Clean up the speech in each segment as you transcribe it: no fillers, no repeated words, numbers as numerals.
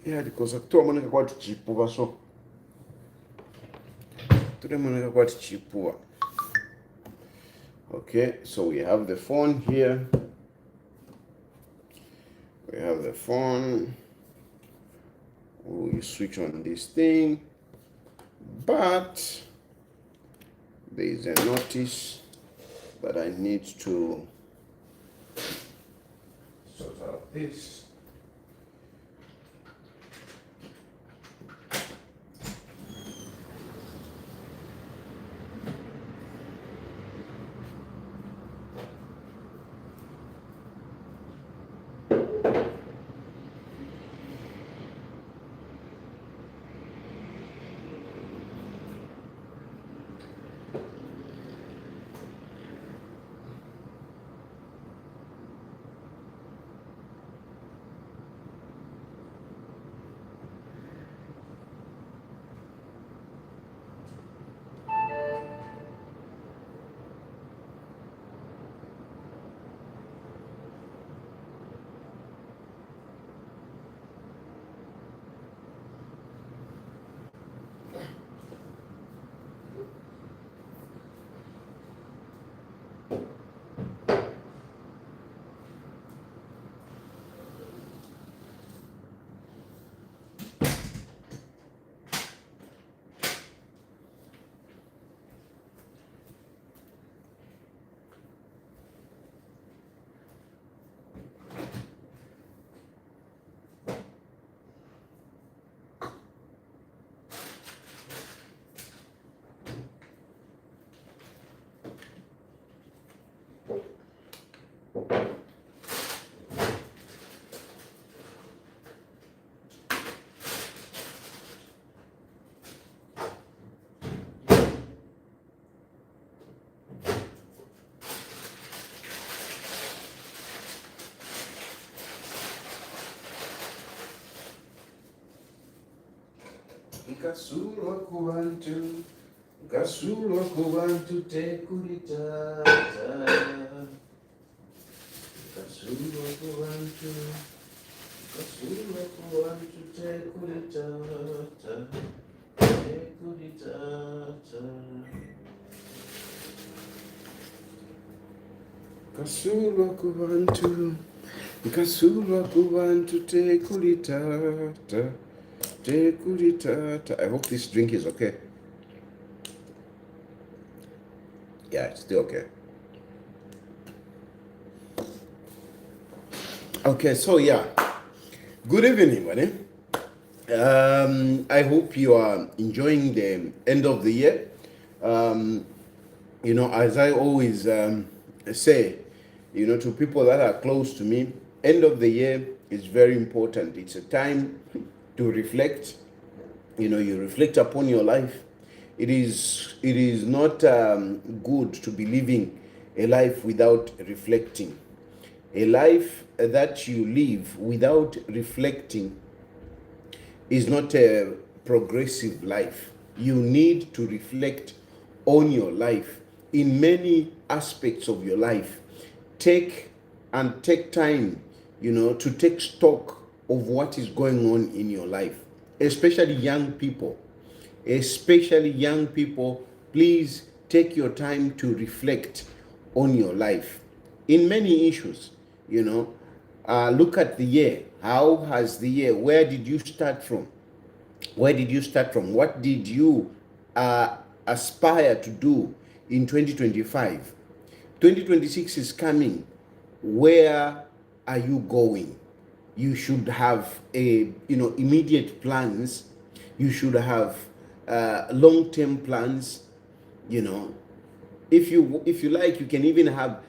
Yeah, because tuamoneka kwati chipuva so turemoneka kwati chipuva. Okay, so we have the phone here. We have the phone. We switch on this thing, but there is a notice that I need to sort out this. Nkasulwa ku bantu tekulitata. Nkasulwa ku bantu tekulitata. Nkasulwa ku bantu tekulitata. I hope this drink is okay. Yeah, it's still okay. Okay, so yeah. Good evening, buddy. I hope you are enjoying the end of the year. As I always say, to people that are close to me, end of the year is very important. It's a time to reflect. You reflect upon your life. It is not good to be living a life without reflecting. A life that you live without reflecting is not a progressive life. You need to reflect on your life in many aspects of your life. Take time, to take stock of what is going on in your life, especially young people. Please take your time to reflect on your life in many issues. Look at the year. How has the year? Where did you start from? What did you aspire to do in 2025? 2026 is coming. Where are you going? You should have immediate plans. You should have long-term plans. If you like, you can even have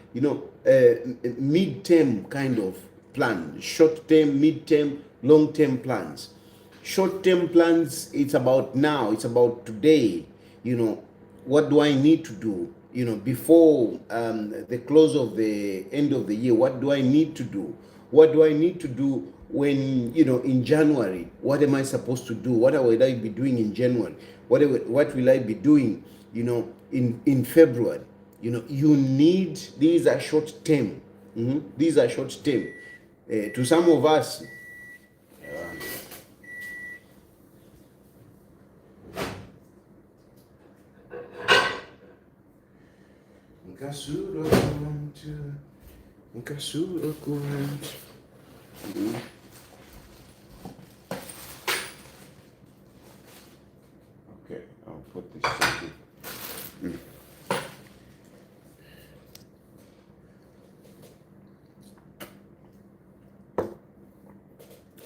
mid-term kind of plan, short-term, mid-term, long-term plans. Short-term plans, it's about now, it's about today. What do I need to do before the close of the end of the year? What do I need to do? What do I need to do when in January? What am I supposed to do? What will I be doing in January? What will I be doing in February? You need, these are short term. These are short term. To some of us, Okay, I'll put this second.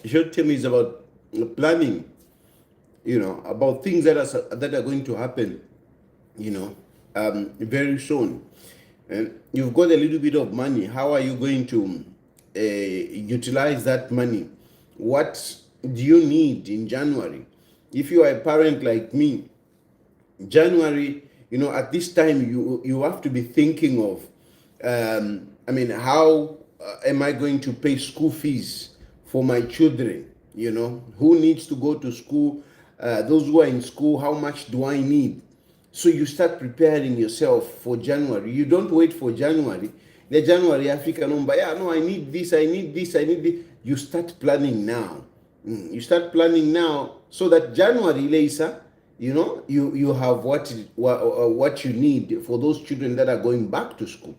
Short term is about planning, about things that are going to happen, very soon. And you've got a little bit of money. How are you going to utilize that money? What do you need in January? If you are a parent like me, January, at this time, you have to be thinking of, how am I going to pay school fees for my children? Who needs to go to school? Those who are in school, how much do I need? So you start preparing yourself for January. You don't wait for January. The January Africa number, I need this, I need this, I need this. You start planning now. You start planning now so that January later, you have what you need for those children that are going back to school.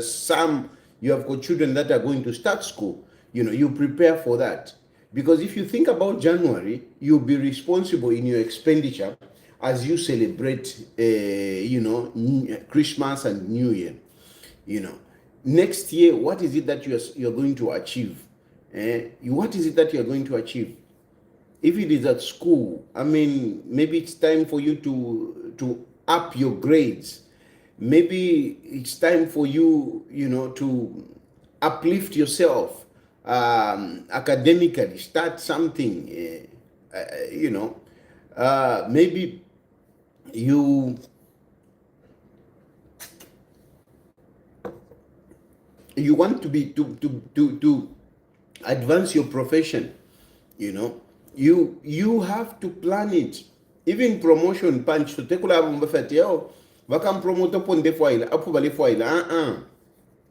Some, you have got children that are going to start school. You prepare for that. Because if you think about January, you'll be responsible in your expenditure as you celebrate, Christmas and New Year. Next year, what is it that you're going to achieve? What is it that you're going to achieve? If it is at school, maybe it's time for you to up your grades. Maybe it's time for you, to uplift yourself academically. Start something, maybe you want to advance your profession. You have to plan it. Even promotion punch to take vakam promote ponde foil apu bale foil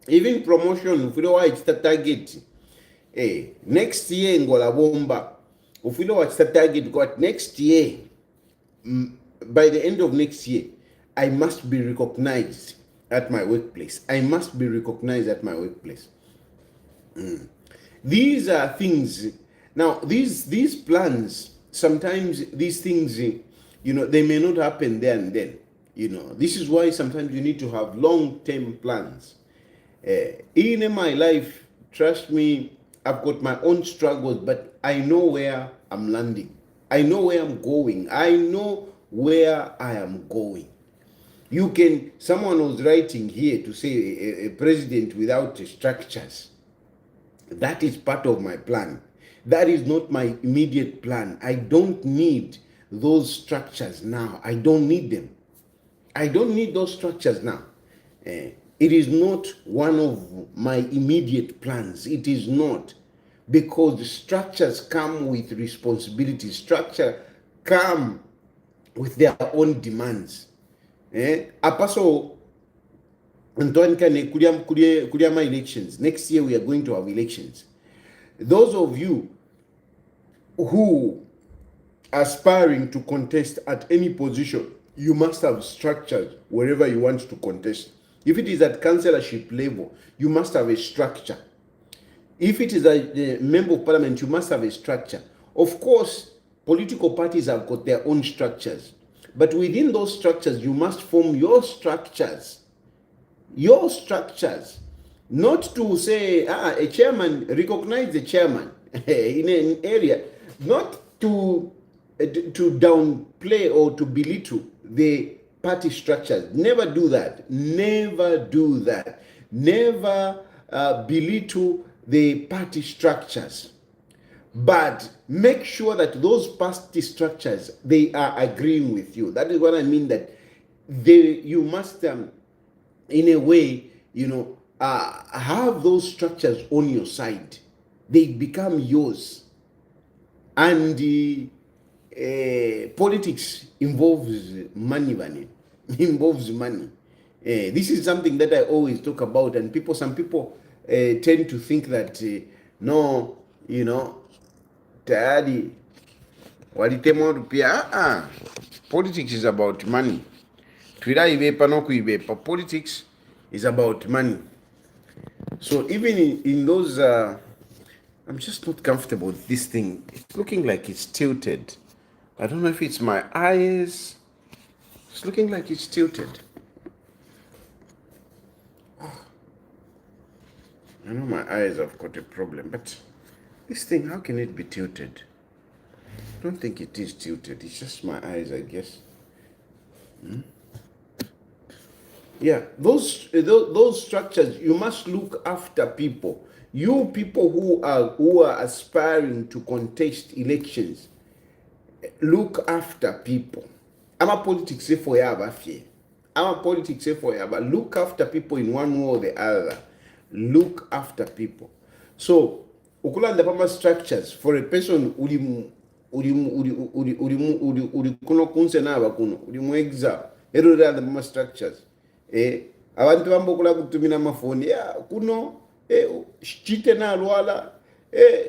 even promotion ufilo wa it's target next year ngola bomba ufilo wa it's target got next year. By the end of next year, I must be recognized at my workplace. These are things. Now, these plans, sometimes these things, they may not happen there and then. This is why sometimes you need to have long-term plans. In my life, trust me, I've got my own struggles, but I know where I'm landing. I know where I'm going. I know where I am going. Someone was writing here to say a president without structures. That is part of my plan. That is not my immediate plan. I don't need those structures now. I don't need them. I don't need those structures now. It is not one of my immediate plans. It is not. Because the structures come with responsibility. Structure come with their own demands. Apaso Antoine Kane Kuriama elections. Next year we are going to have elections. Those of you who are aspiring to contest at any position, you must have structures wherever you want to contest. If it is at councillorship level, you must have a structure. If it is a member of parliament, you must have a structure. Of course, political parties have got their own structures. But within those structures, you must form your structures. Your structures. Not to say, a chairman, recognize the chairman in an area. Not to downplay or to belittle the party structures. Never do that. Never do that. Never belittle the party structures. But make sure that those party structures, they are agreeing with you. That is what I mean, that you must, in a way, have those structures on your side. They become yours. And politics involves money. Involves money. This is something that I always talk about, and some people tend to think that no, tayari walitema rupia. Politics is about money. Politics is about money. So even in those, I'm just not comfortable with this thing. It's looking like it's tilted. I don't know if it's my eyes. It's looking like it's tilted. I know my eyes have got a problem, but this thing, how can it be tilted? I don't think it is tilted. It's just my eyes, I guess. Yeah, those structures, you must look after people. You people who are aspiring to contest elections, look after people. I'm a politics say for yaba fear. I'm a politics say for yaba. Look after people in one way or the other. Look after people. So ukulanda pama structures for a person kuno kunse na bakuno exam erora the pama structures abantu bambokula kutumina mafoni kuno chite na lwala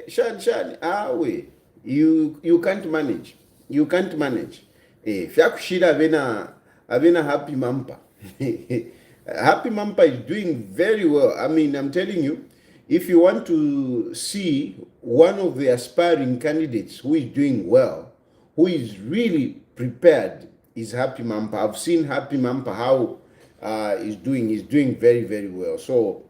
shani awe you can't manage. You can't manage. Fyakushira avena happy mampa. Happy mampa is doing very well. I mean, I'm telling you, if you want to see one of the aspiring candidates who is doing well, who is really prepared, is Happy Mampa. I've seen Happy Mampa how he's doing very, very well. So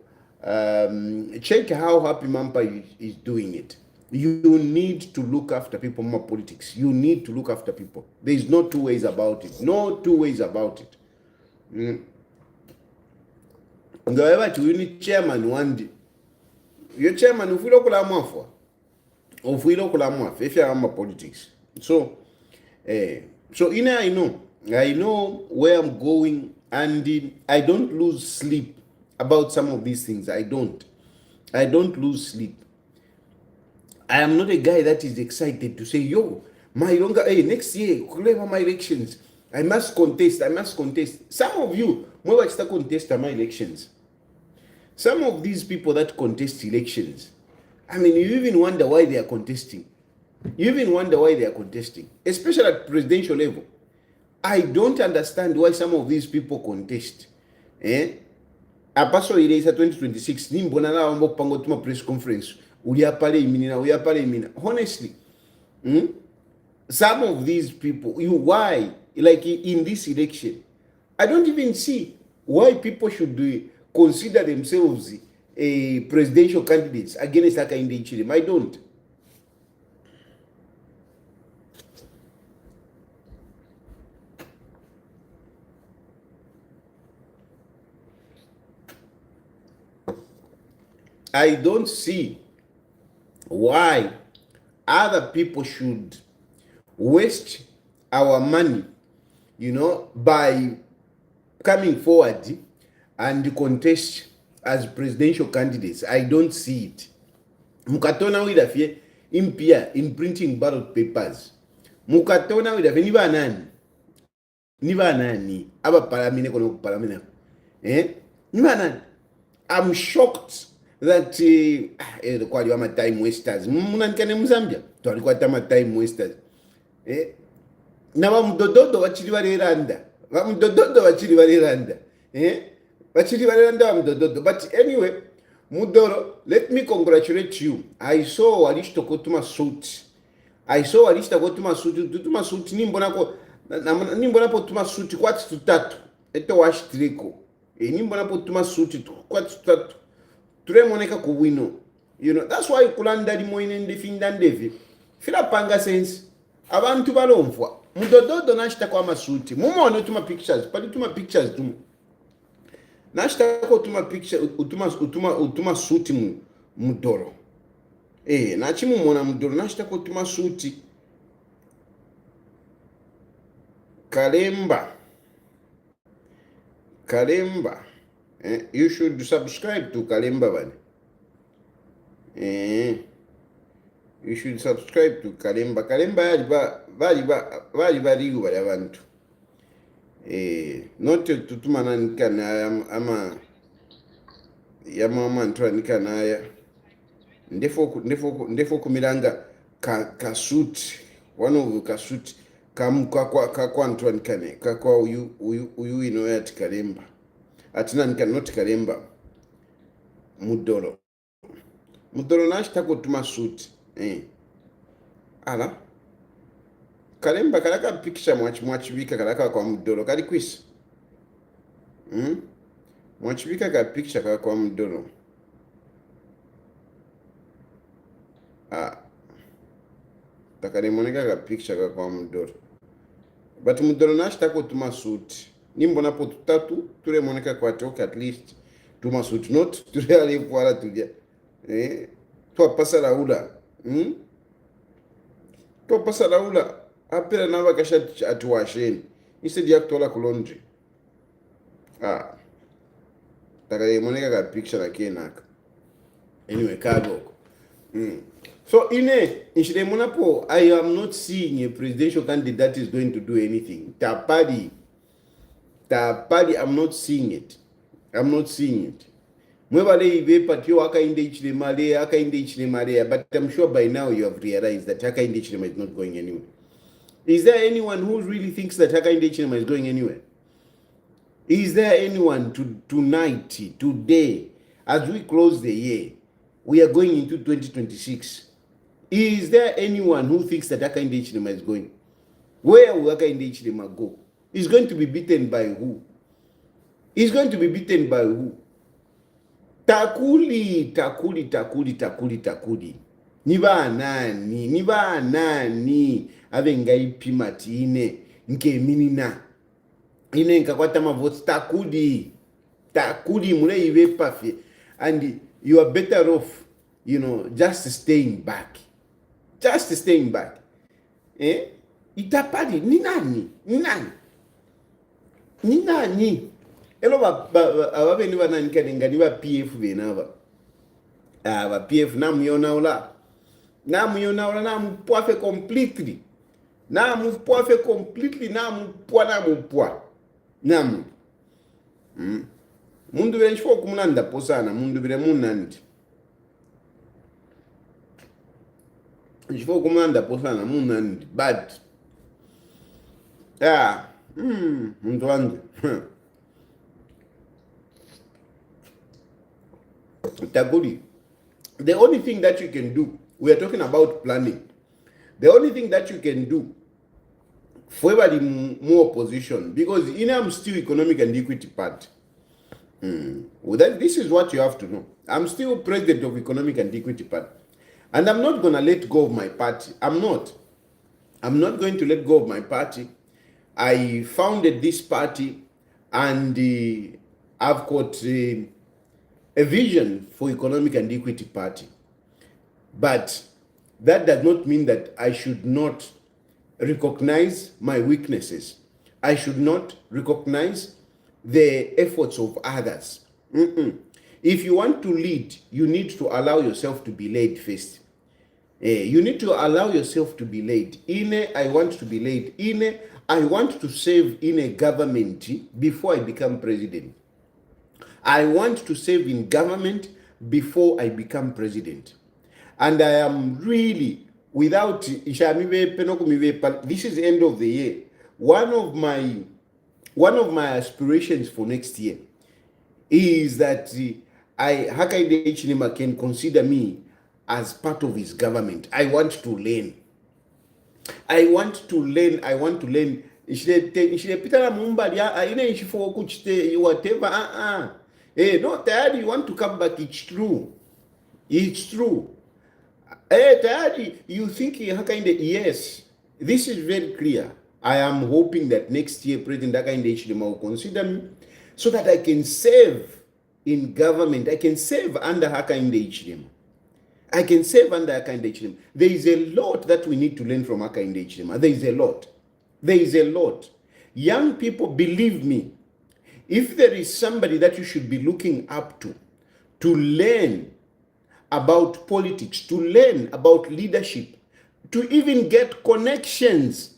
check how Happy Mampa is doing it. You need to look after people more politics. You need to look after people. There is no two ways about it. No two ways about it. However, you need chairman one day. Your chairman, if you look at Mafwa, or if you look at Mafwa, if you are politics. So, I know where I'm going, and I don't lose sleep about some of these things. I don't lose sleep. I am not a guy that is excited to say, yo, next year, my elections, I must contest. Some of you, more like contest my elections. Some of these people that contest elections, I mean, you even wonder why they are contesting. Especially at presidential level. I don't understand why some of these people contest. Apaso ilesa 2026, nimbona na wambo pango tuma press conference. Honestly, some of these people, why, like in this election, I don't even see why people should consider themselves a presidential candidates against Hakainde Hichilema. I don't. I don't see why other people should waste our money, by coming forward and contest as presidential candidates. I don't see it. Mukatona widafye impia in printing ballot papers. Mukatona widafye niba nani aba paramine kono paramina. Niba nani. I'm shocked that kwa liwa time wasters. Munanikane Zambia. Tualikuwa tama time wasters. Na bamudododo wachili bareranda. But anyway, Mudoro, let me congratulate you. I saw Alisto go to my suit. Tutuma suit nimbona po tuma suit kwati tutatu. Eto wash triko. Nimbona po tuma suit kwati tutatu. Turemoneka kuwino. That's why kulanda di moine ndefinda ndevi. Fila panga sense. Abantu balomfwa. Mudododo nashita kwa masuti. Mumo tuma pictures. Pali tuma pictures tumu. Nashita kwa tuma picture. Utuma suti mudoro. Nachimu mwana mudoro. Nashita kwa tuma suti. Kalemba. You should subscribe to Kalemba bani. You should subscribe to Kalemba. Kalemba bali barigu bali abantu. Not tutuma nanikana ama ya mama ntoa nikana ya ndefo kumilanga ka suit, one of ka kakwa Antoine Kane kakwa uyu inoya ati Kalemba atina not Kalemba Mudolo nashitako tuma suit ala Kalemba kalaka picture mwachivika kalaka kwa Mudolo kali kwisi mwachivika ka picture kwa Mudolo takalimoneka ka picture kwa Mudolo but Mudolo nashitako tuma suit nimbonapo tutatu tulemoneka kwa toka at least tuma suit not tule alipwala tulia twapasa laula twapasa laula apera nava kasha atuwasheni instead ya kutola kulondri takalimoneka ka picture na kenaka anyway kago so Hichilema, I am not seeing a presidential candidate that is going to do anything. Tapadi, I'm not seeing it. Mwebale ibe patio akainde Hichilema, but I'm sure by now you have realized that akainde Hichilema is not going anywhere. Is there anyone who really thinks that akainde Hichilema is going anywhere? Is there anyone tonight, today, as we close the year, we are going into 2026? Is there anyone who thinks that akainde Hichilema is going? Where will akainde Hichilema go? He's going to be beaten by who? Takuli. Niba nani. Avenga ipimati nke minina. Nkakwata votes takuli mule ive pafi. And you are better off, just staying back. Itapadi, ni nani? Elo ababeni banani kadenga ni ba PF benava. Ba PF namuyona ola namupwafe completely. Namupwa. Mundu bire nchifo kumunanda posana, mundu bire munandi. Nchifo kumunanda posana, munandi, bad. Mundu wangu. Taguri. The only thing that you can do, we are talking about planning. The only thing that you can do for everybody more opposition, because I'm still economic and equity party. This is what you have to know. I'm still president of Economic and Equity Party. And I'm not going to let go of my party. I'm not going to let go of my party. I founded this party and I've got a vision for Economic and Equity Party. But that does not mean that I should not recognize my weaknesses. I should not recognize the efforts of others. If you want to lead, you need to allow yourself to be led first. You need to allow yourself to be led. I want to be led. I want to serve in a government before I become president. I want to serve in government before I become president. And I am really, this is the end of the year. One of my aspirations for next year is that Hakainde Hichilema can consider me as part of his government. I want to learn. No, Tayari, you want to come back. It's true. Tayari, you think Hakainde, yes, this is very clear. I am hoping that next year President Hakainde Hichilema will consider me so that I can serve in government. I can serve under Hakainde Hichilema. There is a lot that we need to learn from Hakainde Hichilema. There is a lot. Young people, believe me, if there is somebody that you should be looking up to learn about politics, to learn about leadership, to even get connections,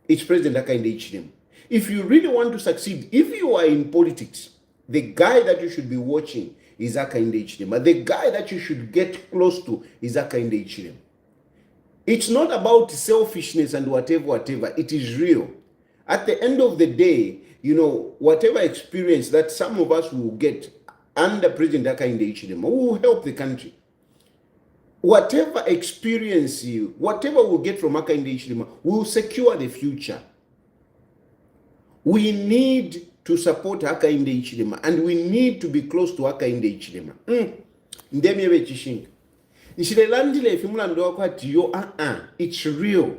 it's President Hakainde Hichilema. If you really want to succeed, if you are in politics, the guy that you should be watching is Hakainde Hichilema. The guy that you should get close to is Hakainde Hichilema. It's not about selfishness and whatever. It is real. At the end of the day, whatever experience that some of us will get under President Hakainde Hichilema will help the country. Whatever experience whatever we'll get from Hakainde Hichilema will secure the future. We need to support Hakainde Hichilema, and we need to be close to Hakainde Hichilema. Ndemyewe chishinga. Nishilelandile ifimulando wakwati yo it's real.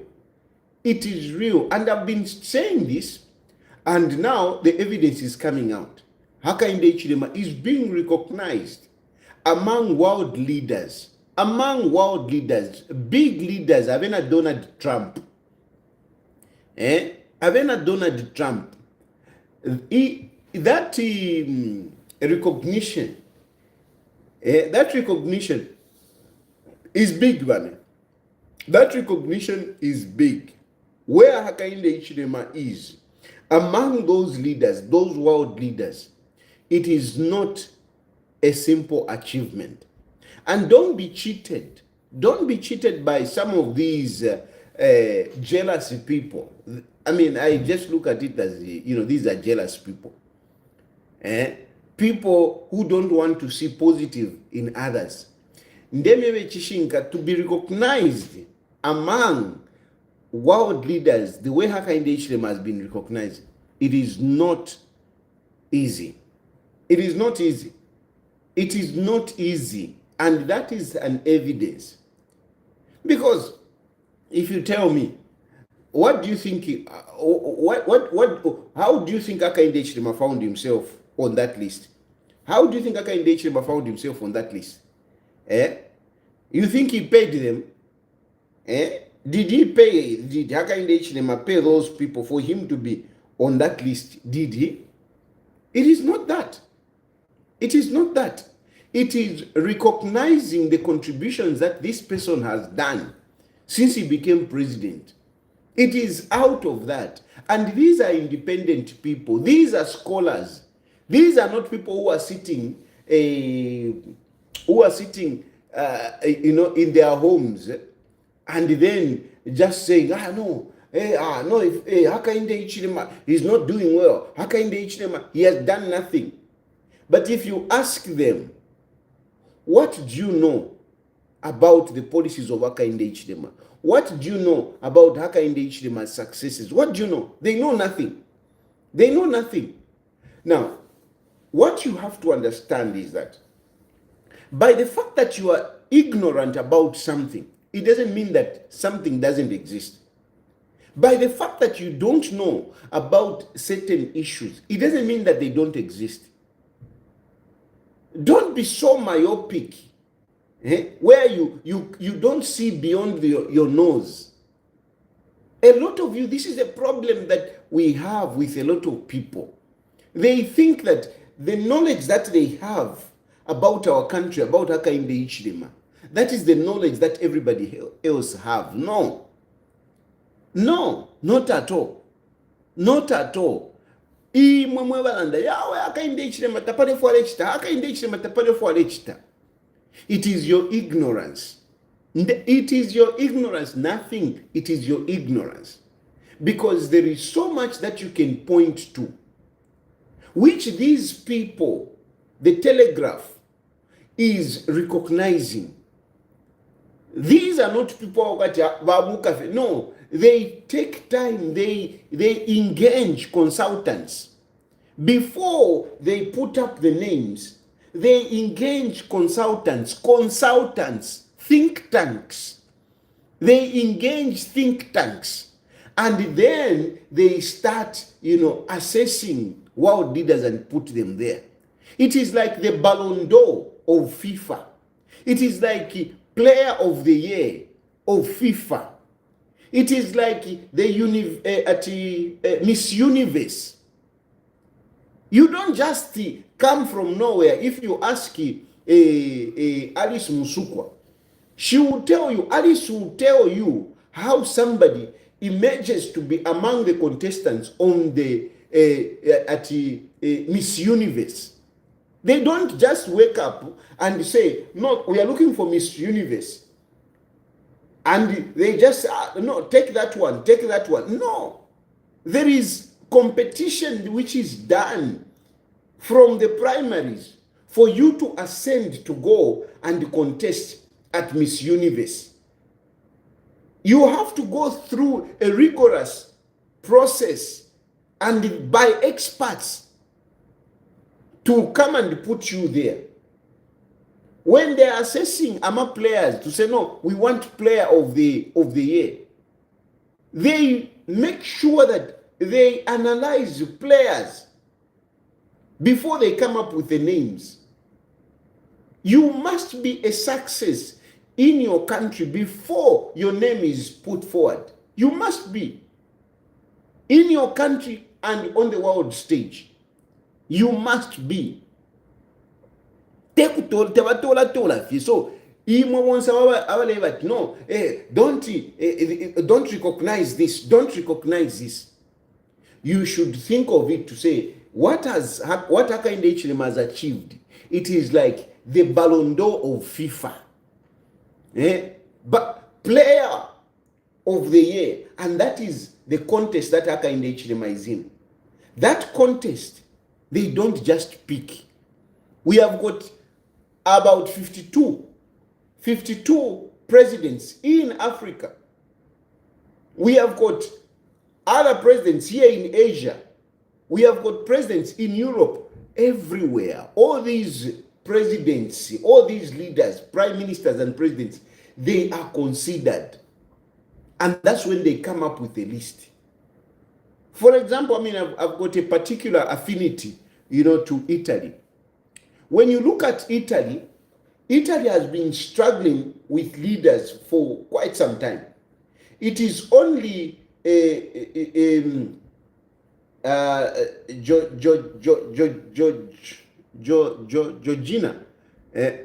It is real. And I've been saying this, and now the evidence is coming out. Hakainde Hichilema is being recognized among world leaders. Among world leaders, big leaders, avena Donald Trump. Avena Donald Trump. That recognition is big, man. That recognition is big. Where Hakainde Hichilema is, among those leaders, those world leaders, it is not a simple achievement. And don't be cheated. Don't be cheated by some of these jealous people. I mean, I just look at it as, these are jealous people. People who don't want to see positive in others. Ndemewe Chishinga, to be recognized among world leaders, the way Hakainde Hichilema has been recognized, it is not easy. It is not easy. It is not easy. And that is an evidence. Because if you tell me, what do you think, how do you think Hakainde Hichilema found himself on that list? How do you think Hakainde Hichilema found himself on that list? You think he paid them? Did Hakainde Hichilema pay those people for him to be on that list? Did he? It is not that. It is not that. It is recognizing the contributions that this person has done since he became president. It is out of that. And these are independent people. These are scholars. These are not people who are sitting, in their homes and then just saying, no, if Hakainde Hichilema is not doing well. Hakainde Hichilema, he has done nothing. But if you ask them, what do you know about the policies of Hakainde Hichilema? What do you know about Hakainde Hichilema's successes? What do you know? They know nothing. They know nothing. Now, what you have to understand is that by the fact that you are ignorant about something, it doesn't mean that something doesn't exist. By the fact that you don't know about certain issues, it doesn't mean that they don't exist. Don't be so myopic, where you don't see beyond your nose. A lot of you, this is a problem that we have with a lot of people. They think that the knowledge that they have about our country, about Hakainde Hichilema, that is the knowledge that everybody else have. No, not at all. Not at all. It is your ignorance. It is your ignorance, nothing. It is your ignorance. Because there is so much that you can point to, which these people, the Telegraph, is recognizing. These are not people that no, they take time, they engage consultants. Before they put up the names, they engage consultants, think tanks. They engage think tanks. And then they start, assessing world leaders and put them there. It is like the Ballon d'Or of FIFA. It is like Player of the Year of FIFA. It is like the Miss Universe. You don't just come from nowhere. If you ask Alice Musukwa, Alice will tell you how somebody emerges to be among the contestants on the Miss Universe. They don't just wake up and say, no, we are looking for Miss Universe. And they just, no, take that one, take that one. No. There is competition which is done from the primaries for you to ascend to go and contest at Miss Universe. You have to go through a rigorous process and by experts to come and put you there. When they are assessing AMA players to say, no, we want player of the year, they make sure that they analyze players before they come up with the names. You must be a success in your country before your name is put forward. You must be in your country and on the world stage. You must be. So no, don't recognize this, don't recognize this. You should think of it to say, what Hakainde Hichilema has achieved? It is like the Ballon d'Or of FIFA. But player of the year, and that is the contest that Hakainde Hichilema is in. That contest, they don't just pick. We have got about 52 presidents in Africa. We have got other presidents here in Asia. We have got presidents in Europe, everywhere. All these presidents, all these leaders, prime ministers and presidents, they are considered. And that's when they come up with a list. For example, I mean, I've got a particular affinity, to Italy. When you look at Italy, Italy has been struggling with leaders for quite some time. It is only Giorgina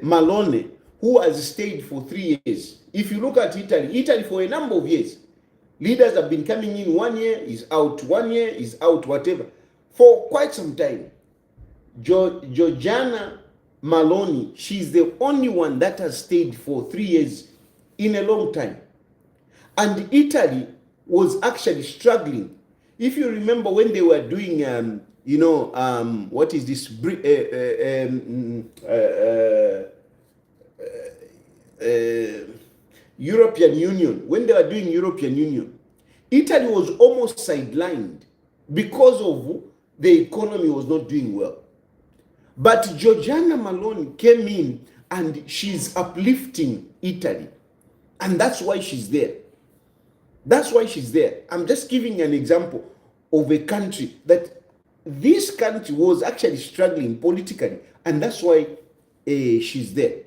Malone, who has stayed for 3 years. If you look at Italy for a number of years, leaders have been coming in 1 year, is out 1 year, is out, whatever, for quite some time. Giorgiana Maloney, she's the only one that has stayed for 3 years in a long time. And Italy was actually struggling. If you remember when they were doing, what is this? European Union. When they were doing European Union, Italy was almost sidelined because of the economy was not doing well. But Giorgiana Malone came in and she's uplifting Italy. And that's why she's there. That's why she's there. I'm just giving an example of a country that this country was actually struggling politically. And that's why she's there.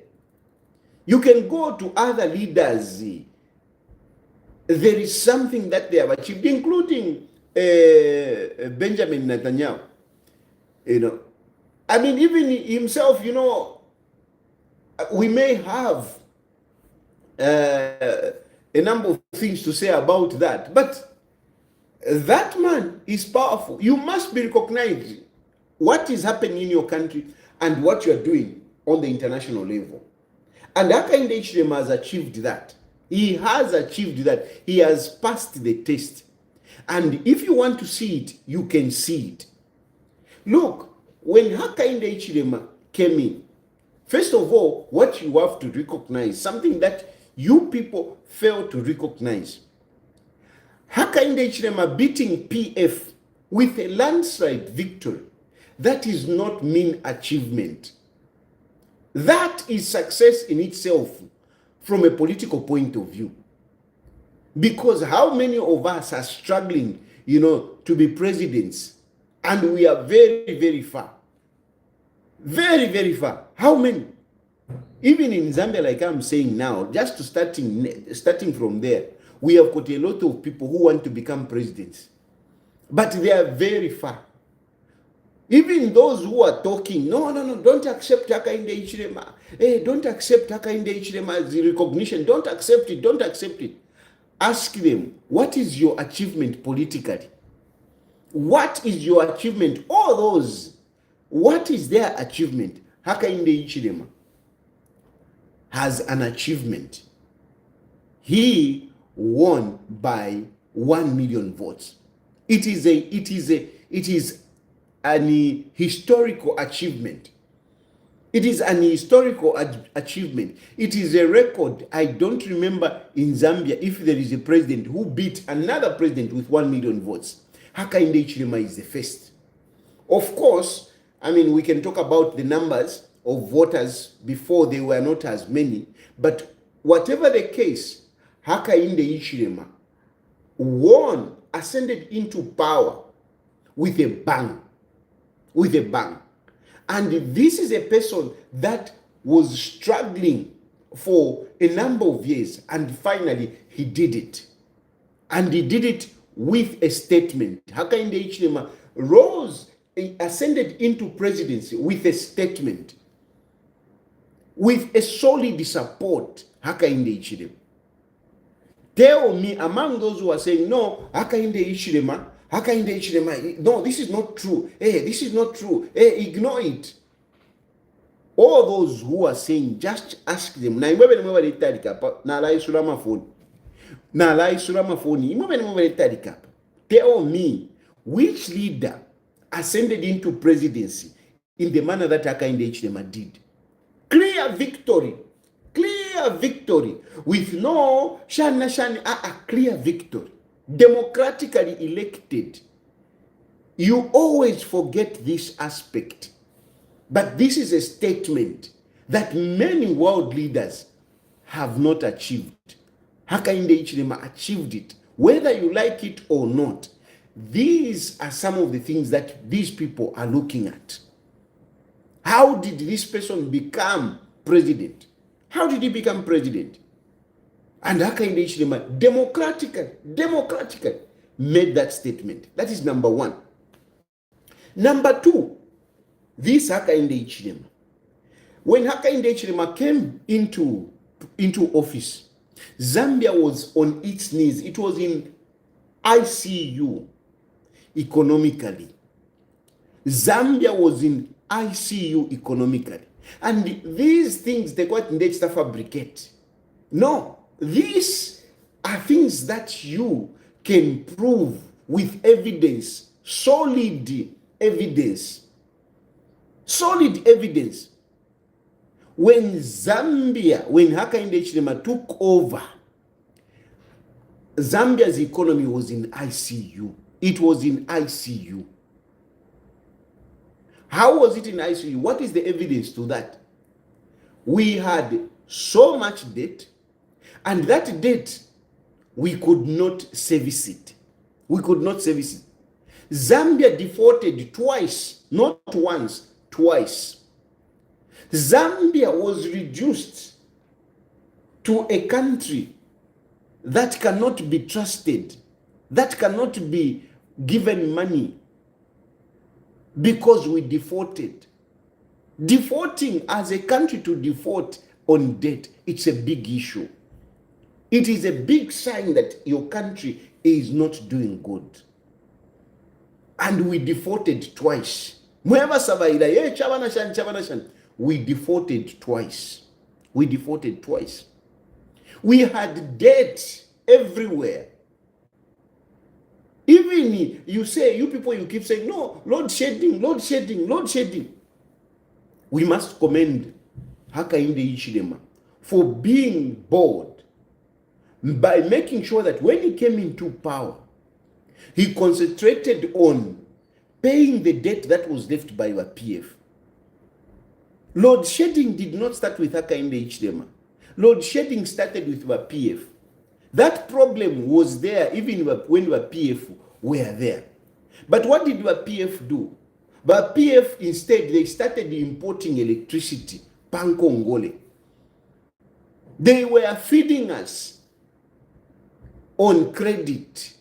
You can go to other leaders. There is something that they have achieved, including Benjamin Netanyahu. I mean, even himself, we may have a number of things to say about that, but that man is powerful. You must be recognized what is happening in your country and what you are doing on the international level. And Hakainde Hichilema has achieved that. He has achieved that. He has passed the test. And if you want to see it, you can see it. Look, when Hakainde Hichilema came in, first of all, what you have to recognize, something that you people fail to recognize. Hakainde Hichilema beating PF with a landslide victory, that is not mean achievement. That is success in itself from a political point of view. Because how many of us are struggling, to be presidents? And we are very, very far. Very, very far. How many? Even in Zambia, like I'm saying now, just to starting from there, we have got a lot of people who want to become presidents. But they are very far. Even those who are talking, no, don't accept Hakainde Hichilema. Hey, don't accept Hakainde Hichilema's recognition. Don't accept it. Ask them, what is your achievement politically? What is your achievement? All those, what is their achievement? Hakainde Hichilema has an achievement. he won by 1 million votes. It is an historical achievement. It is an historical achievement. It is a record. I don't remember in Zambia if there is a president who beat another president with 1 million votes. Hakainde Hichilema is the first. Of course, I mean, we can talk about the numbers of voters before. They were not as many. But whatever the case, Hakainde Hichilema won, ascended into power with a bang. With a bang. And this is a person that was struggling for a number of years, and finally he did it. And he did it with a statement. Hakainde Hichilema rose, ascended into presidency with a statement, with a solid support. Hakainde Hichilema. Tell me, among those who are saying, no, Hakainde Hichilema, no, this is not true. Hey, this is not true. Hey, ignore it. All those who are saying, just ask them. Tell me, which leader ascended into presidency in the manner that Hakainde Hichilema did? Clear victory. Clear victory. With no clear victory. Democratically elected. You always forget this aspect. But this is a statement that many world leaders have not achieved. Hakainde Hichilema achieved it. Whether you like it or not, these are some of the things that these people are looking at. How did this person become president? How did he become president? And Hakainde Hichilema democratically made that statement. That is number one. Number two, this Hakainde Hichilema. When Hakainde Hichilema came into office, Zambia was on its knees. It was in ICU economically. Zambia was in ICU economically. And these things, they got in stuff fabricate. No. These are things that you can prove with evidence, solid evidence. Solid evidence. When Hakainde Hichilema took over, Zambia's economy was in ICU. It was in ICU. How was it in ICU? What is the evidence to that? We had so much debt, and that debt, we could not service it. We could not service it. Zambia defaulted twice, not once, twice. Zambia was reduced to a country that cannot be trusted, that cannot be given money, because we defaulted. Defaulting as a country, to default on debt, it's a big issue. It is a big sign that your country is not doing good. And we defaulted twice. We defaulted twice. We defaulted twice. We had debt everywhere. Even you keep saying, no, load shedding. We must commend Hakainde Hichilema for being bold by making sure that when he came into power, he concentrated on paying the debt that was left by our PF. Load shedding did not start with Hakainde Hichilema. Load shedding started with our PF. That problem was there even when our PF were there. But what did our PF do? But PF, instead, they started importing electricity, pankongole. They were feeding us on credit.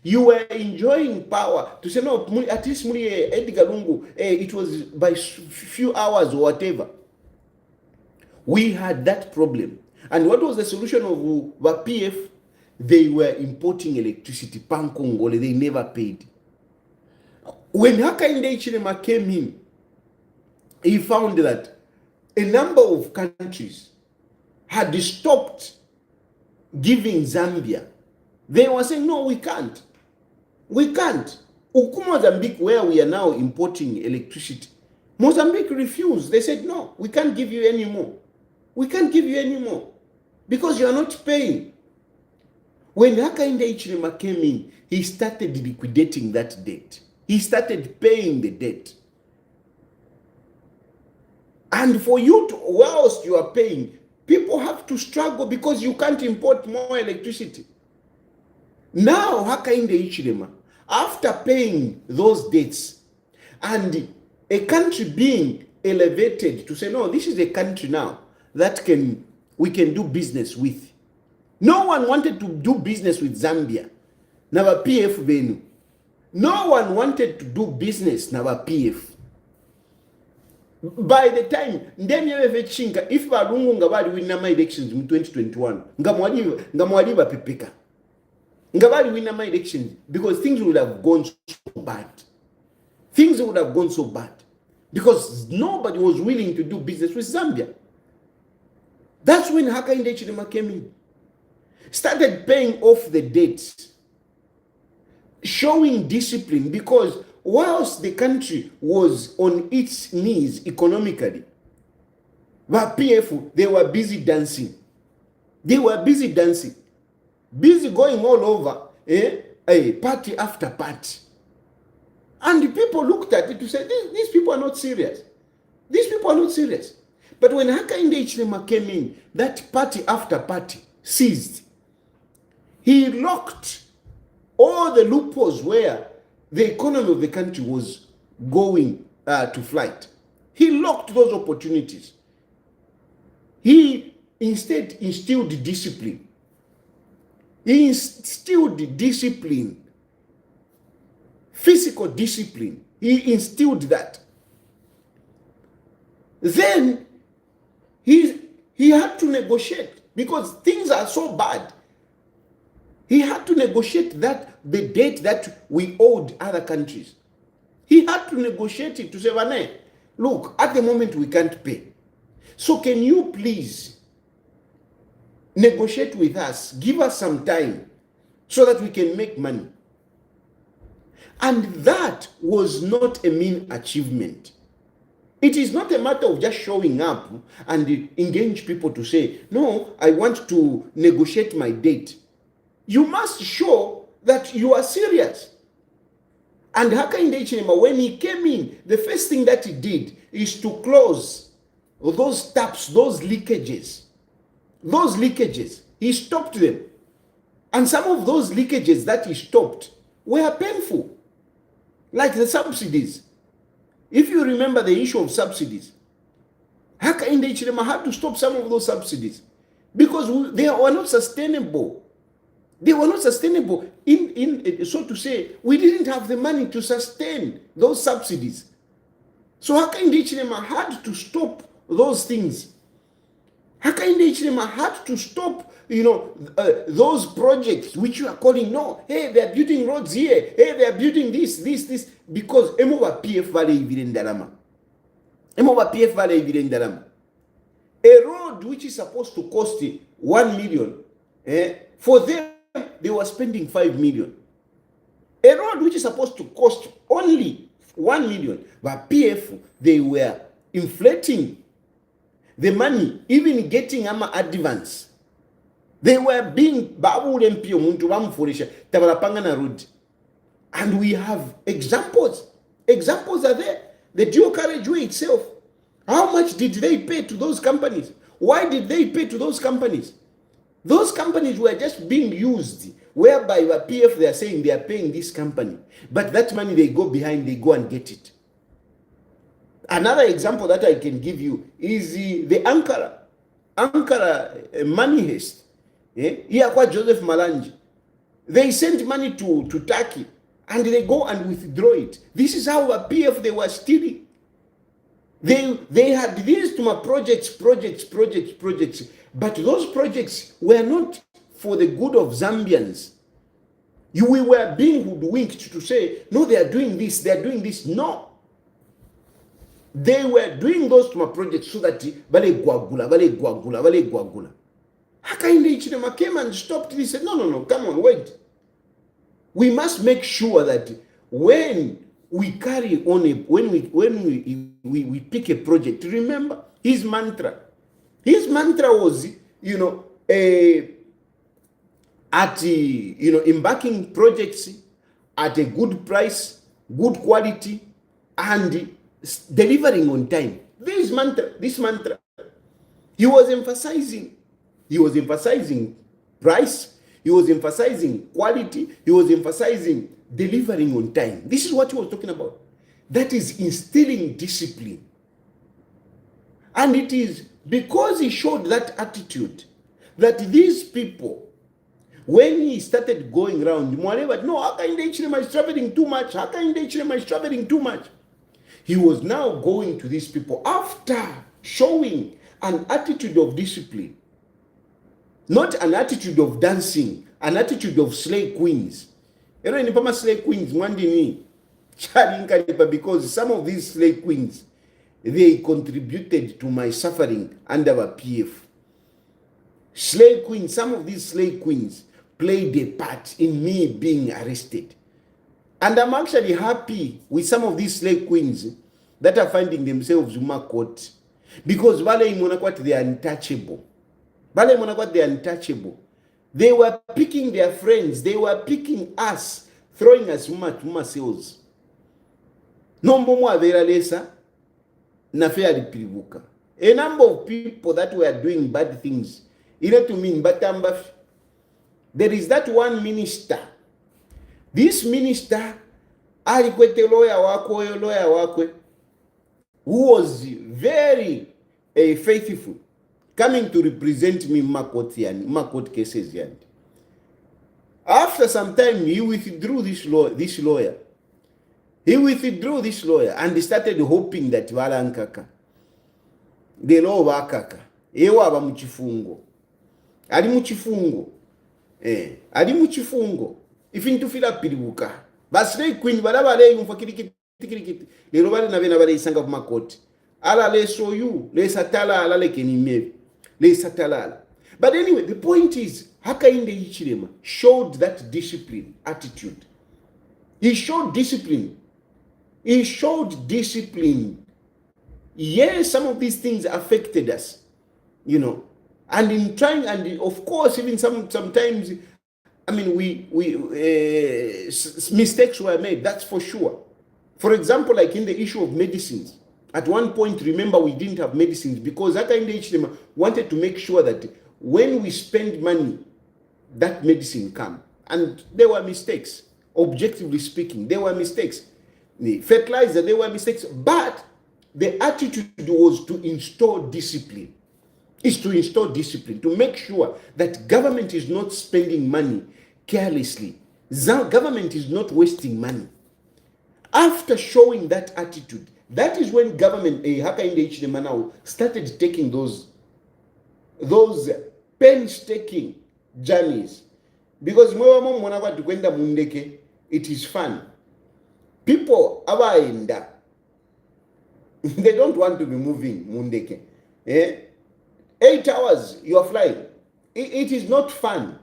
You were enjoying power to say, no, at least Edgar Lungu, it was by few hours or whatever. We had that problem. And what was the solution of the PF? They were importing electricity, pankongole. They never paid. When Hakainde Hichilema came in, he found that a number of countries had stopped giving Zambia, they were saying, no, we can't. We can't. Mozambique, where we are now importing electricity, Mozambique refused. They said, no, we can't give you any more. We can't give you any more because you are not paying. When Hakainde Hichilema came in, he started liquidating that debt. He started paying the debt. And for you to, whilst you are paying, people have to struggle because you can't import more electricity. Now, Hakainde Hichilema, after paying those debts and a country being elevated to say, no, this is a country now that we can do business with. No one wanted to do business with Zambia. Now PF venue. No one wanted to do business now PF. By the time if Barungu ngabali win my elections in 2021, ngamwaliba pepeka. Ngabali win my elections because things would have gone so bad. Things would have gone so bad because nobody was willing to do business with Zambia. That's when Hakainde Hichilema came in. Started paying off the debts, showing discipline, because whilst the country was on its knees economically, PF, they were busy dancing. They were busy dancing, busy going all over, party after party. And the people looked at it to say, these people are not serious. These people are not serious. But when Hakainde Hichilema came in, that party after party ceased. He locked all the loopholes where the economy of the country was going to flight. He locked those opportunities. He instead instilled discipline. He instilled discipline, physical discipline. He instilled that. Then he had to negotiate because things are so bad. He had to negotiate that the debt that we owed other countries. He had to negotiate it to say, Vane, look, at the moment we can't pay. So can you please negotiate with us, give us some time so that we can make money. And that was not a mean achievement. It is not a matter of just showing up and engage people to say, no, I want to negotiate my debt. You must show that you are serious. And Hakainde Hichilema, when he came in, the first thing that he did is to close those taps, those leakages. Those leakages, he stopped them. And some of those leakages that he stopped were painful, like the subsidies. If you remember the issue of subsidies, Hakainde Hichilema had to stop some of those subsidies because they were not sustainable. They were not sustainable. So to say, we didn't have the money to sustain those subsidies. So Hakainde Hichilema had to stop those things. Hakainde Hichilema had to stop, those projects which you are calling, no, hey, they are building roads here, hey, they are building this, because Emoba PF vale ivirendalama. Emoba PF vale ivirendalama. A road which is supposed to cost 1 million, for them, they were spending 5 million. A road which is supposed to cost only 1 million, but PF, they were inflating the money, even getting advance. They were being babu lempio muntu bamufurisha tabalapanga na road. And we have examples. Examples are there. The dual carriageway itself. How much did they pay to those companies? Why did they pay to those companies? Those companies were just being used, whereby the PF, they are saying they are paying this company. But that money, they go behind, they go and get it. Another example that I can give you is the Ankara money heist. Here kwa Joseph Malanji. They sent money to Turkey and they go and withdraw it. This is how a PF, they were stealing. They had these projects, but those projects were not for the good of Zambians. We were being hoodwinked to say, no, they are doing this, they are doing this. No. They were doing those projects so that vale guagula. Hakainde Hichilema came and stopped it. He said, no, come on, wait. We must make sure that when we carry on when we pick a project, remember his mantra. His mantra was, embarking projects at a good price, good quality, and delivering on time. This mantra. He was emphasizing price, he was emphasizing quality, he was emphasizing delivering on time. This is what he was talking about. That is instilling discipline. And it is because he showed that attitude that these people, when he started going around, no, Hakainde Hichilema is traveling too much, Hakainde Hichilema is traveling too much. He was now going to these people after showing an attitude of discipline, not an attitude of dancing, an attitude of slay queens. Slay queens, because some of these slay queens, they contributed to my suffering under a PF. Slay queens, some of these slay queens played a part in me being arrested. And I'm actually happy with some of these slay queens that are finding themselves in my court, because they are untouchable. They are untouchable. They were picking their friends, they were picking us, throwing us to cells. Nombo mwa vera lesa na fair pilibuka. A number of people that were doing bad things. To mean batamba. There is that one minister. This minister alikwete lawyer wakwe who was very faithful, coming to represent me in my court cases. After some time, he withdrew this lawyer. He withdrew this lawyer and he started hoping that walankaka the law wakaka ewa aba muchifungo ali muchifungo ifintu fila pilibuka basre queen balaba le yumfakiriki lero bale na bena bale isanga ku makoti ala le soyu le satala ala le kenime le satala. But anyway, the point is Hakainde Hichilema showed that discipline attitude. He showed discipline. Yes, some of these things affected us, and in trying, and of course, even sometimes, mistakes were made. That's for sure. For example, like in the issue of medicines, at one point, remember, we didn't have medicines because Hakainde Hichilema wanted to make sure that when we spend money, that medicine come. And there were mistakes. Objectively speaking, there were mistakes. The fertilizer, there were mistakes. But the attitude was to install discipline. To make sure that government is not spending money carelessly. Government is not wasting money. After showing that attitude, that is when government, Hakainde Hichilema now, started taking those painstaking journeys. Because it is fun. People abaenda, they don't want to be moving mundeke. 8 hours you are flying. It is not fun.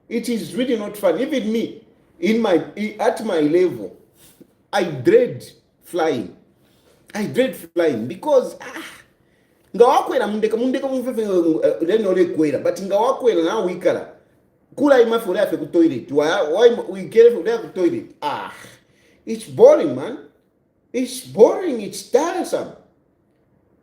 It is really not fun. Even me, at my level, I dread flying. Because ngawakwera mundeka mumfefe lenore kwera, but ngawakwera na wikala kula imafu leafe ku toilet. Why we care for ku toilet? It's boring, man. It's boring. It's tiresome.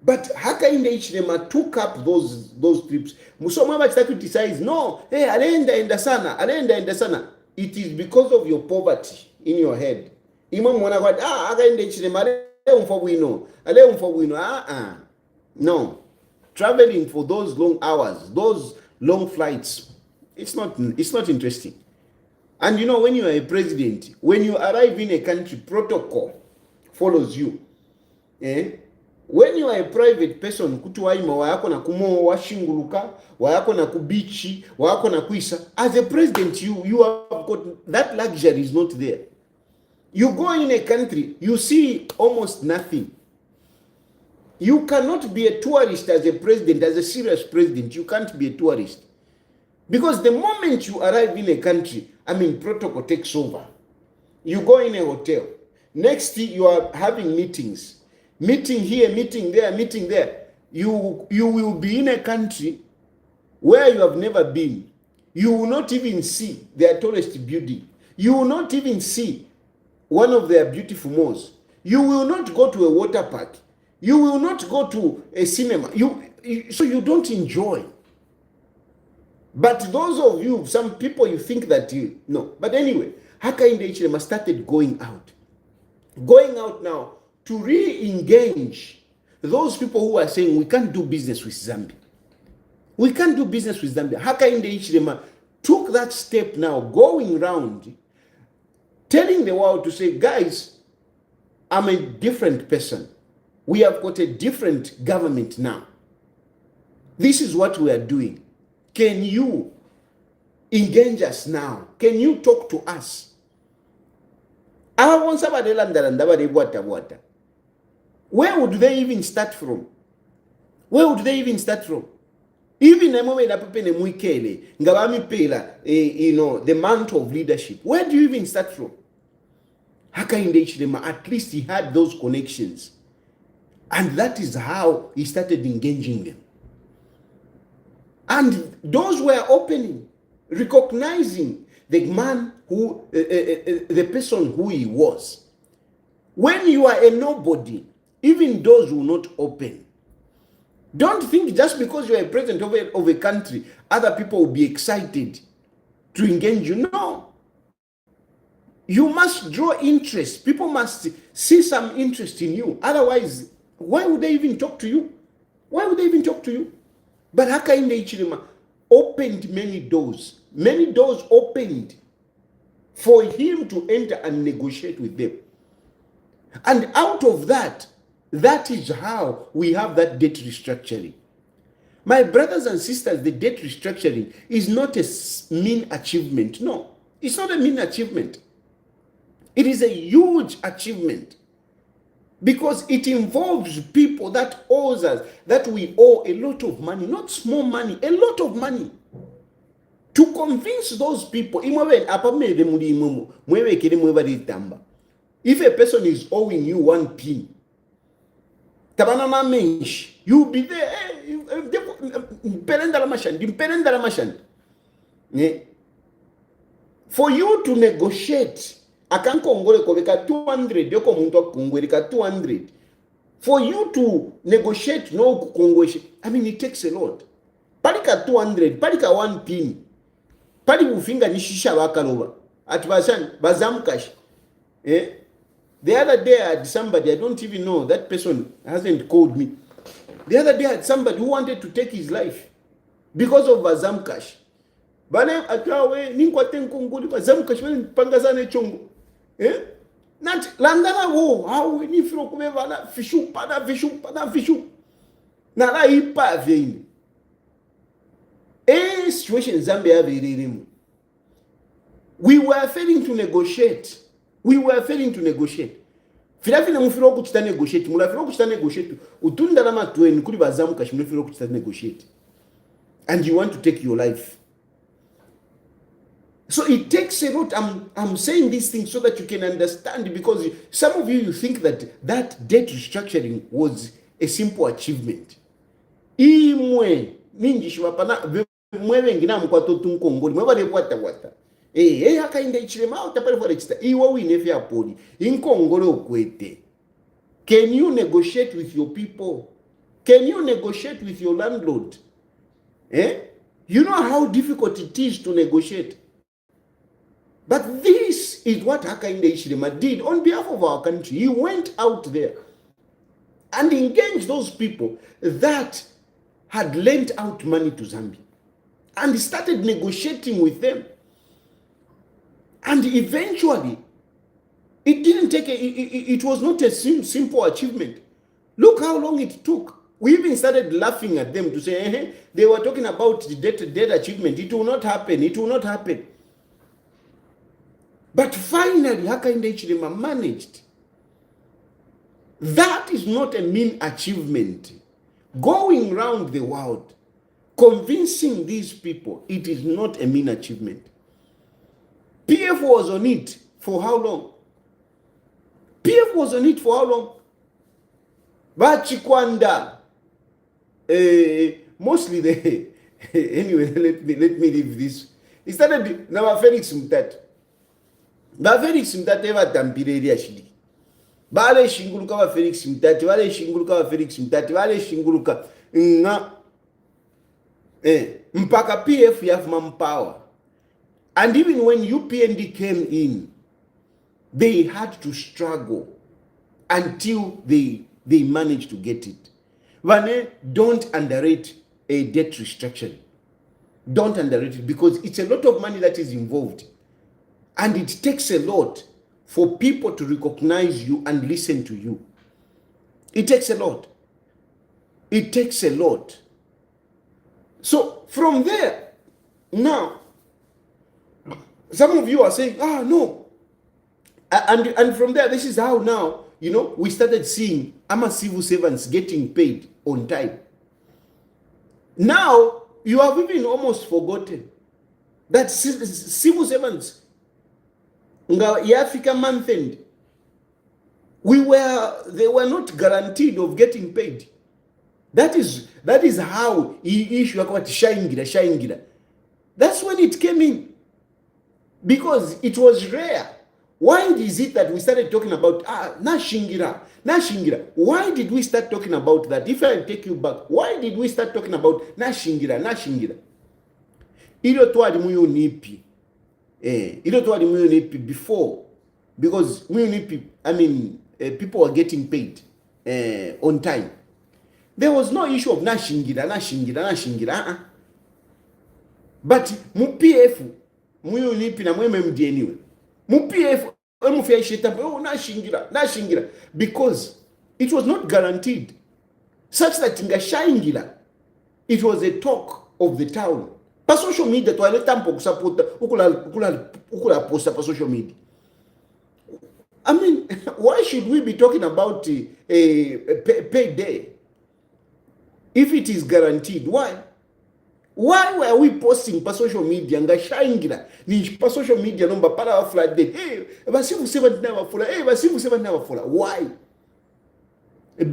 But Hakainde Hichilema took up those trips. Musoma bachita criticize. No, hey, alenda enda sana. It is because of your poverty in your head. Imam mwana kwa Hakainde Hichilema ale umfobwino. No. Traveling for those long hours, those long flights, it's not interesting. And when you are a president, when you arrive in a country, protocol follows you. When you are a private person, kutuwaima wayako na kumo washinguluka, wayako na kubichi, wayako na kuisa, as a president, you have got that luxury is not there. You go in a country, you see almost nothing. You cannot be a tourist as a president, as a serious president. You can't be a tourist. Because the moment you arrive in a country, protocol takes over. You go in a hotel. Next thing, you are having meetings. Meeting here, meeting there, meeting there. You will be in a country where you have never been. You will not even see their tallest building. You will not even see one of their beautiful malls. You will not go to a water park. You will not go to a cinema. So you don't enjoy. But those of you, some people, you think that you no. But anyway, Hakainde Hichilema started going out. Going out now to re-engage those people who are saying we can't do business with Zambia. We can't do business with Zambia. Hakainde Hichilema took that step now, going around, telling the world to say, guys, I'm a different person. We have got a different government now. This is what we are doing. Can you engage us now? Can you talk to us? Where would they even start from? Where would they even start from? Even the moment the mantle of leadership, where do you even start from? Hakainde Hichilema, at least he had those connections. And that is how he started engaging them. And those were opening, recognizing the man who, the person who he was. When you are a nobody, even doors will not open. Don't think just because you are a president of a country, other people will be excited to engage you. No. You must draw interest. People must see some interest in you. Otherwise, why would they even talk to you? Why would they even talk to you? But Hakainde Hichilema opened many doors. Many doors opened for him to enter and negotiate with them. And out of that, that is how we have that debt restructuring. My brothers and sisters, the debt restructuring is not a mean achievement. No, it's not a mean achievement. It is a huge achievement. Because it involves people that owes us, that we owe a lot of money, not small money, a lot of money. To convince those people, if a person is owing you 1 pin, you'll be there. For you to negotiate, Kongole koveka 200, yoko muntu kongwereka 200. For you to negotiate no kongweshe, it takes a lot. Palika 200, palika 1 pin. Pali ufinga nishisha wakalova. At bazamkash. The other day I had somebody, I don't even know, that person hasn't called me. The other day I had somebody who wanted to take his life because of bazamkash. Bale atrawe ninkwate nkongoli bazamkash pangazane chongo. Not landana wo how ni firo kubeva na fishu pada fishu na la ipa vein situation Zambia very. We were failing to negotiate. Filafina mufiro kuchita negotiate, mulafiro kuchita negotiate. Utunda lama tueni kuli bazamkash mufiro kuchita negotiate. And you want to take your life. So it takes a lot. I'm saying these things so that you can understand, because some of you think that debt restructuring was a simple achievement. Imwe ninji shwapana mwewe ngina mkwato tunkongoli mwebale wata. Hakainde Hichilema utapale for register. Iwa winefi apodi. Inkongole okwete. Can you negotiate with your people? Can you negotiate with your landlord? You know how difficult it is to negotiate. But this is what Hakainde Hichilema did on behalf of our country. He went out there and engaged those people that had lent out money to Zambia. And he started negotiating with them. And eventually, it didn't take it was not a simple achievement. Look how long it took. We even started laughing at them to say, they were talking about the debt achievement. It will not happen. But finally, Hakainde Hichilema managed. That is not a mean achievement. Going around the world, convincing these people, it is not a mean achievement. PF was on it for how long? PF was on it for how long? Bachikwanda. Mostly they anyway, let me leave this. It started now Felix Mtati. Ba Felix Mtati eva tampireri ashidi. Bale shinguluka wa Felix Mtati, bale shinguluka wa Felix Mtati, bale shinguluka nga mpaka PF have manpower. And even when UPND came in, they had to struggle until they managed to get it. Vane, don't underrate a debt restructuring. Don't underrate it, because it's a lot of money that is involved. And it takes a lot for people to recognize you and listen to you. It takes a lot. It takes a lot. So from there, now, some of you are saying, no. And from there, this is how now, we started seeing our civil servants getting paid on time. Now, you have even almost forgotten that civil servants, Africa month end, they were not guaranteed of getting paid. That is how he issue shaingira. That's when it came in, because it was rare. Why is it that we started talking about nashingira? Why did we start talking about that? If I take you back, why did we start talking about nashingira? Ilo twali muyo nipi. Ilo twali muyo nipi before, because muyo nipi, people were getting paid on time. There was no issue of nashingira. But mu PF muyo nipi na MMD anyway. Mu PF nashingira, because it was not guaranteed, such that ngashaingira, it was a talk of the town. Pa social media to tampo kusapota ukula posta pa social media. Why should we be talking about a payday if it is guaranteed? Why were we posting pa social media ngashaingira ni pa social media nomba para flat date? Basifu 7 never fula. Why?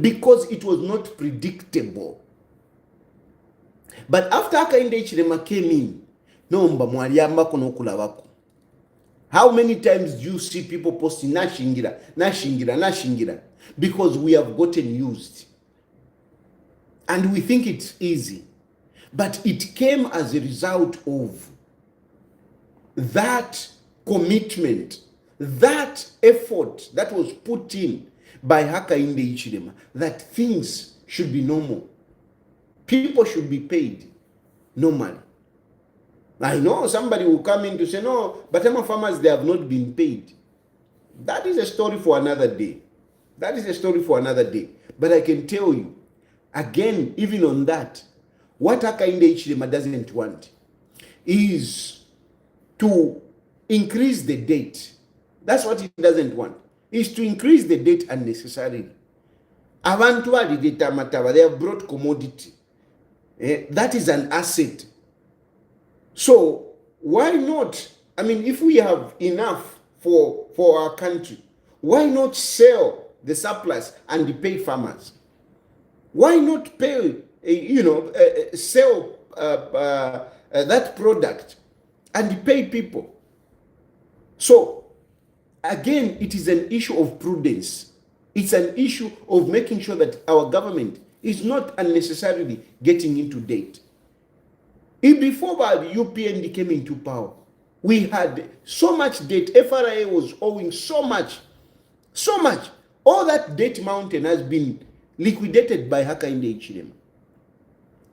Because it was not predictable. But after Hichilema came in, nomba mwaliamba kono kulabako. How many times do you see people posting nashingira? Because we have gotten used. And we think it's easy. But it came as a result of that commitment, that effort that was put in by Hichilema, that things should be normal. People should be paid normally. I know somebody will come in to say, no, but some farmers, they have not been paid. That is a story for another day. But I can tell you, again, even on that, what Hichilema doesn't want is to increase the debt. That's what he doesn't want, is to increase the debt unnecessarily. Abantu mataba, they have brought commodity. That is an asset. So why not? If we have enough for our country, why not sell the surplus and pay farmers? Why not pay? Sell that product and pay people. So again, it is an issue of prudence. It's an issue of making sure that our government is not unnecessarily getting into debt. Before the UPND came into power, we had so much debt. FRA was owing so much. All that debt mountain has been liquidated by Hichilema.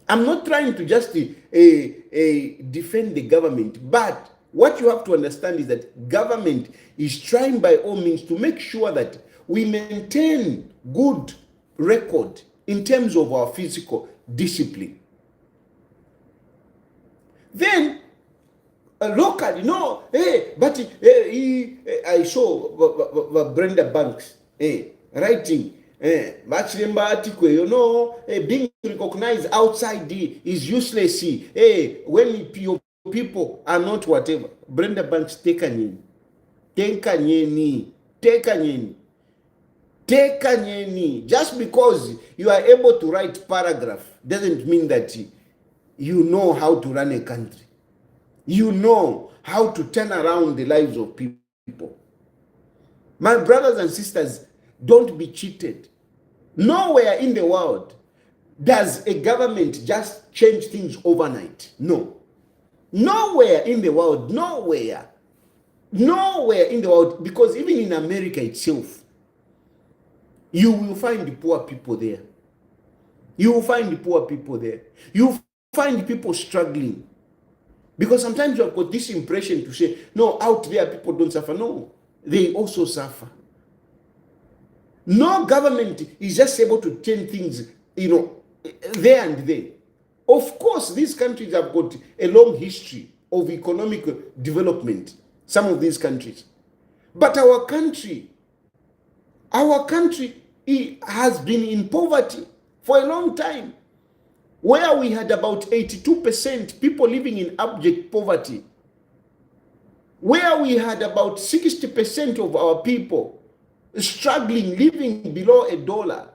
I'm not trying to just defend the government, but what you have to understand is that government is trying by all means to make sure that we maintain good record in terms of our physical discipline. Then locally, I saw Brenda Banks writing, being recognize outside is useless. Hey, when your people are not whatever. Brenda Banks, take a nyeni. Just because you are able to write paragraph doesn't mean that you know how to run a country. You know how to turn around the lives of people. My brothers and sisters, don't be cheated. Nowhere in the world does a government just change things overnight. No. Nowhere in the world, nowhere in the world, because even in America itself, you will find poor people there. You will find poor people there. You will find people struggling. Because sometimes you have got this impression to say, no, out there people don't suffer. No, they also suffer. No government is just able to turn things, there and there. Of course, these countries have got a long history of economic development, some of these countries. But our country has been in poverty for a long time, where we had about 82% people living in abject poverty, where we had about 60% of our people struggling, living below $1.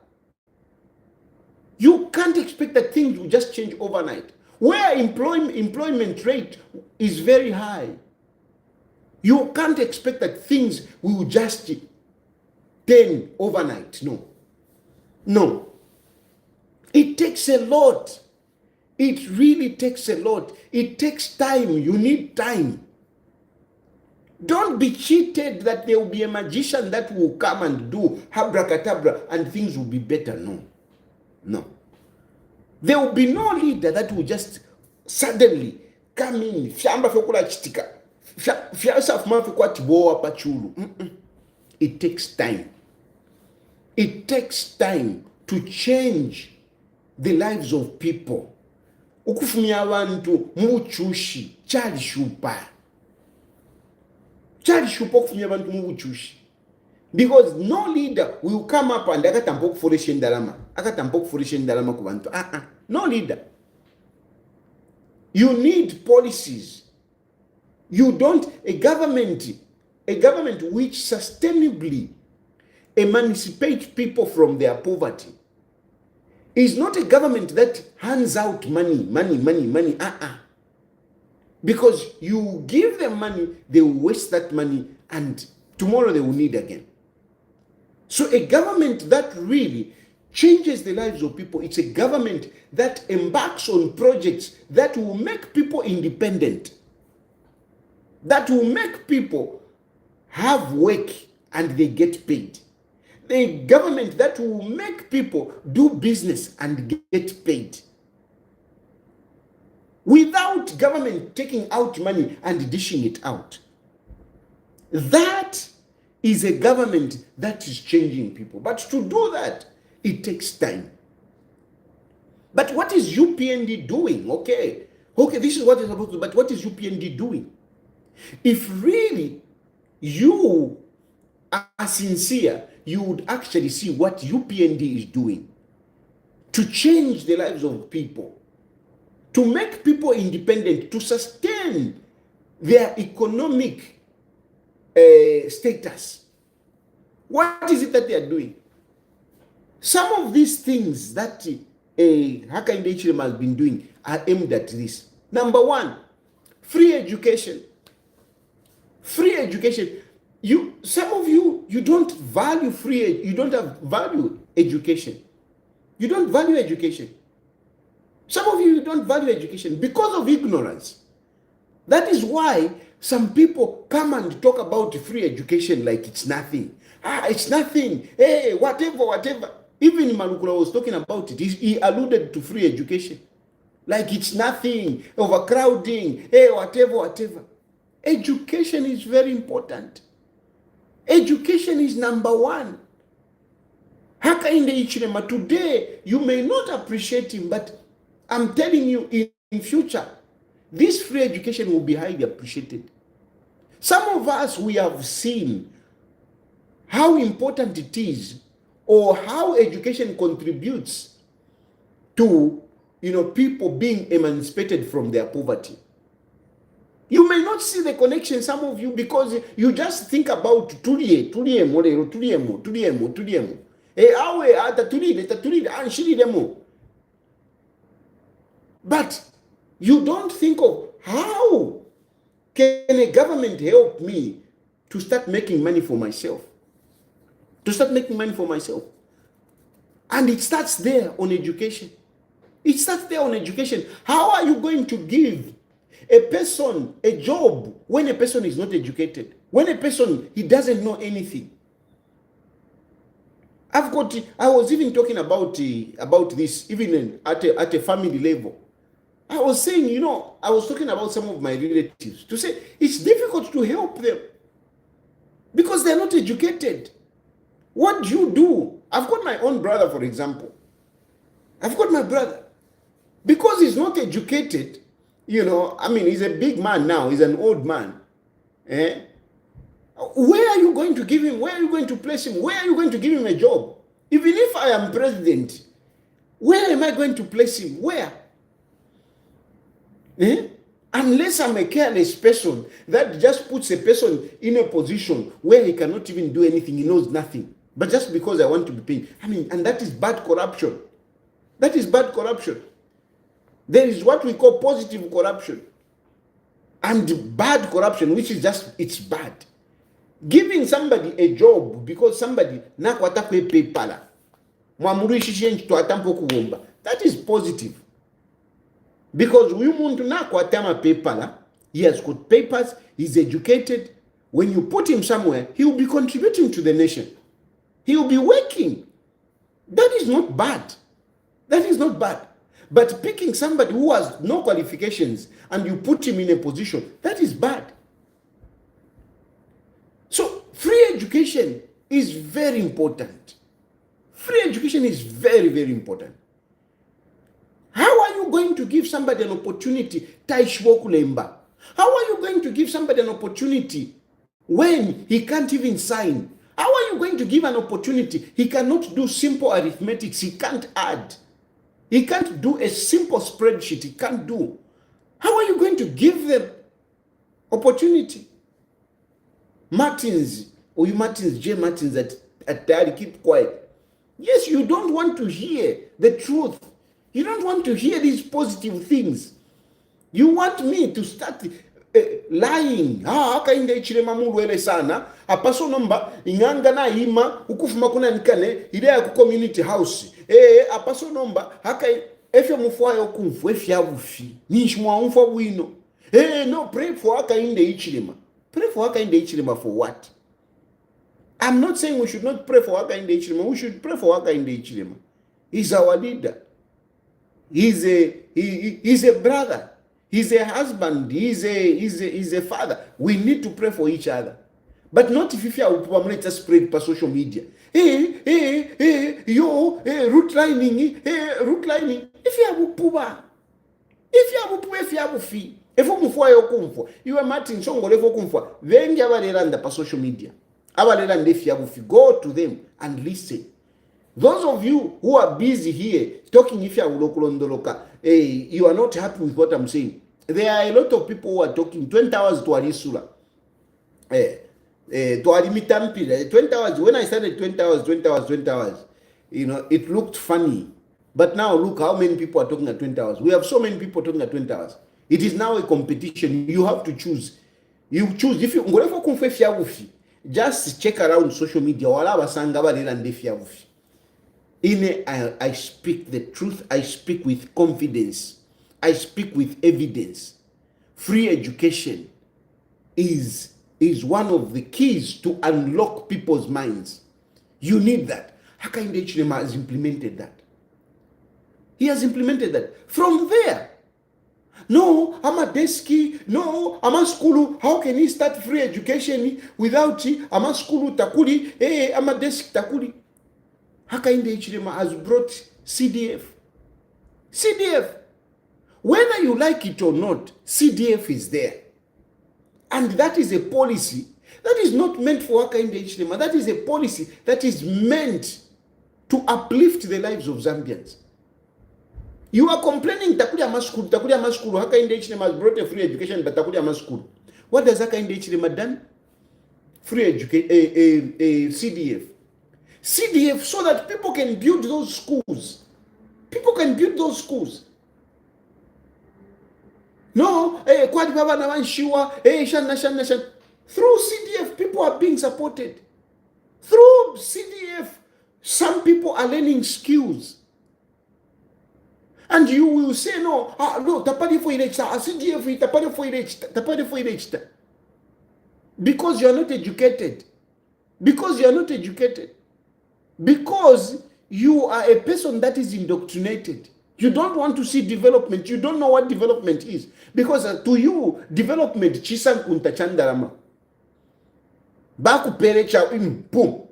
You can't expect that things will just change overnight. Where employment rate is very high, you can't expect that things will just turn overnight. No. It takes a lot. It really takes a lot. It takes time. You need time. Don't be cheated that there will be a magician that will come and do abracadabra and things will be better. No. There will be no leader that will just suddenly come in. It takes time. It takes time to change the lives of people. Ukufumia abantu muchushi chali shupa kufumia abantu muchushi, because no leader will come up and akatampoku furisha ndalama ku bantu. No leader. You need policies. A government which sustainably emancipates people from their poverty is not a government that hands out money. Because you give them money, they will waste that money, and tomorrow they will need again. So a government that really changes the lives of people, it's a government that embarks on projects that will make people independent, that will make people have work and they get paid. A government that will make people do business and get paid, without government taking out money and dishing it out. That is a government that is changing people. But to do that, it takes time. But what is UPND doing? Okay, this is what it's supposed to do, but what is UPND doing? If really you are sincere, you would actually see what UPND is doing to change the lives of people, to make people independent, to sustain their economic status. What is it that they are doing? Some of these things that Hakainde Hichilema has been doing are aimed at this. Number one, free education. Free education. Some of you don't value you don't have value education. You don't value education. Some of you don't value education because of ignorance. That is why some people come and talk about free education like it's nothing. It's nothing. Hey, whatever. Even Manukula was talking about it. He alluded to free education. Like it's nothing. Overcrowding. Hey, whatever. Education is very important. Education is number one. Hakainde Hichilema, today, you may not appreciate him, but I'm telling you, in future, this free education will be highly appreciated. Some of us, we have seen how important it is, or how education contributes to, people being emancipated from their poverty. You may not see the connection, some of you, because you just think about but you don't think of how can a government help me to start making money for myself. And it starts there on education. How are you going to give a person a job when a person is not educated? When a person, he doesn't know anything? I was even talking about this even at a family level. I was saying, I was talking about some of my relatives to say it's difficult to help them because they're not educated. What do you do? I've got my own brother, for example. I've got my brother. Because he's not educated, he's a big man now, he's an old man. Where are you going to give him? Where are you going to place him? Where are you going to give him a job? Even if I am president, where am I going to place him? Where? Unless I'm a careless person that just puts a person in a position where he cannot even do anything, he knows nothing. But just because I want to be paid. And that is bad corruption. There is what we call positive corruption and bad corruption, which is just, it's bad. Giving somebody a job because somebody that is positive. Because we want to he has got papers, he's educated. When you put him somewhere, he will be contributing to the nation. He will be working. That is not bad. But picking somebody who has no qualifications and you put him in a position, that is bad. So free education is very important. Free education is very, very important. How are you going to give somebody an opportunity? How are you going to give somebody an opportunity when he can't even sign? How are you going to give an opportunity? He cannot do simple arithmetics. He can't add. He can't do a simple spreadsheet. He can't do. How are you going to give them opportunity? J. Martins at Daddy, keep quiet. Yes, you don't want to hear the truth. You don't want to hear these positive things. You want me to start lying. Akaenda Hichilema mulwele sana. Apaso nomba inganga na ima ukufuma kuna nikane idea ku community house. Apaso nomba hakai efya mufwayo kumfu efya bufi. Nishmwa umfa wino. No, pray for Akainde Hichilema. Pray for Akainde Hichilema for what? I'm not saying we should not pray for Akainde Hichilema. We should pray for Akainde Hichilema. He's our leader. He's a brother. He's a husband. He's a father. We need to pray for each other. But not if you are just spread per social media. Root lining. If you have puba. If you have fee. If you are Martin Songo level kumfwa. Vengi abalelanda per social media. Abalelanda if you have fee. Go to them and listen. Those of you who are busy here talking if you are lokolondoloka, you are not happy with what I'm saying. There are a lot of people who are talking 20 hours to Arisula. To Arimitampila. 20 hours. When I started 20 hours, it looked funny. But now look how many people are talking at 20 hours. We have so many people talking at 20 hours. It is now a competition. You have to choose. You choose. If you just check around social media. I speak the truth. I speak with confidence. I speak with evidence. Free education is one of the keys to unlock people's minds. You need that. Akainde Hichilema has implemented that. He has implemented that. From there, no, I'm a deski, no, I'm a school. How can he start free education without I'm a school takuli, I'm a desk takuli? Akainde Hichilema has brought CDF. Whether you like it or not, CDF is there. And that is a policy that is not meant for Akainde Hichilema. That is a policy that is meant to uplift the lives of Zambians. You are complaining Takulia Maskuru, Hakainde Hichilema has brought a free education, but Takulia Maskuru. What does Hakainde Hichilema done? Free education, CDF. CDF so that people can build those schools. People can build those schools. No, through CDF, people are being supported. Through CDF, some people are learning skills. And you will say, no, tapari for CDF, tapari for because you are not educated. Because you are not educated. Because you are a person that is indoctrinated. You don't want to see development. You don't know what development is. Because to you, development, chisan untachandarama. Baku perecha, boom.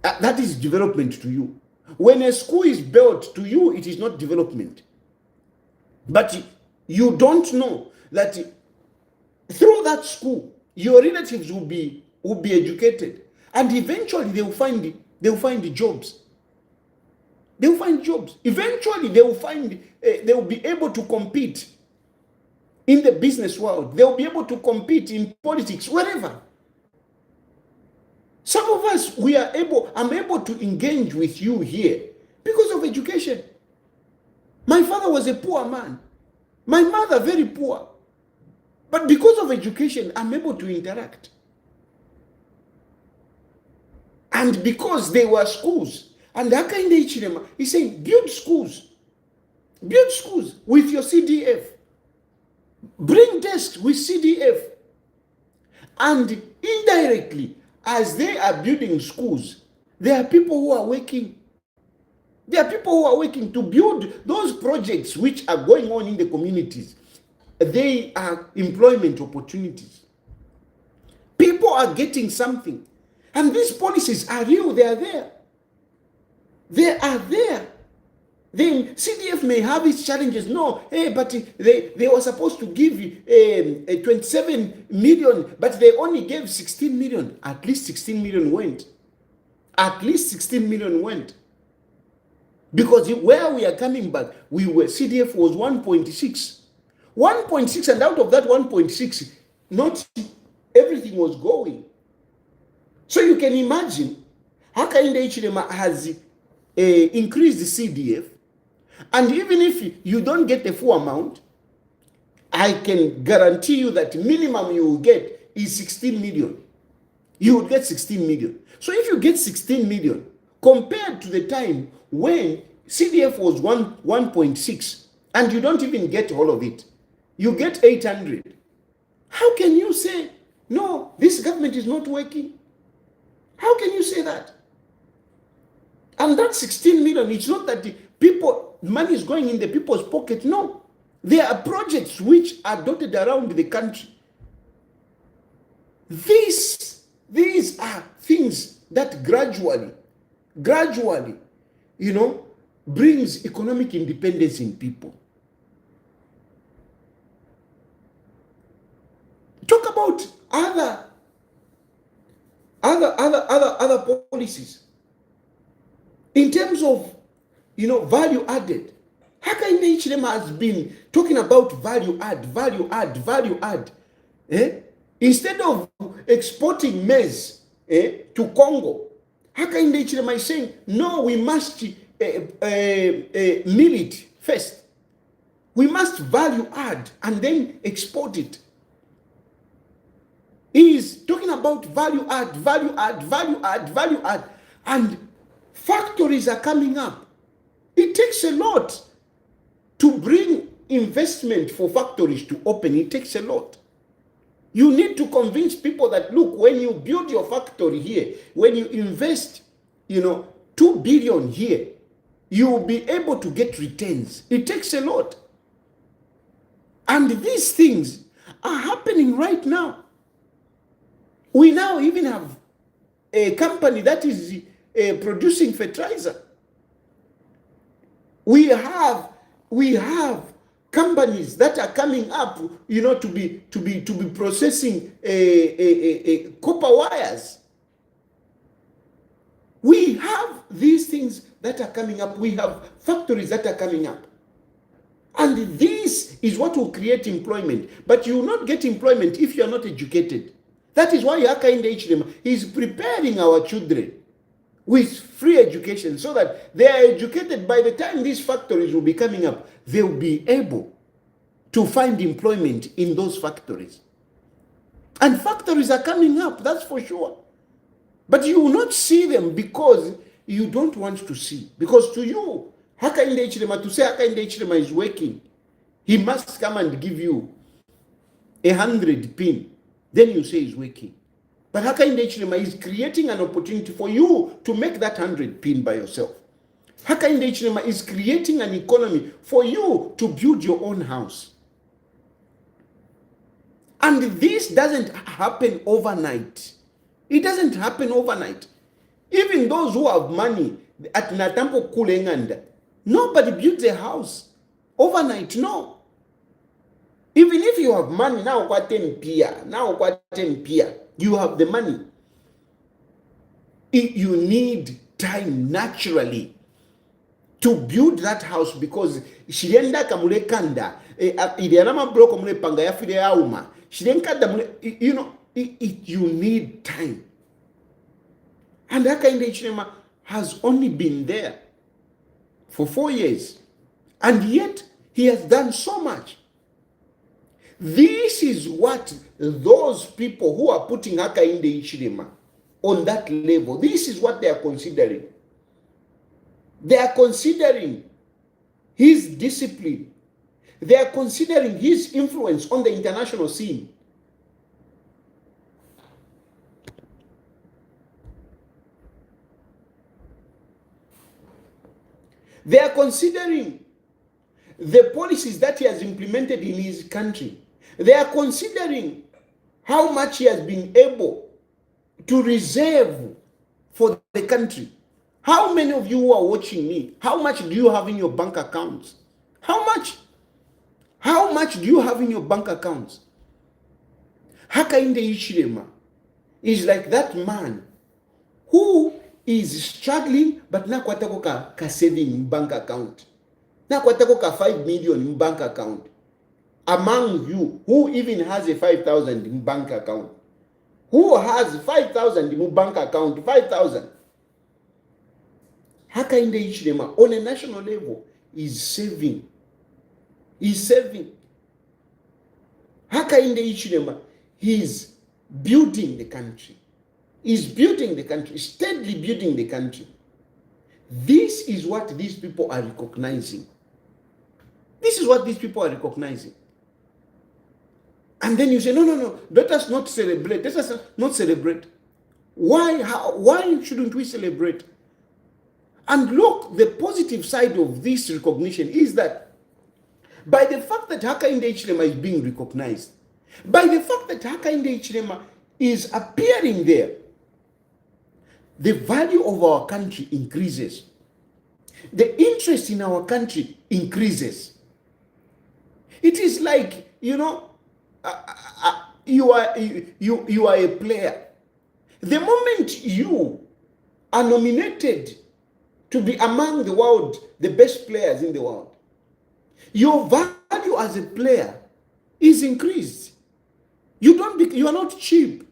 That is development to you. When a school is built, to you, it is not development. But you don't know that through that school, your relatives will be educated. And eventually they will find jobs. They will find jobs. Eventually they will be able to compete in the business world. They will be able to compete in politics, wherever. Some of us, I'm able to engage with you here because of education. My father was a poor man. My mother, very poor. But because of education, I'm able to interact. And because they were schools, and Hakainde Hichilema, he's saying, build schools with your CDF. Bring desks with CDF. And indirectly, as they are building schools, there are people who are working. There are people who are working to build those projects which are going on in the communities. They are employment opportunities. People are getting something. And these policies are real. They are there. They are there. Then CDF may have its challenges. No, but they were supposed to give 27 million, but they only gave 16 million. At least 16 million went. At least 16 million went. Because where we are coming back, CDF was 1.6. 1.6, and out of that 1.6, not everything was going. So you can imagine, Hakainde Hichilema has increased the CDF, and even if you don't get the full amount, I can guarantee you that minimum you will get is 16 million. You will get 16 million. So if you get 16 million, compared to the time when CDF was 1.6, and you don't even get all of it, you get 800. How can you say, no, this government is not working? How can you say that? And that 16 million, it's not that money is going in the people's pocket. No. There are projects which are dotted around the country. These are things that gradually, brings economic independence in people. Talk about other policies in terms of value added. Hakainde Hichilema has been talking about value add. Instead of exporting maize to Congo, Hakainde Hichilema is saying, no, we must mill it first. We must value add and then export it. He is talking about value add, and factories are coming up. It takes a lot to bring investment for factories to open. It takes a lot. You need to convince people that, look, when you build your factory here, when you invest, 2 billion here, you will be able to get returns. It takes a lot. And these things are happening right now. We now even have a company that is producing fertilizer. We have companies that are coming up, to be processing copper wires. We have these things that are coming up. We have factories that are coming up. And this is what will create employment. But you will not get employment if you are not educated. That is why Hakainde Hichilema is preparing our children with free education so that they are educated. By the time these factories will be coming up, they will be able to find employment in those factories. And factories are coming up, that's for sure. But you will not see them because you don't want to see. Because to you, Hakainde Hichilema, to say Hakainde Hichilema is working, he must come and give you 100 pin. Then you say he's working. But Hakainde Hichilema is creating an opportunity for you to make that 100 pin by yourself. Hakainde Hichilema is creating an economy for you to build your own house. And this doesn't happen overnight. It doesn't happen overnight. Even those who have money at Natampo Kulenganda, nobody builds a house overnight, no. Even if you have money, now kwa 10 pia, you have the money. You need time naturally to build that house because shirienda kamule kanda, ilianama bloko mule panga ya fide auma, shirenkada mule, you know, you need time. And Hakainde Hichilema has only been there for 4 years. And yet, he has done so much. This is what those people who are putting Hakainde Hichilema on that level, this is what they are considering. They are considering his discipline. They are considering his influence on the international scene. They are considering the policies that he has implemented in his country. They are considering how much he has been able to reserve for the country. How many of you who are watching me, how much do you have in your bank accounts? How much? How much do you have in your bank accounts? Hakainde Hichilema is like that man who is struggling, but na kwatako ka saving in bank account. Na kwatako ka 5 million in bank account. Among you, who even has a 5,000 in bank account? Who has 5,000 in bank account? 5,000. Hakainde Hichilema on a national level is saving. He's saving. Hakainde Hichilema, he's building the country. Is building the country, steadily building the country. This is what these people are recognizing. This is what these people are recognizing. And then you say, no, let us not celebrate. Let us not celebrate. Why? Why shouldn't we celebrate? And look, the positive side of this recognition is that by the fact that Hakainde Hichilema is being recognized, by the fact that Hakainde Hichilema is appearing there, the value of our country increases. The interest in our country increases. It is like, you know, you are a player. The moment you are nominated to be among the best players in the world, your value as a player is increased. You are not cheap.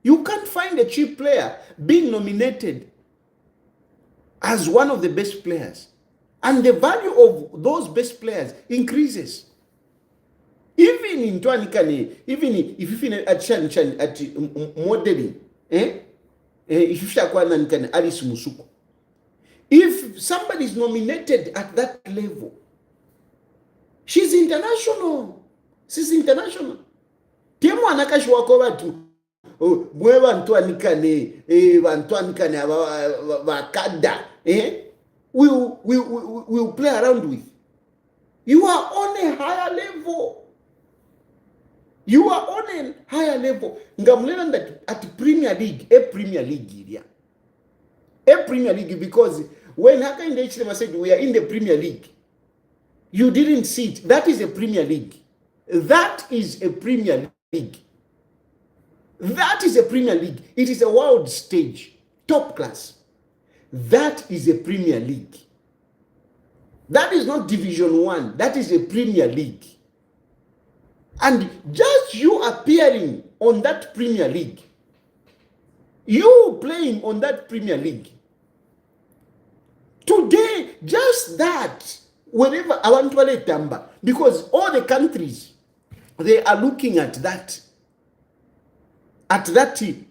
You can't find a cheap player being nominated as one of the best players. And the value of those best players increases. Even in Tuanikane, even if you finish at modeling, if you Alice Musuku, if somebody is nominated at that level, she's international. She's international. Temo anakashwa kwa watu. Mwe bantuanikane, bantuanikane bakada, we'll play around with. You are on a higher level. You are on a higher level. Ngamulena that at Premier League, a Premier League area. A Premier League, because when Hakainde Hichilema said we are in the Premier League, you didn't see it. That is a Premier League. That is a Premier League. That is a Premier League. It is a world stage, top class. That is a Premier League. That is not Division 1. That is a Premier League. And just you appearing on that Premier League, you playing on that Premier League, today, just that, whenever I want to tamba, because all the countries, they are looking at that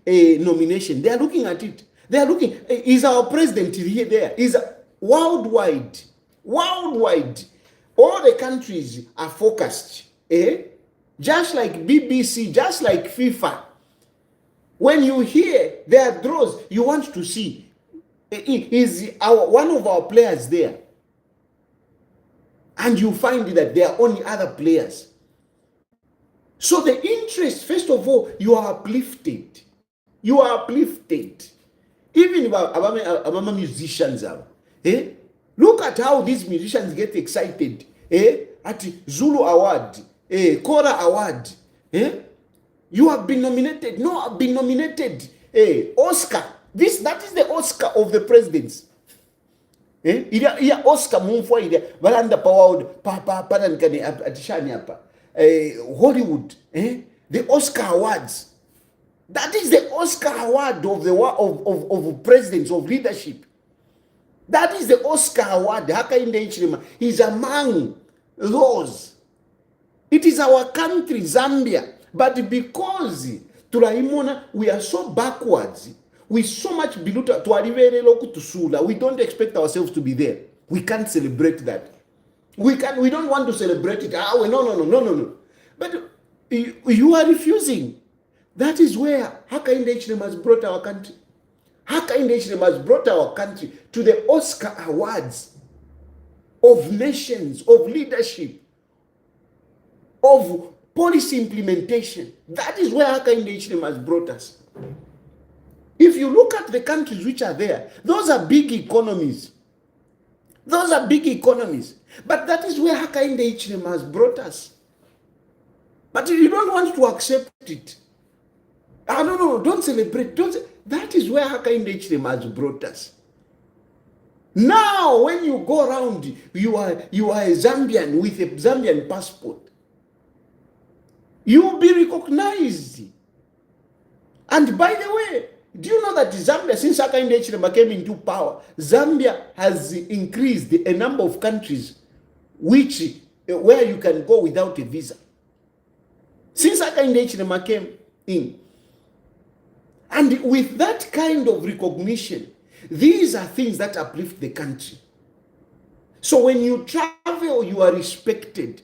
nomination. They are looking at it. They are looking, is our president here there? Is worldwide. All the countries are focused. Just like BBC, just like FIFA. When you hear their draws, you want to see, is one of our players there? And you find that there are only other players. So the interest, first of all, you are uplifted. You are uplifted. Even about musicians. Look at how these musicians get excited. At Zulu Award, Kora Award. You have been nominated. No, I've been nominated. Oscar. That is the Oscar of the presidents. Oscar mumfwa ile balanda power pa nkani atishani hapa. Hollywood, the Oscar awards. That is the Oscar award of presidents, of leadership. That is the Oscar award. Hakainde Hichilema is among those. It is our country, Zambia. But because Tulaimona, we are so backwards, we so much below to arrive, we don't expect ourselves to be there. We can't celebrate that. We don't want to celebrate it. No. But you are refusing. That is where Hakainde Hichilema has brought our country. Hakainde Hichilema has brought our country to the Oscar Awards of nations, of leadership, of policy implementation. That is where Hakainde Hichilema has brought us. If you look at the countries which are there, those are big economies. Those are big economies. But that is where Hakainde Hichilema has brought us. But you don't want to accept it. No, don't celebrate. That is where Hakainde Hichilema has brought us. Now, when you go around, you are a Zambian with a Zambian passport. You will be recognized. And by the way, do you know that Zambia, since Hakainde Hichilema came into power, Zambia has increased a number of countries where you can go without a visa. Since Hakainde Hichilema came in. And with that kind of recognition, these are things that uplift the country. So when you travel, you are respected.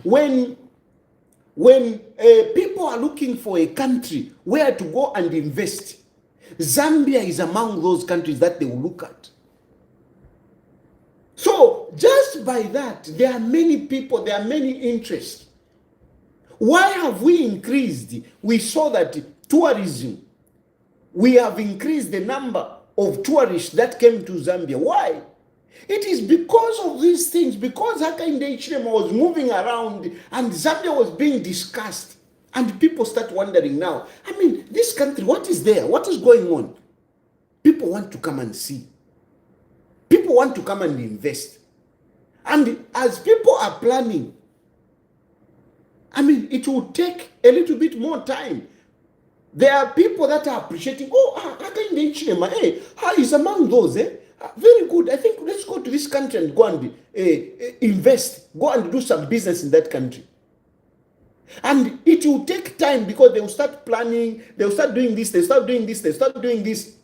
When people are looking for a country where to go and invest, Zambia is among those countries that they will look at. So just by that, there are many people, there are many interests. Why have we increased? We saw that tourism, we have increased the number of tourists that came to Zambia. Why? It is because of these things, because Hakainde Hichilema was moving around and Zambia was being discussed. And people start wondering now, this country, what is there? What is going on? People want to come and see. People want to come and invest. And as people are planning, it will take a little bit more time. There are people that are appreciating, Hakainde Hichilema, he's among those, very good. I think let's go to this country and go and invest, go and do some business in that country. And it will take time because they will start planning, they will start doing this, they start doing this, they start doing this.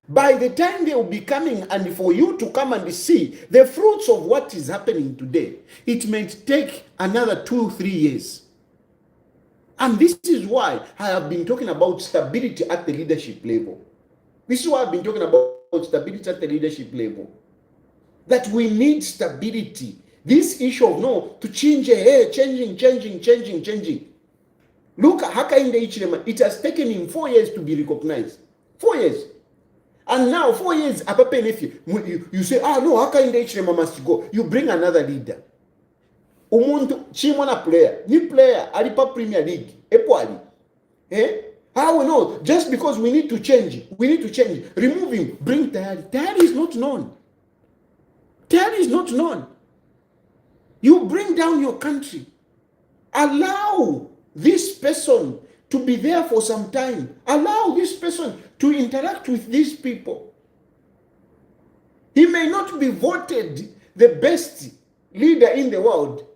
By the time they will be coming and for you to come and see the fruits of what is happening today, it may take another 2-3 years. And this is why I have been talking about stability at the leadership level. This is why I've been talking about stability at the leadership level. That we need stability. This issue of to change, changing. Look at Hakainde Hichilema. It has taken him 4 years to be recognized. 4 years. And now 4 years, you say, no, Hakainde Hichilema must go. You bring another leader. Umuntu chimona player, new player, alipa Premier League, epoali. How we know? Just because we need to change. Remove him, bring Tayari. Tayari is not known. Tail is not known. You bring down your country. Allow this person to be there for some time. Allow this person to interact with these people. He may not be voted the best leader in the world,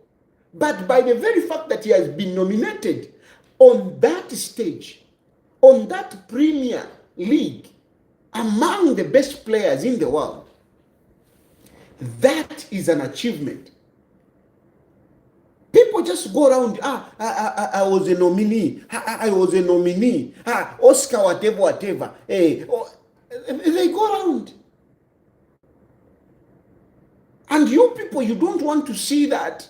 but by the very fact that he has been nominated on that stage, on that Premier League, among the best players in the world, that is an achievement. People just go around, I was a nominee, I was a nominee, Oscar, whatever. Hey, they go around. And you people, you don't want to see that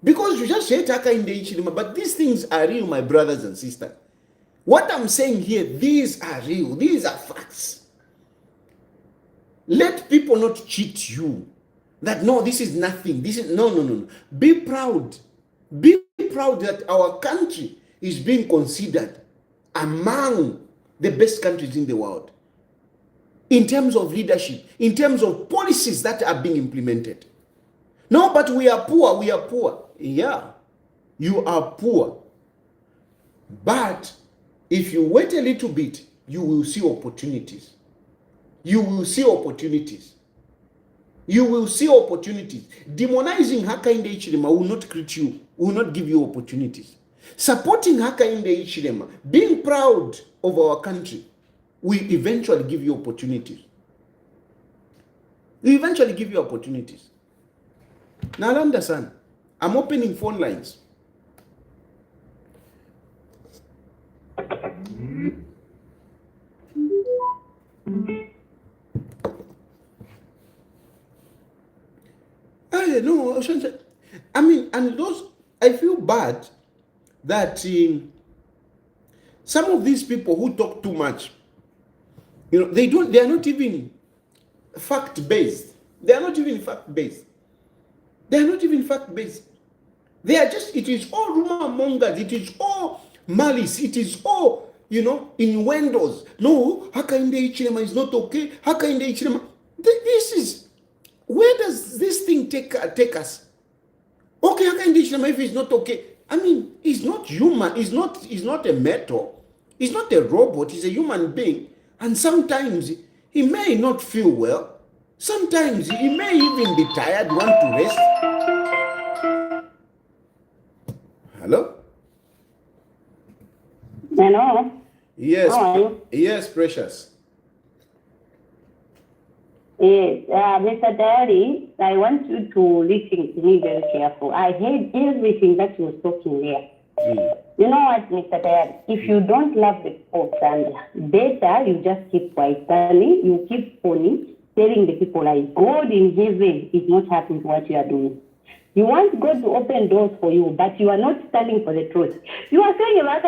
because you just hate Hakainde Hichilema. But these things are real, my brothers and sisters. What I'm saying here, these are real. These are facts. Let people not cheat you. That, no, this is nothing. This is, no. Be proud. Be proud that our country is being considered among the best countries in the world. In terms of leadership, in terms of policies that are being implemented. No, but we are poor. Yeah, you are poor. But if you wait a little bit, you will see opportunities. You will see opportunities. You will see opportunities. Demonizing Hakainde Hichilema will not create you, will not give you opportunities. Supporting Hakainde Hichilema, being proud of our country, we eventually give you opportunities. We eventually give you opportunities. Now understand, I'm opening phone lines. No, I mean, and those, I feel bad that some of these people who talk too much, you know, they are not even fact-based. They are not even fact-based. They are not even fact-based. They are just, it is all rumor mongers. It is all malice. It is all, you know, innuendos. No, Hakainde Hichilema is not okay. Hakainde Hichilema. This is, where does this thing take us? Okay, Hakainde Hichilema, if it's not okay. I mean, he's not human. He's not a metal. He's not a robot. He's a human being. And sometimes he may not feel well. Sometimes he may even be tired, want to rest. Hello? Hello? Yes. How are you? Yes, precious. Yes, Mr. Diary, I want you to listen to me very careful. I heard everything that you were talking there. You know what, Mr. Diary? If you don't love the people of Zambia, better you just keep quiet. You keep phoning, telling the people like God in heaven is not happy with what you are doing. You want God to open doors for you, but you are not standing for the truth. You are saying about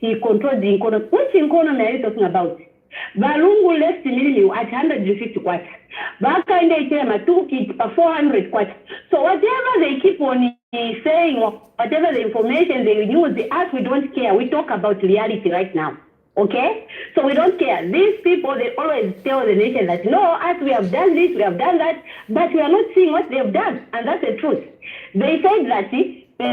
he controls the economy. Which economy are you talking about? Balungu left Lily at 150 kwacha. Hakainde Hichilema took it for 400 kwacha. So whatever they keep on saying, whatever the information they use, us we don't care. We talk about reality right now. Okay? So we don't care. These people, they always tell the nation that, no, us we have done this, we have done that, but we are not seeing what they have done. And that's the truth. They said that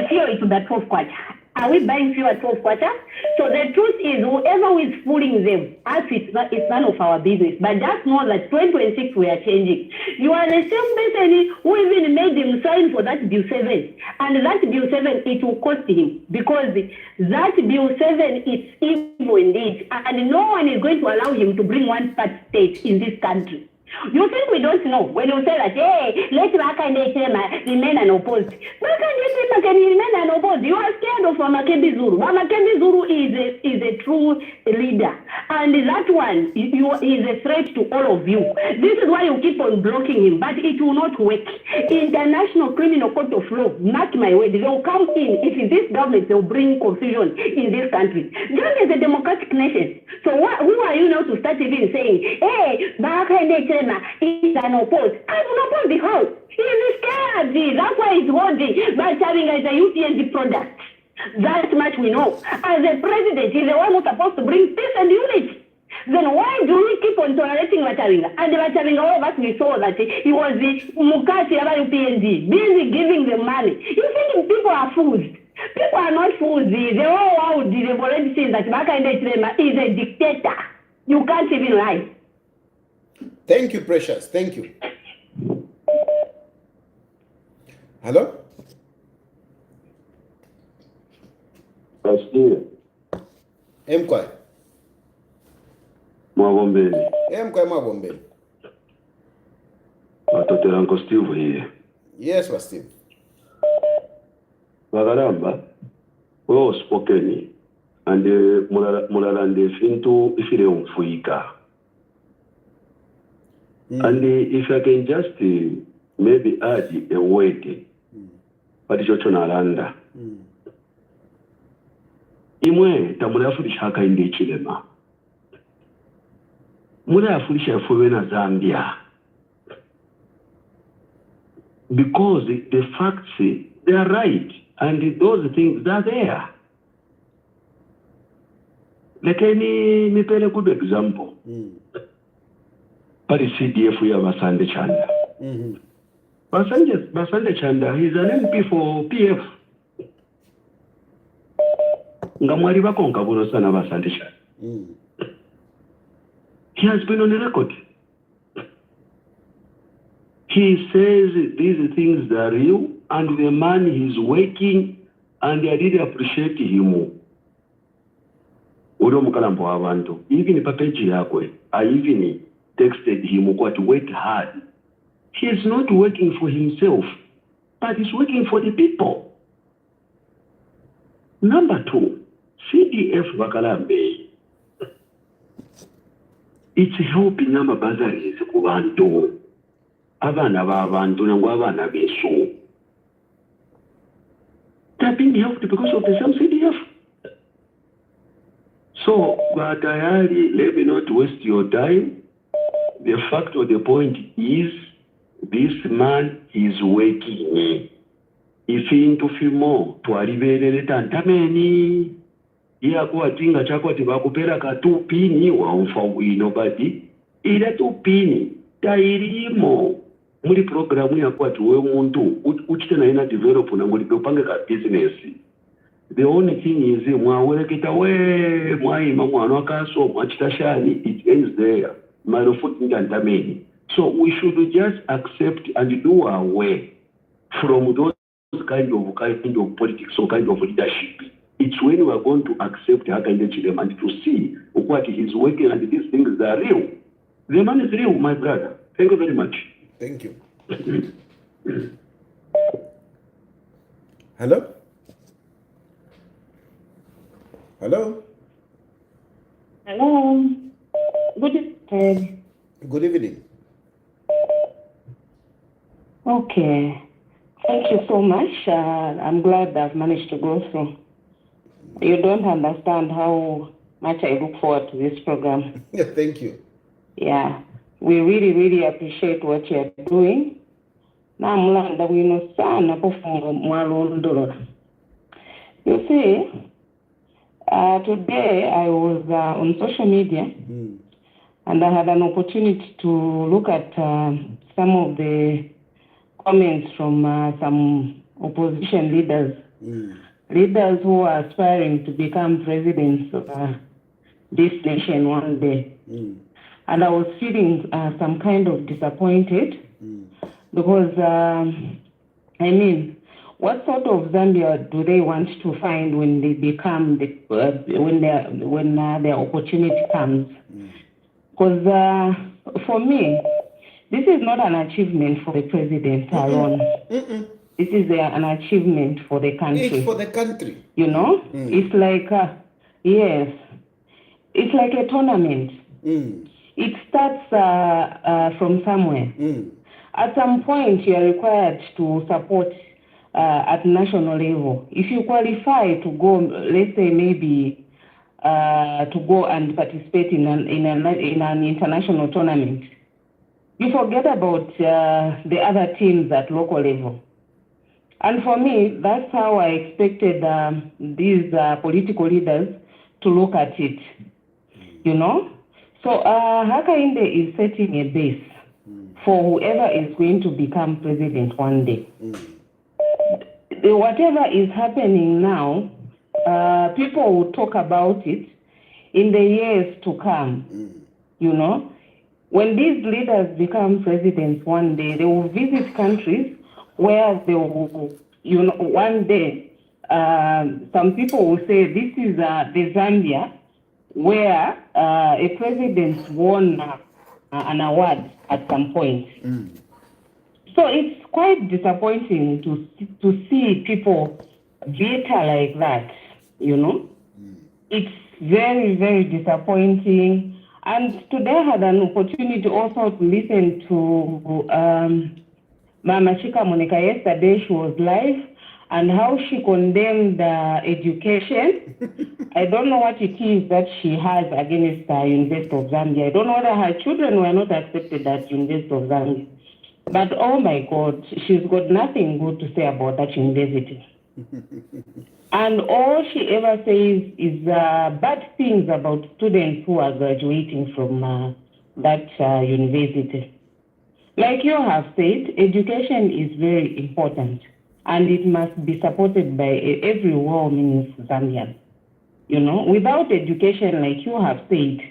fuel is about 12 kwacha. Are we buying fuel at 12 kwacha? So the truth is, whoever is fooling them, us, it's none of our business. But just know that 2026 we are changing. You are the same person who even made him sign for that Bill 7. And that Bill 7, it will cost him. Because that Bill 7 is evil indeed. And no one is going to allow him to bring one part state in this country. You think we don't know when you say that, hey, let Hakainde Hichilema remain unopposed. Hakainde Hichilema can remain unopposed. You are scared of Mamakembe Zulu. Mamakembe Zulu is a true leader. And that one is a threat to all of you. This is why you keep on blocking him, but it will not work. International Criminal Court of Law, mark my word, they will come in. If this government, they will bring confusion in this country. Ghana is a democratic nation. So who are you now to start even saying, hey, Hakainde Hichilema is an opposed? I will oppose the house. He is scared. That's why he's holding by having as a UPND product. That much we know. As a president, he's the one who's supposed to bring peace and unity. Then why do we keep on tolerating Vataringa? And Vataringa, all of us, we saw that he was the Mukati about UPND, busy giving them money. You think people are fools? People are not fools. They all out. They've already seen that Hichilema is a dictator. You can't even lie. Thank you, Precious. Thank you. Hello? Mkwai. Mwabombeni. Mkwai Mwabombeni. Watotera Uncle Steve here. Yes, was Steve. Wagaramba, well spoken, and Mulalande Finto Ifire Umfuika. And if I can just maybe add a word, but it's your Nalanda. Imwe tamulafulisha haka indi Hichilema. Mulafulisha fuwena Zambia. Because the facts, they are right. And those things are there. Lakini nipele good example. Pari CDF ya Basande Chanda. Basande Chanda, he's an MP for PF. Ngamwari bako nkabuno sana Basande Chanda. He has been on the record. He says these things are real, and the man is working, and I really appreciate him. Udo mukalambo abantu. Even papeji yakwe, I even texted him to work hard. He is not working for himself, but he's working for the people. Number 2, CDF Bakalambe. It's helping number bazaris kubantu. Abana b'abantu nangwa abana besu. They're being helped because of the same CDF. So, Gatayari, let me not waste your time. The fact of the point is, this man is working. If into fimo, to arrivere tantameni, yakuwa tinga chakwa tibakupera ka 2 pini, wa wino badi, ila 2 pini, tairimo. Muri programu ya kwa tuwe muntu uchite na ina develop na muri upange ka business. The only thing is mwaweleketa we mwaima mwana wakaso mwachitashani, it ends there. Marufuti ngantameni. So we should just accept and do our way from those kind of politics or kind of leadership. It's when we are going to accept Hichilema and to see what he is working and these things are real. The man is real, my brother. Thank you very much. Thank you. Hello? Hello? Hello. Good evening. Good evening. Okay. Thank you so much. I'm glad I've managed to go through. You don't understand how much I look forward to this program. Yeah, thank you. Yeah. We really, really appreciate what you're doing. You see, today I was on social media and I had an opportunity to look at some of the comments from some opposition leaders, leaders who are aspiring to become presidents of this nation one day. And I was feeling some kind of disappointed because, what sort of Zambia do they want to find when they become when their opportunity comes? Because for me, this is not an achievement for the president alone. This is an achievement for the country. It's for the country. You know, it's like yes, it's like a tournament. It starts from somewhere. At some point, you are required to support at national level. If you qualify to go, let's say maybe to go and participate in an international tournament, you forget about the other teams at local level. And for me, that's how I expected these political leaders to look at it. You know? So Hakainde is setting a base for whoever is going to become president one day. Whatever is happening now, people will talk about it in the years to come. You know, when these leaders become presidents one day, they will visit countries where they will, you know, one day, some people will say this is the Zambia where a president won an award at some point. So it's quite disappointing to see people bitter like that, you know. It's very, very disappointing. And today I had an opportunity also to listen to Mama Chika Monica yesterday. She was live, and how she condemned education. I don't know what it is that she has against the University of Zambia. I don't know whether her children were not accepted at University of Zambia. But oh my God, she's got nothing good to say about that university. And all she ever says is bad things about students who are graduating from that university. Like you have said, education is very important, and it must be supported by every well-meaning Zambian. You know, without education, like you have said,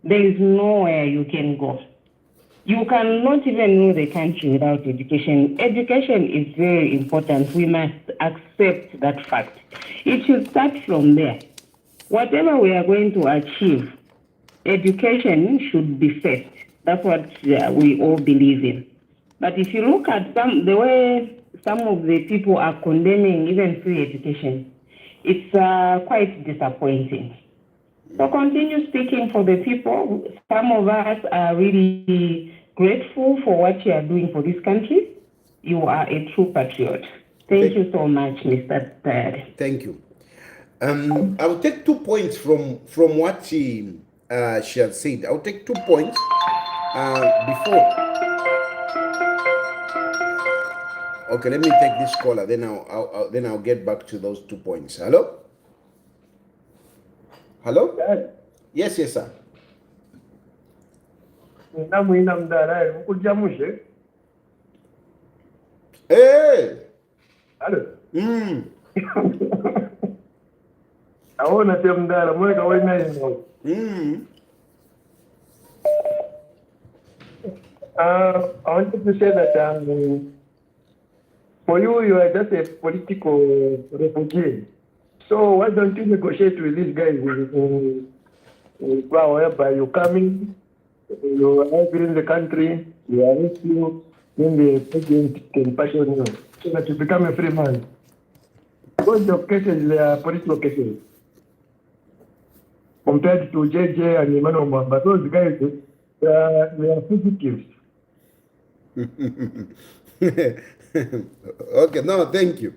there is nowhere you can go. You cannot even know the country without education. Education is very important. We must accept that fact. It should start from there. Whatever we are going to achieve, education should be first. That's what we all believe in. But if you look at the way some of the people are condemning even free education, it's quite disappointing. So continue speaking for the people. Some of us are really grateful for what you are doing for this country. You are a true patriot. Thank you so much, Mr. Tayari. Thank you. I'll take 2 points from what she has said. I'll take 2 points before. Okay, let me take this caller. Then I'll get back to those 2 points. Hello. Hello? Yes, sir. Hey! Hello. I want to tell them that I'm going to wait I wanted to say that for you are just a political refugee. So why don't you negotiate with these guys whereby you're coming, you are in the country, you are rescued, then the president can passion you so that you become a free man. Those your cases, they are political cases. Compared to JJ and Emmanuel Mamba, those guys, they are fugitives. Okay, no, thank you.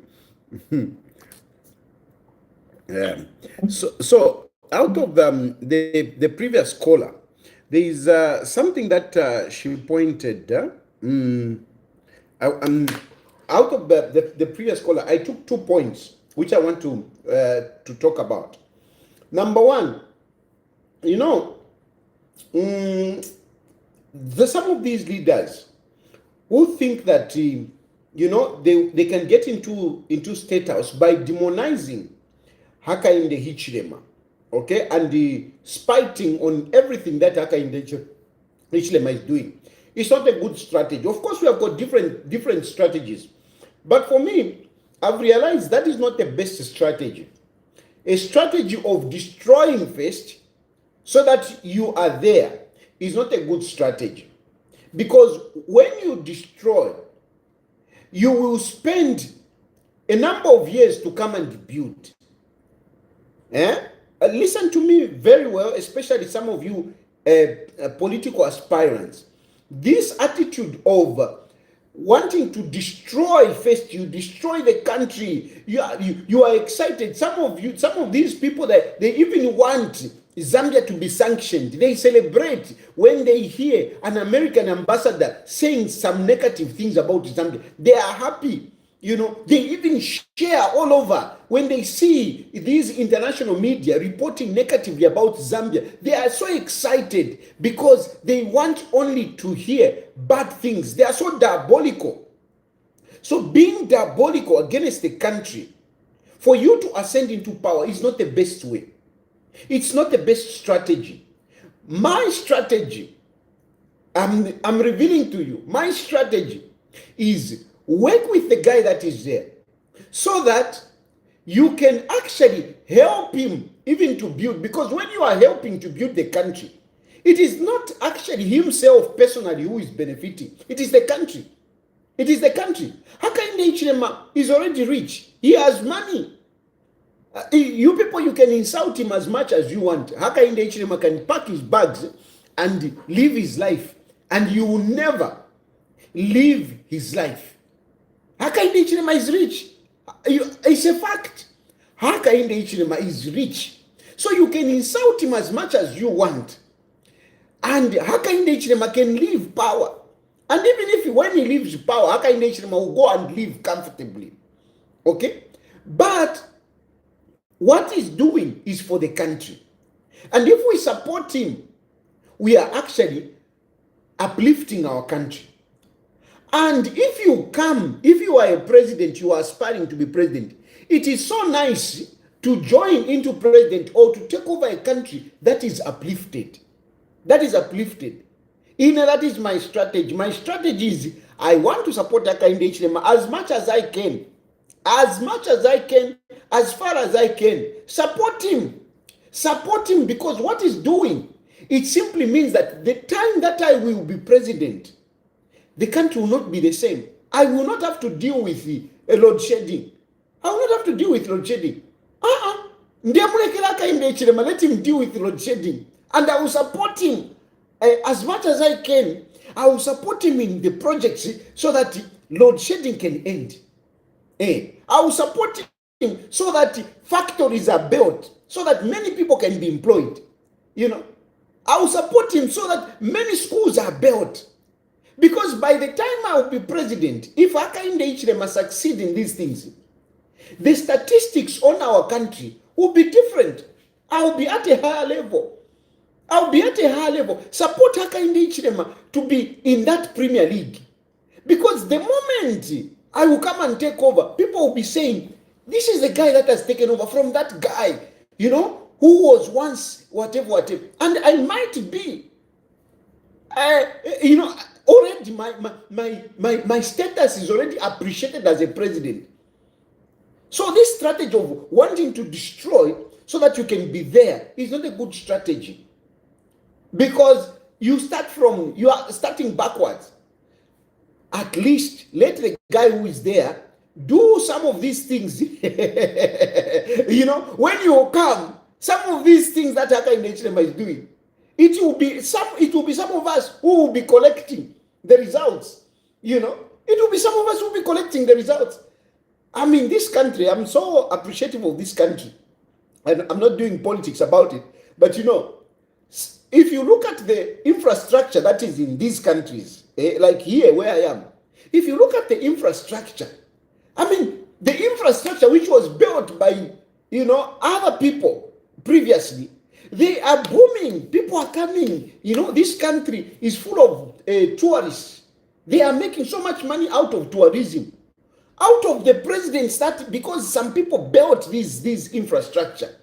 Yeah. So out of the previous caller, there is something that she pointed. Out of the previous caller, I took 2 points which I want to talk about. Number one, you know, some of these leaders who think that you know they can get into State House by demonizing Hakainde Hichilema, okay, and the spiting on everything that Hakainde Hichilema is doing. It's not a good strategy. Of course, we have got different strategies, but for me, I've realized that is not the best strategy. A strategy of destroying first so that you are there is not a good strategy, because when you destroy, you will spend a number of years to come and build. Listen to me very well, especially some of you political aspirants. This attitude of wanting to destroy first, you destroy the country, you are excited. Some of these people, that they even want Zambia to be sanctioned. They celebrate when they hear an American ambassador saying some negative things about Zambia. They are happy. You know, they even share all over when they see these international media reporting negatively about Zambia. They are so excited because they want only to hear bad things. They are so diabolical. So being diabolical against the country, for you to ascend into power is not the best way. It's not the best strategy. My strategy, I'm revealing to you, my strategy is work with the guy that is there so that you can actually help him even to build, because when you are helping to build the country, it is not actually himself personally who is benefiting. It is the country. It is the country. Hakainde Hichilema is already rich. He has money. You people, you can insult him as much as you want. Hakainde Hichilema can pack his bags and live his life, and you will never live his life. Hakainde Hichilema is rich. It's a fact. Hakainde Hichilema is rich. So you can insult him as much as you want. And Hakainde Hichilema can leave power. And even if when he leaves power, Hakainde Hichilema will go and live comfortably. Okay? But what he's doing is for the country. And if we support him, we are actually uplifting our country. And if you are a president, you are aspiring to be president, it is so nice to join into president or to take over a country that is uplifted. That is uplifted. That is my strategy. My strategy is I want to support Hakainde Hichilema as much as I can. As much as I can, as far as I can. Support him. Support him, because what he's doing, it simply means that the time that I will be president, the country will not be the same. I will not have to deal with the load shedding. I will not have to deal with load shedding. Let him deal with load shedding. And I will support him as much as I can. I will support him in the projects so that load shedding can end. I will support him so that factories are built, so that many people can be employed. You know, I will support him so that many schools are built. Because by the time I will be president, if Hakainde Hichilema succeed in these things, the statistics on our country will be different. I will be at a higher level. I'll be at a higher level. Support Hakainde Hichilema to be in that Premier League. Because the moment I will come and take over, people will be saying, this is the guy that has taken over from that guy, you know, who was once whatever. And I might be, you know, already my status is already appreciated as a president. So this strategy of wanting to destroy so that you can be there is not a good strategy. Because you are starting backwards. At least let the guy who is there do some of these things. You know, when you come, some of these things that Hakainde Hichilema is doing, it will be some of us who will be collecting the results. You know, it will be some of us who will be collecting the results. I mean, this country, I'm so appreciative of this country. And I'm not doing politics about it. But you know, if you look at the infrastructure that is in these countries, like here where I am, if you look at the infrastructure, I mean, the infrastructure which was built by, you know, other people previously, they are booming. People are coming. You know, this country is full of tourists. They are making so much money out of tourism. Out of the president started because some people built this infrastructure.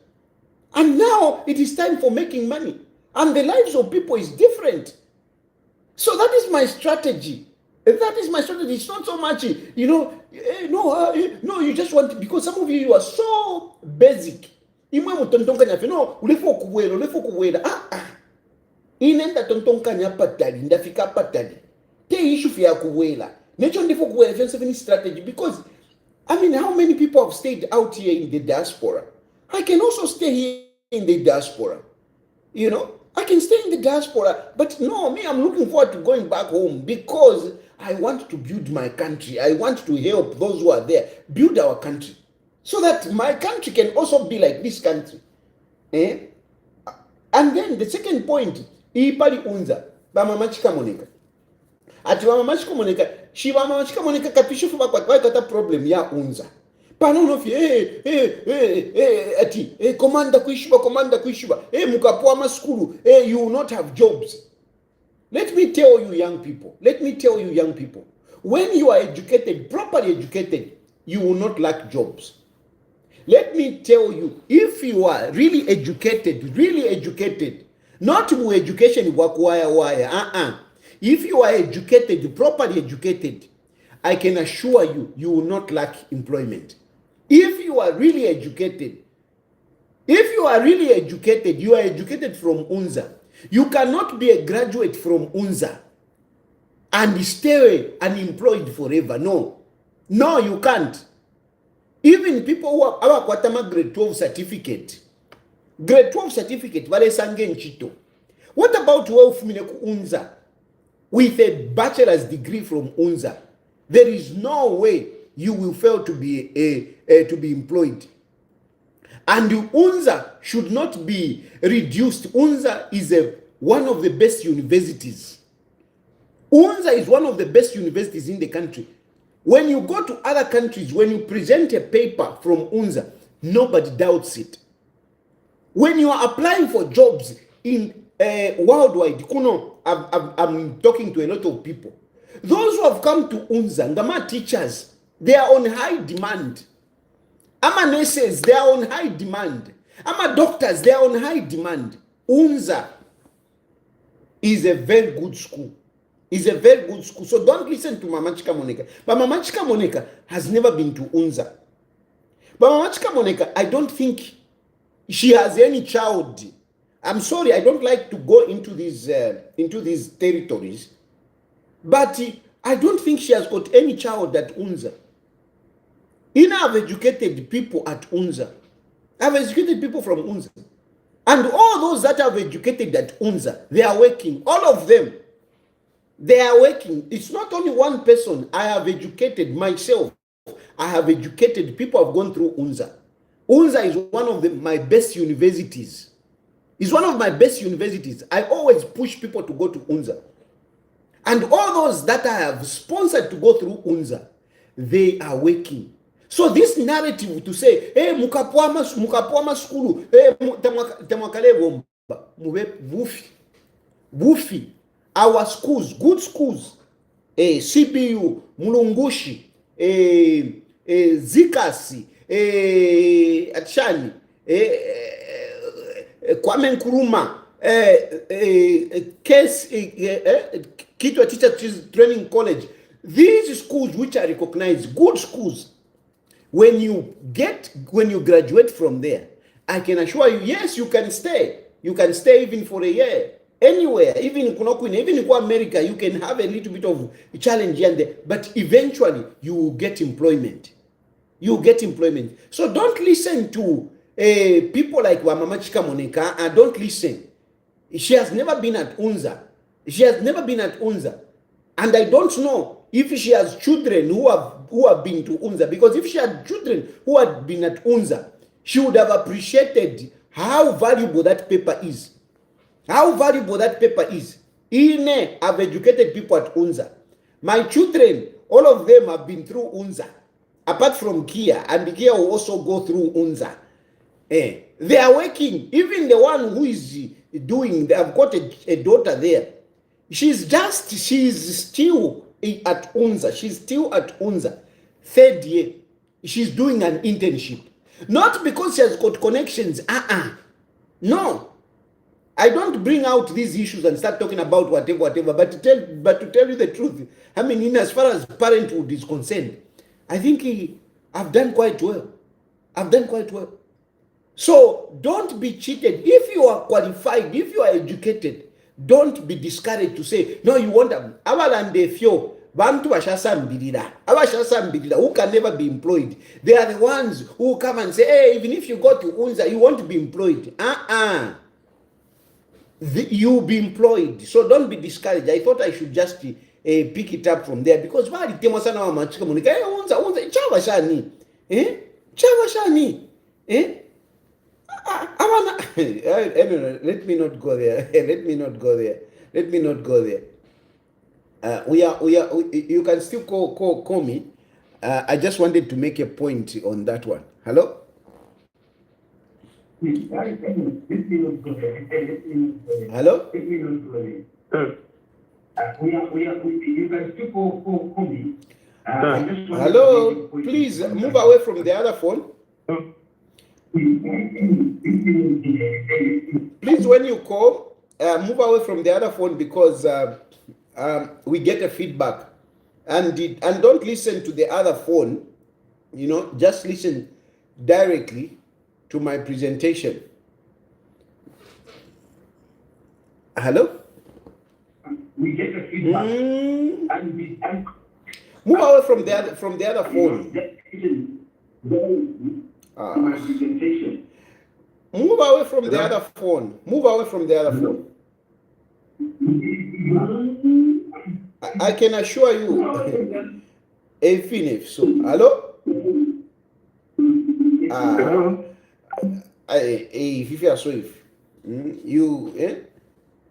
And now it is time for making money. And the lives of people is different. So that is my strategy. That is my strategy. It's not so much, you know, no, you just want, because some of you are so basic. No, ulefo kuwela. Inenda tontonkanya patali, ndafika patali. Te issue fya kuwela. Nature ndifo kuwela fya strategy, because, I mean, how many people have stayed out here in the diaspora? I can also stay here in the diaspora. You know, I can stay in the diaspora, but no, me, I'm looking forward to going back home because I want to build my country. I want to help those who are there build our country so that my country can also be like this country. And then the second point, ipali unza, bamamachika monika. ati vama machikamoneka shivama machikamoneka kapishofu vakwata problem ya unza pano unofi ati komanda kuishiva mukapoa maskulu you will not have jobs. Let me tell you young people, when you are educated, properly educated, you will not lack jobs. Let me tell you, if you are really educated, not more education wire. If you are educated, properly educated, I can assure you, you will not lack employment. If you are really educated, you are educated from UNZA. You cannot be a graduate from UNZA and stay unemployed forever. No, you can't. Even people who have our grade 12 certificate, wale sange nchito. What about wealth UNZA with a bachelor's degree from UNZA? There is no way you will fail to be employed. And UNZA should not be reduced. UNZA is one of the best universities. UNZA is one of the best universities in the country. When you go to other countries, when you present a paper from UNZA, nobody doubts it. When you are applying for jobs in worldwide, I'm talking to a lot of people. Those who have come to UNZA, Ngama teachers, they are on high demand. Ama nurses, they are on high demand. Ama doctors, they are on high demand. UNZA is a very good school. So don't listen to Mama Chikamoneka. But Mama Chikamoneka has never been to UNZA. But Mama Chikamoneka, I don't think she has any child. I'm sorry, I don't like to go into these territories. But I don't think she has got any child at UNZA. I've educated people at UNZA. I've educated people from UNZA. And all those that I've educated at UNZA, they are working. All of them, they are working. It's not only one person. I have educated myself. I have educated people who have gone through UNZA. UNZA is one of my best universities. It's one of my best universities. I always push people to go to UNZA. And all those that I have sponsored to go through UNZA, they are working. So this narrative to say, mukapoama skulu, temwakale bomba, bufi, our schools, good schools, CBU, Mulungushi, Zikasi, Achani, Kwame Nkrumah, Kitwa Teacher Training College. These schools which are recognized, good schools, when you graduate from there, I can assure you, yes, you can stay. You can stay even for a year. Anywhere, even in America, you can have a little bit of a challenge here and there, but eventually you will get employment. You will get employment. So don't listen to people like Mama Chikamoneka, and don't listen. She has never been at UNZA. And I don't know if she has children who have been to UNZA, because if she had children who had been at UNZA, she would have appreciated how valuable that paper is. I've educated people at UNZA. My children, all of them have been through UNZA, apart from Kia, and Kia will also go through UNZA. They are working. Even the one who is doing, they have got a daughter there. She's still at UNZA. She's still at UNZA. Third year. She's doing an internship. Not because she has got connections. No. I don't bring out these issues and start talking about whatever. But to tell you the truth, I mean, in as far as parenthood is concerned, I think I've done quite well. So don't be cheated. If you are qualified, if you are educated, don't be discouraged to say, no, you want them. Who can never be employed. They are the ones who come and say, hey, even if you go to UNZA, you want to be employed. You'll be employed. So don't be discouraged. I thought I should just pick it up from there, because let me not go there. You can still call me. I just wanted to make a point on that one. Hello? Hello? You can still call me. Hello? Please move away from the other phone. Please, when you call, move away from the other phone because we get a feedback. And don't listen to the other phone. Just listen directly to my presentation. Hello? We get a feedback. Move away from the other phone. My presentation. Move away from the other phone. Move away from the other phone. I can assure you, if so. Hello? If you are so you,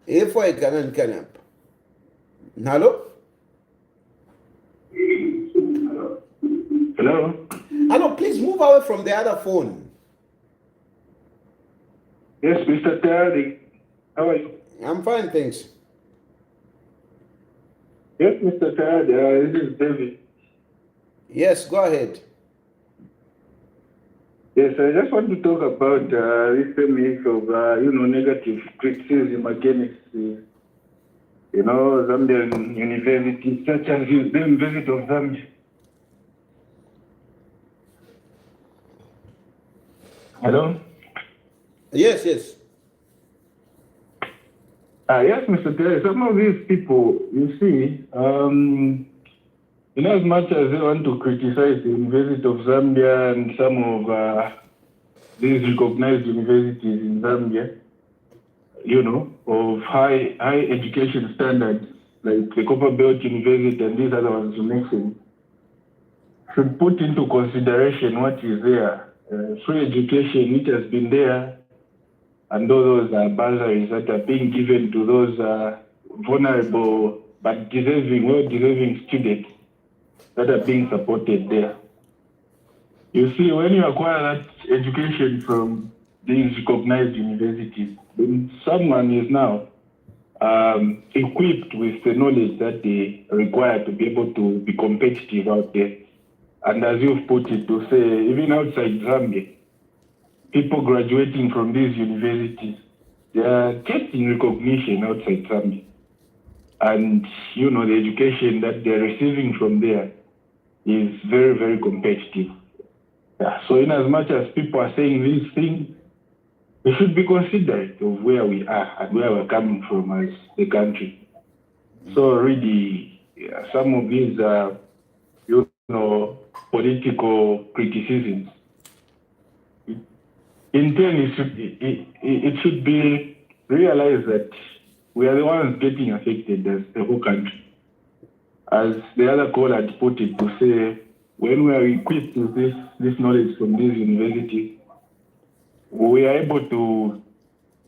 if I can up. Hello? Hello? Hello, please move away from the other phone. Yes, Mr. Terry. How are you? I'm fine, thanks. Yes, Mr. Terry, this is David. Yes, go ahead. Yes, I just want to talk about this mix of, negative criticism against, Zambian universities, such as the University of Zambia. Hello? Yes. Yes, Mr. Terry, some of these people, you see, as much as they want to criticize the University of Zambia and some of these recognized universities in Zambia, of high education standards, like the Copperbelt University and these other ones you mentioned, should put into consideration what is there. Free education, which has been there, and all those bursaries that are being given to those vulnerable but well-deserving students that are being supported there. You see, when you acquire that education from these recognized universities, then someone is now equipped with the knowledge that they require to be able to be competitive out there. And as you've put it, to say, even outside Zambia, people graduating from these universities, they are getting recognition outside Zambia. And, the education that they're receiving from there is very, very competitive. Yeah. So in as much as people are saying these things, we should be considerate of where we are and where we're coming from as a country. So really, some of these, political criticisms, in turn, it should be realized that we are the ones getting affected as the whole country. As the other caller had put it, to say, when we are equipped with this knowledge from these universities, we are able to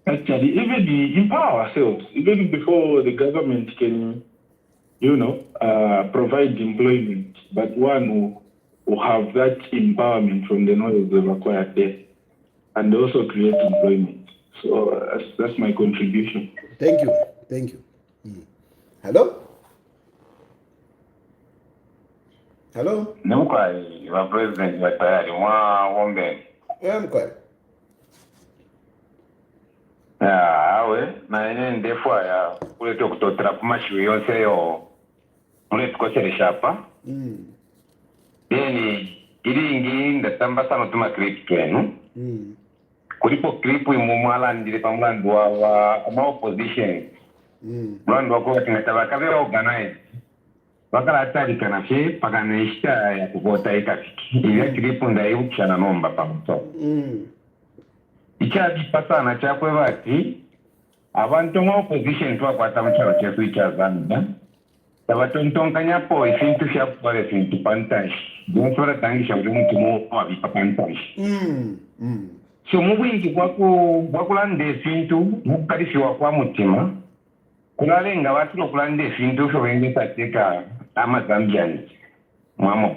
actually even empower ourselves, even before the government can, provide employment, but one who have that empowerment from the knowledge they've acquired there, and also create employment. So that's my contribution. Thank you. Hello? Hello? Nimkwai wa president wa tayari wombe. I'm quiet. Awe na ine ndefwa ya kuleta kutotera kumashu yonse yo muleti koseresha hapa. Deni iringi ndatamba sana tuma clip twenu. Kulipo clip imumwala ndile pamlandu wa opposition. Mlandu wako tingataba kabe organize. Wakala atari kanafye paganisha ya kuvota ikafiki. Ile clip ndaiukisha nomba pamuto. Ikyagipasana kyakwe bati abantu mu opposition twakwata mu kyalo kyetu kya Zambia tabatontonkanyapo ekintu kyakukola ekintu pantashi donsobola tangisha buli muntu mu wabika pantashi so mu bwingi bwakulanda ekintu mukukalisiwa kwa mutima kulalenga batula okulanda efintu kyobengesa teeka amazambians mwamo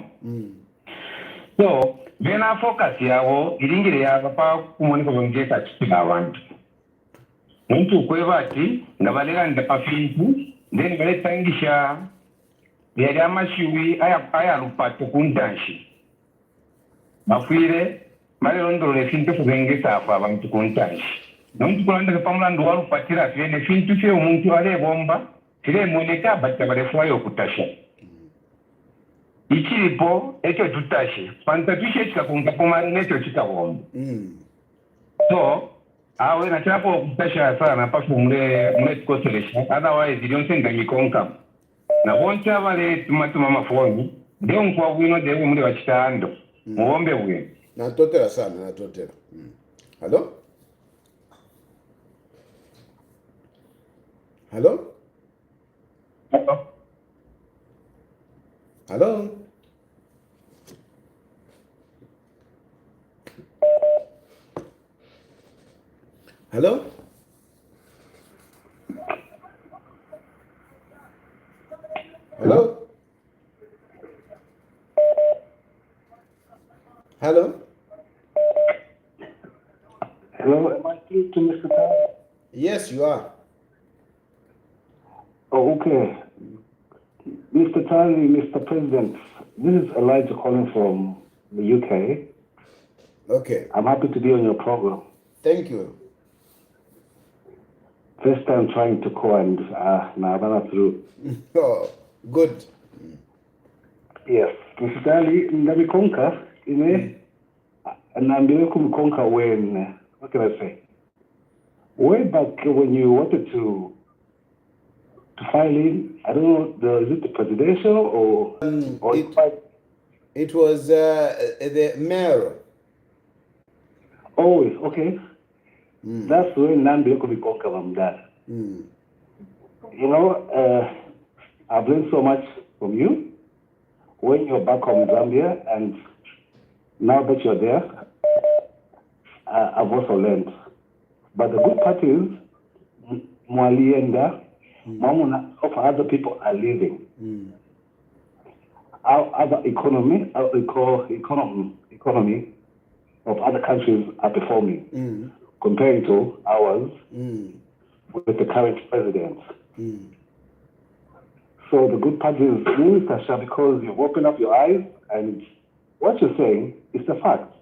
so bena focus yabo iringire yabapa kumoniko bengesa kikira abantu muntu kweba ati nga balera ndapa fintu then baletangisha yali amashiwi aya lupato kuntanshi mafire balondole fintu kubengesa afa abantu kuntanshi nomuntu kulanda pamulando walupatira fene fintu kye omuntu alebomba kire moneka batta balefuayo okutasha ikiripo ekyo tutashe pantatushe kikakunga pomari nekyo kikabomba so awe na chapo okutasha sana pafu mule tukoselesha otherwise ilionsenga mikonka na bonte abale tumatuma mafoni ndio nkwa bwino dewe mule wachitando muombe bwe natotera sana natotera hello hello hello hello hello hello Hello, am I through to Mr. Tali? yes you are Oh, okay. Mr. Tali, Mr. President, this is Elijah calling from the UK. okay I'm happy to be on your program. thank you First time trying to call and now I'm not through. oh good Yes, Mr. Tali, Ndamikonka, and I'm going to when, what can I say? Way back when you wanted to file in, I don't know, is it the presidential or it was the mayor. Oh, okay. That's when Nambi could be conquered from that. You know, I've learned so much from you when you're back home in Zambia, and now that you're there, I've also learned. But the good part is, Mwalienda, Mamuna, of other people are leaving. Our other economy of other countries are performing comparing to ours with the current president. So the good part is, Minister Shah, because you've opened up your eyes and what you're saying is the fact.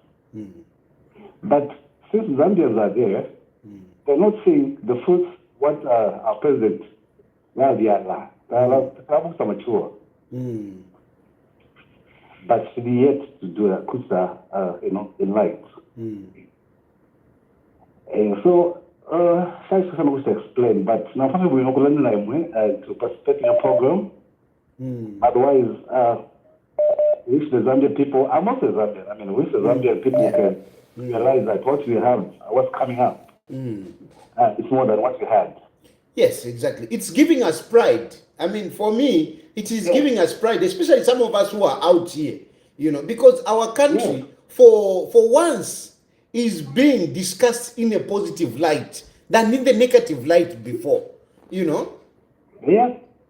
But since Zambians are there, they're not seeing the fruits what our president, they're mature. But to be yet to do a kusa, in light. And so, thanks for someone to explain, but now we're not going to participate in a program. Otherwise, wish the Zambian people, I'm also Zambian, I mean, wish the Zambian people can realize that what we have, what's coming up, it's more than what we had. Yes, exactly. It's giving us pride. I mean, for me, it is giving us pride, especially some of us who are out here, because our country, for once, is being discussed in a positive light than in the negative light before, Yeah,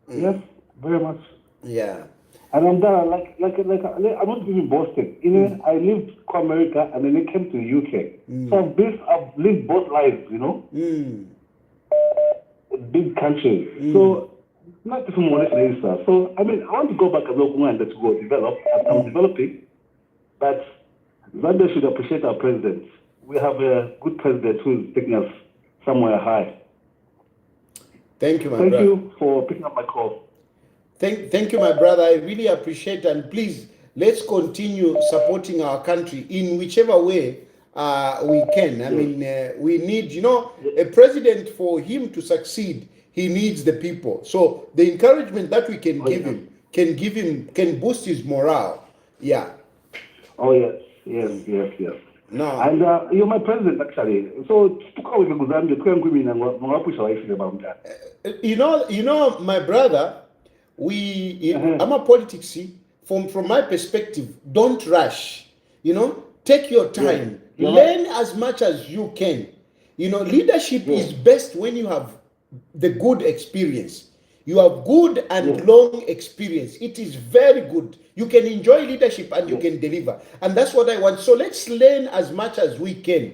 yes, very much. Yeah. And I'm there, like I'm not even boasting. I lived in America and then I came to the UK. So I've lived both lives, big countries. So not even more than so I mean I want to go back and look and to go develop. I'm developing, but Zambia should appreciate our president. We have a good president who is taking us somewhere high. Thank you, my brother. Thank you for picking up my call. Thank you, my brother. I really appreciate, and please, let's continue supporting our country in whichever way we can. I mean, we need, a president, for him to succeed, he needs the people. So the encouragement that we can give him can boost his morale. Yeah. Oh, yes. No. And you're my president, actually. So, my brother, I'm a politics. From my perspective, don't rush. Take your time. Learn as much as you can. Leadership is best when you have the good experience. You have good and long experience. It is very good. You can enjoy leadership and you can deliver. And that's what I want. So let's learn as much as we can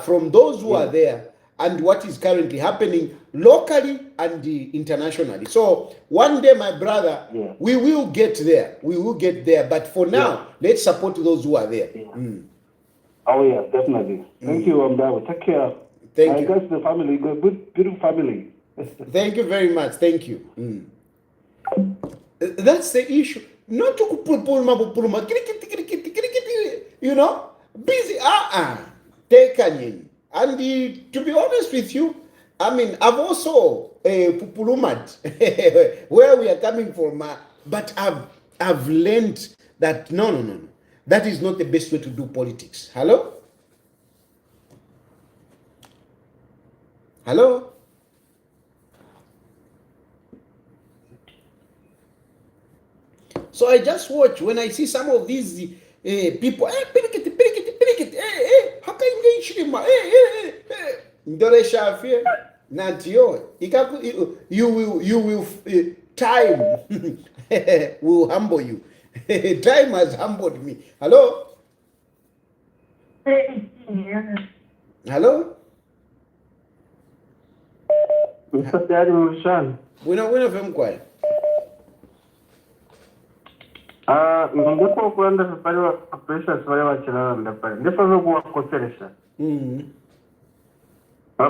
from those who are there and what is currently happening locally and internationally. So one day, my brother, we will get there. We will get there. But for now, let's support those who are there. Oh, yeah, definitely. Thank you, Dawo. Take care. Thank you. I guess the family, good, beautiful family. Thank you very much. Thank you. That's the issue. Not to pulma, you know, busy. Taken in. And to be honest with you, I mean, I've also pupulumat where we are coming from, but I've learned that no. That is not the best way to do politics. Hello? Hello? So I just watch when I see some of these people, how can you Hichilema? Ndore Shafie, Natio, you will time will humble you. Time has humbled me. Hello? Hello? Mr. Daddy Mushan. Wina fem kwai. Ndipo kuenda safari wa pressure wale wachana ndapale. Ndipo kwa koseresha.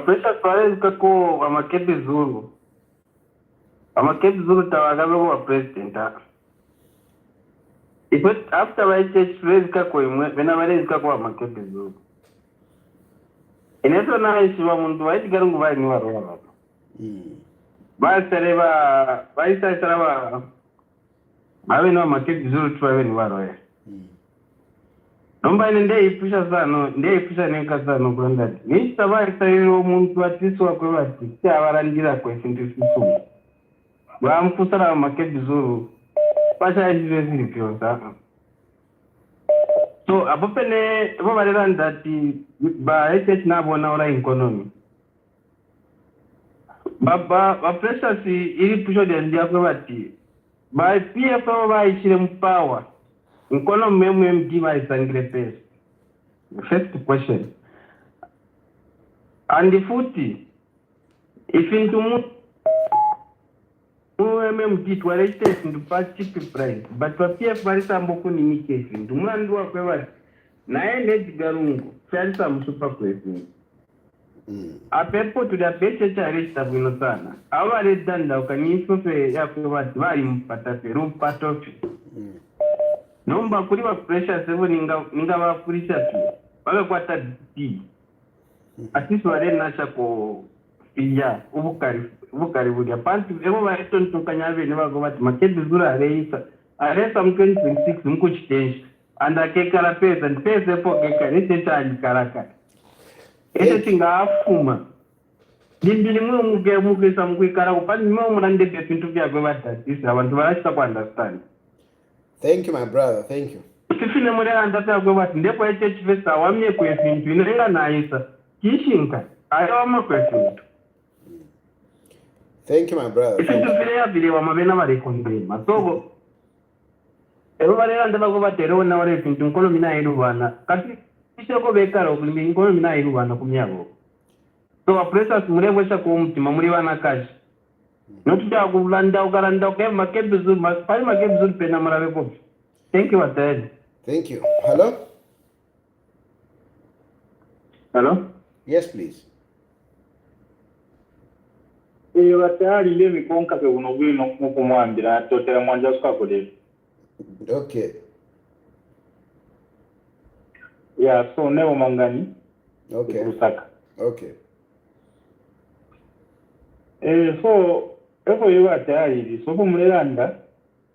Pressure wale zikako amaketi zulu. Amaketi zulu tawagabe kwa president. But after I church raise kako imwe bena bale zikako amaketi zulu. Inezo na ishiwa mundu wa ichigarungu bai ni waro waro. Baisareba awe no maketi zulu tuwe ni waro ya. Nomba nde ipusha sana, nde ipusha neka sana kwenda. Ni sabai sayiro muntu atiso kwa wati. Si awarangira kwa sintu susu. Wa mkusara maketi zulu. Pasha hizo zilipio sana. So apopene babarera ndati ba SS nabo na ora economy. Ba pressure si iri pusho de ndia kwa wati. Ba PF ba ishire mpawa. Nkono memu MD ba isangire pesa. First question. And the footy. If into MMD twalete into cheap price. But for PF barisa mboku ni mikesi. Ndumwandu wa kwa wati. Na ene jigarungu. Ferisa msupa kwezi. Apepo to the best charish tabuno sana. Awa redanda ukanyisho fe ya kwa wati. Wali mpata fe. Rumpa tofi. Nomba kuriwa pressure sevo ninga wafurisha tu. Wale kwa tadi. Atisi wale nasha ko pija. Ubukari budia. Panti evo wa eto ntukanyave newa kwa wati. Maketi zura areisa. Aresa 2026 mku chitenshi. Anda kekala pesa. Pesa epo keka. Nite chaji karaka. Ese tinga afuma. Dimbili muge sa mkwikara upani murande pintu vya kwa wati. Isi abantu barashika kwa understand. Thank you, my brother. Thank you. Kifine mure andata kwa wati ndipo church festa wamye kwefintu inenga naisa kishinka ayoma kwefintu. Thank you, my brother. Ifintu vile ya vile wamabena bari konde masogo ero bari andaba kwa wati ero na wale fintu nkolo mina iru bana kati ishoko bekara okulimi nkolo mina iru bana kumyago. So apressors mure wesha ko mtima muri bana kashi notuja kulanda ukaranda ke makebizu pali makebizu pena marabe ko. Thank you Dad. Thank you. Hello? Hello? Yes, please. Batayali le mikonka ke unogwi no kumwambira totera mwanja skakole. Okay. Yeah, so never mangani. Okay. Usaka. Okay. So efo yewa tayali so kumulanda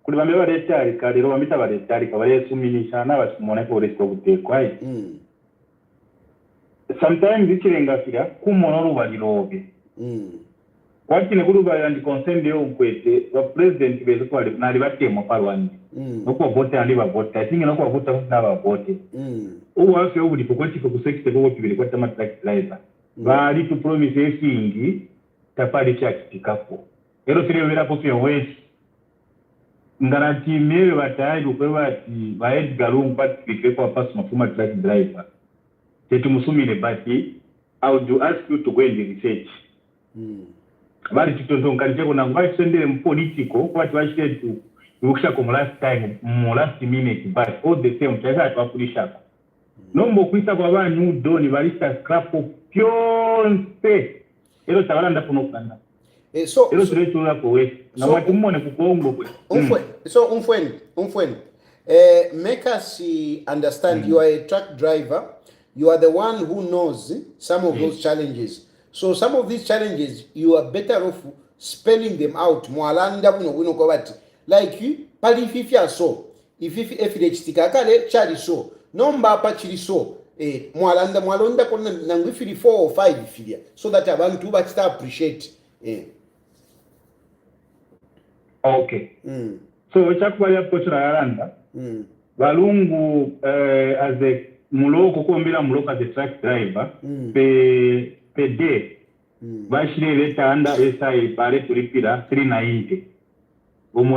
kuli bambe baletali kalero bamita baletali kabale suminisha na basumone ko resto butekwa. Sometimes bikirenga kira kumono rubalirobe. Wati ne kuruba and consent yo kwete wa president bezo kwa nali batemo parwani. Noko vote andi ba vote. I think noko vote na ba vote. Uwa afyo ubudi pokoti ko kusekite ko kibiri kwa tama tax driver. Bali to promise singi tapali kyakitikapo ero kirebera ku fye wesi ngana timyewe batayari ukwewa ati baedi galungu pati kwa personal former truck driver tetu musumile bati I would ask you to go and research bali titontonganje kuna ngwa sendele mpolitiko kwa twashite tu ukisha kwa last time last minute but all the same tayari twakulisha nombo kwisa kwa banyu doni balista scrap pyonse ero tabalanda kuno kanda so ero tuletula ko we na watu mmone kukongo kwe so umfweni make us understand you are a truck driver, you are the one who knows some of those challenges. So some of these challenges you are better off spelling them out mwalanda buno kwa bati like pali fifia so ififi efirechtika kale chali so nomba pa chili so mwalonda kona nangifiri 4 or 5 filia so that abantu bachita appreciate okay so chakubalia pochura yaranda balungu as a muloko kuombela muloko as a truck driver pe day bashire leta anda SI pare tulipira 390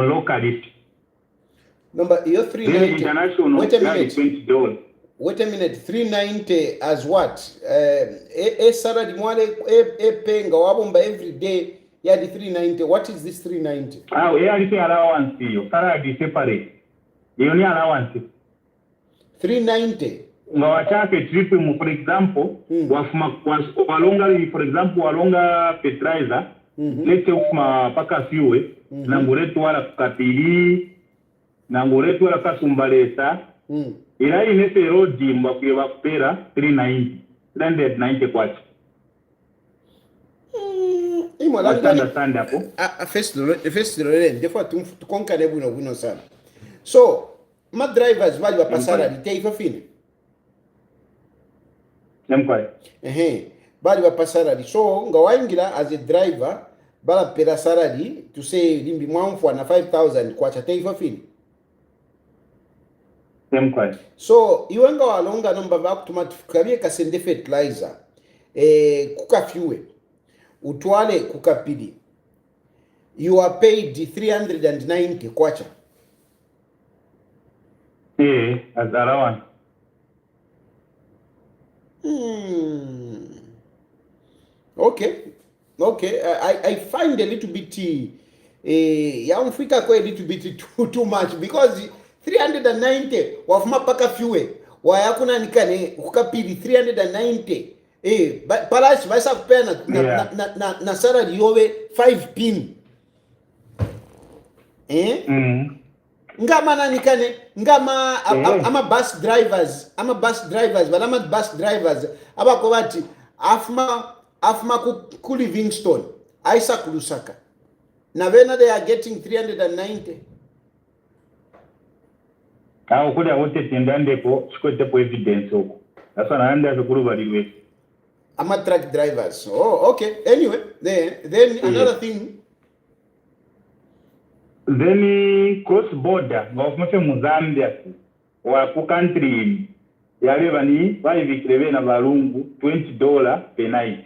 locality number your 390 international wait a minute $20. Wait a minute, 390 as what? Salary mwale penga wabomba every day ya di 390. What is this 390? Yeah, it's allowance yo. Salary separate. You need allowance. 390. Ngawachake trip mu for example, walonga for example walonga petraiza, let's say ufuma paka fuel, nanguretu wala kukapili, nanguretu wala kasumbalesa. Ila inese road mbakuwa kupera 390 kwacha. Understand hapo? First Loren, defo tukonkane buno sana. So, ma drivers bali bapasara litei fafine. Nemkwai. Bali bapasara so ngawaingira as a driver bala pera salary to say limbi mwamfu na 5,000 kwacha tei fafine. So iwenga walonga nomba bakutuma tukabie kasende fertilizer kukafiwe utwale kukapidi you are paid 390 kwacha as allowance. Okay I find a little bit yamfika kwa a little bit too much because 390 wafuma paka fuwe wayakuna nikane kukapili 390 palashi baisa kupena na salary yowe 5 pin ngama na nikane ngama ama bus drivers balama bus drivers abako bati afuma ku Livingstone aisa kulusaka na vena they are getting 390. Kuli awote tendandeko chikotepo evidence oko. Asa naanda kukuruba liwe. Ama truck drivers. Oh, okay. Anyway, then another thing. Then cross border ngofumse mu Zambia wa ku country yale bani bayivikirebe na balungu $20 per night.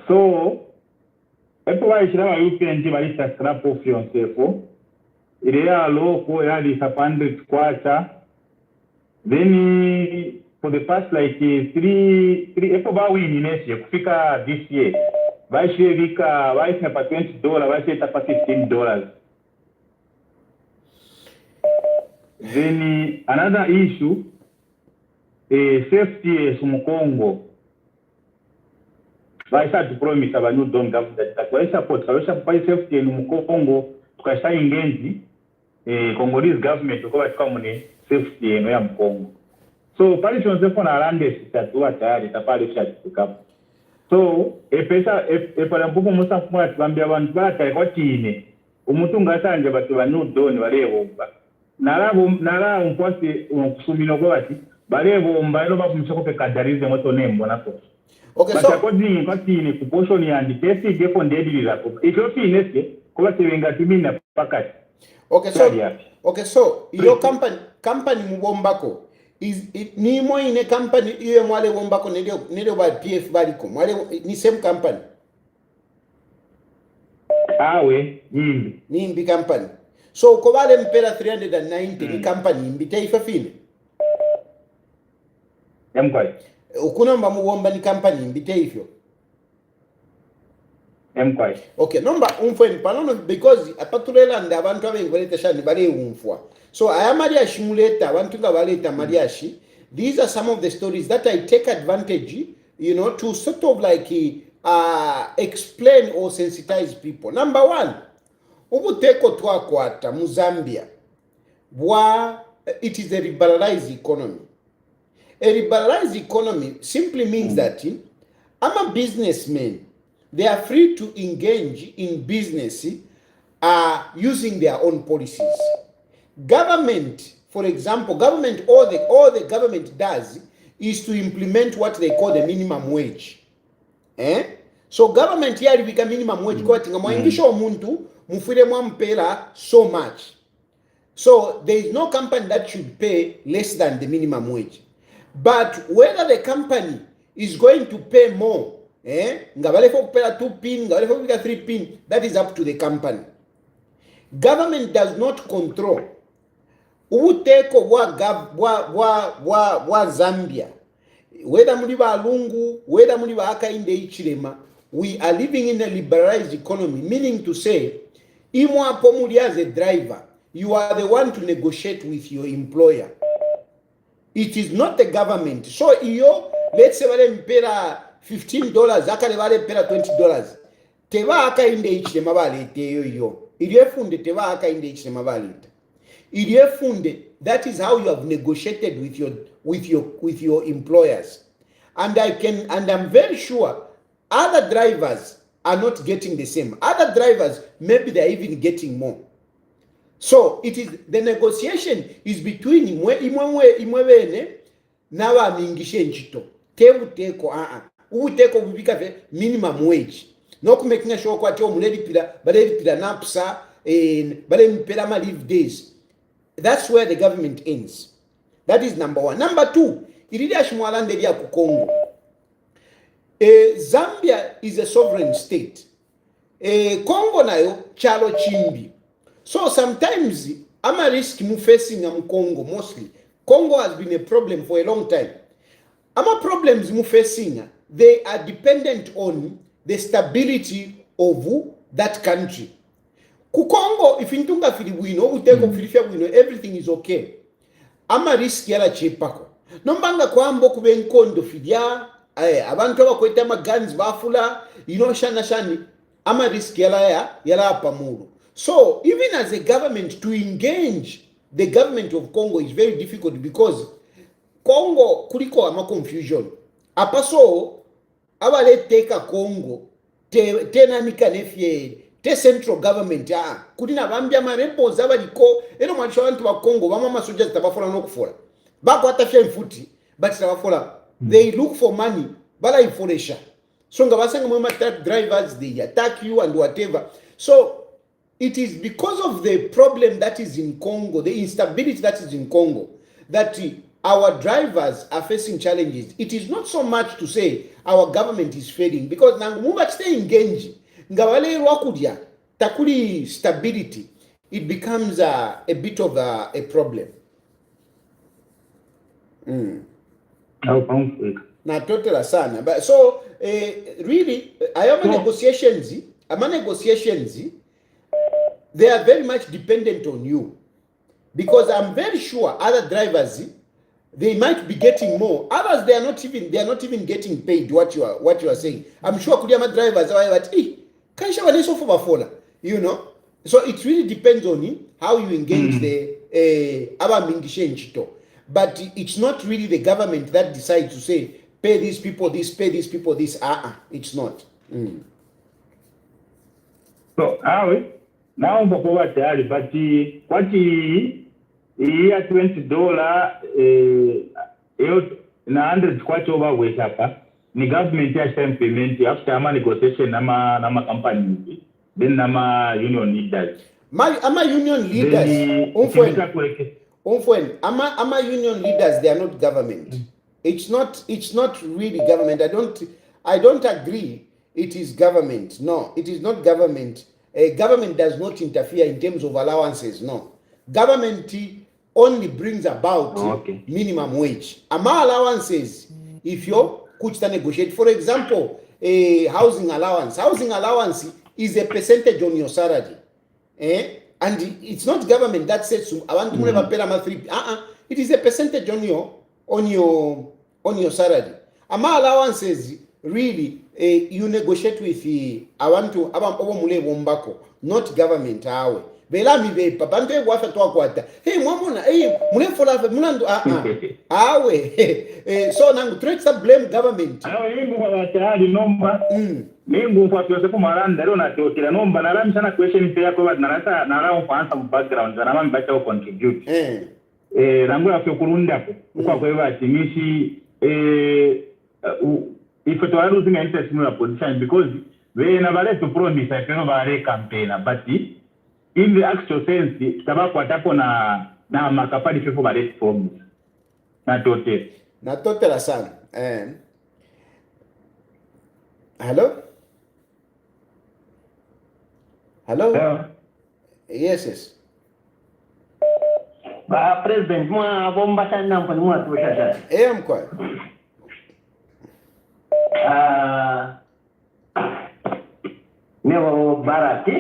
So epo waishira UPNG balista scrap off yourself. Ilea loko yali sapandre kwacha. Then for the past like three epo ba win ineshe kufika this year. Baishire vika baishina pa $20, baishire tapa $15. Then another issue safety sumukongo. Baisa to promise abantu don't government that support kabisa kwa safety mu Kongo tukasha ingenzi Congolese government ko bakamune safety eno ya Kongo. So pali tunasema na lande sitatua tayari tapali shatika. So pala mpuko musa kwa twambia abantu bata kwa tine umuntu ngasanje batu banu doni balebomba nala umposi ukusumino kwa bati balebomba ero bakumshako pe kadarize moto nembo nako. Okay, but so according to the portion and test get on daily laptop. If you see next, ko batenga timina pakati. Okay, so your company mubombako is it ni mo ine company iwe mwale wombako ndio ba PF baliko mwale ni same company awe nimbi company so ko bale mpera 390 ni company imbi taifa fine emkwai ukunomba muwomba ni company imbi taifyo emkwai okay nomba umfweni panono because apatulela nda abantu abengoletha shani bale umfwa so ayamali ashimuleta abantu nga baleta mariashi. These are some of the stories that I take advantage, you know, to sort of like explain or sensitize people. Number one, ubuteko twakwata mu Zambia it is a liberalized economy. A liberalized economy simply means that I'm a businessman. They are free to engage in business using their own policies. Government, for example, all the government does is to implement what they call the minimum wage. So government here become minimum wage kwa tinga mwaingisha omuntu mufire mwampera so much. So there is no company that should pay less than the minimum wage. But whether the company is going to pay more, ngabale for kupera 2 pin, ngabale for kupera 3 pin, that is up to the company. Government does not control ubuteko bwa Zambia, whether muli balungu, whether muli Hakainde Hichilema, we are living in a liberalized economy, meaning to say, imwapo muli as a driver, you are the one to negotiate with your employer. It is not the government. So iyo, let's say wale mpera $15, akale wale mpera $20. Teba Hakainde Hichilema balete iyo. Iliyefunde teba Hakainde Hichilema balete. That is how you have negotiated with your employers, and I'm very sure other drivers are not getting the same. Other drivers, maybe they're even getting more. So the negotiation is between imwebene na ba mingishe nchito tebuteko ubuteko bubika minimum wage no kumaking sure kwa tyo muledi pila napsa bale mpela ma leave days. That's where the government ends. That is number one. Number two, iridi ashimwalande lya ku Congo. Zambia is a sovereign state. Congo nayo chalo chimbi. So sometimes ama risk mu facing am Congo mostly. Congo has been a problem for a long time. Ama problems mu facing, they are dependent on the stability of that country. Kukongo ifintunga filibwino uteko filifia bwino everything is okay. Ama risk yala chepako. Nombanga kwambo kubenkondo fidia abantu abakweta ama guns bafula shani ama risk yala apamuru. So even as a government to engage the government of Congo is very difficult because Congo kuliko ama confusion. Apaso abale teka Congo tena mikanefie the central government kudina bambya marepos abaliko eno mwanisha abantu ba Congo bama soldiers tabafola nokufora bako atafya mfuti but tabafola they look for money bala ifolesha so ngabasanga mwe truck drivers they attack you and whatever. So it is because of the problem that is in Congo, the instability that is in Congo, that our drivers are facing challenges. It is not so much to say our government is failing because nangu stay engaged ngawale rwakudia takuli stability, it becomes a bit of a problem. Na totela sana. But so really negotiations, they are very much dependent on you, because I'm very sure other drivers, they might be getting more. Others, they are not even getting paid what you are saying. I'm sure Kuriama drivers are like, so it really depends on how you engage the Abamingishenchito. But it's not really the government that decides to say, pay these people this, pay these people this. It's not. So, now Bokoba tayari, but what here $20 na 100 kwacha over weight hapa ni government ya implement after ama negotiation nama company then nama union leaders ama union leaders Ama union leaders, they are not government. It's not really government. I don't agree it is government. No, it is not government. Government does not interfere in terms of allowances. No. Government only brings about minimum wage. Ama allowances, if you could negotiate, for example, a housing allowance. Housing allowance is a percentage on your salary. And it's not government that says I want to never pay my 3. It is a percentage on your salary. Ama allowances really you negotiate with I want to not government awe. Belami be papante wafa to akwata. Hey mwamuna mule fola munando awe. So nangu trade blame government. Yingu kwa tayari nomba. Yingu kwa tuweze kumaranda leo na tokila nomba na rami sana question pia kwa narasa na rao kuanza background na rami bacha contribute. Rangu ya kurunda kwa kwa atimishi if it was losing interest in your position because we never to promise I can over campaign but in the actual sense tabako atapo na makapali fefo bare forms na tote sana hello yes ba president mwa bomba sana mpani mwa tushasha mkwa Nevo barati.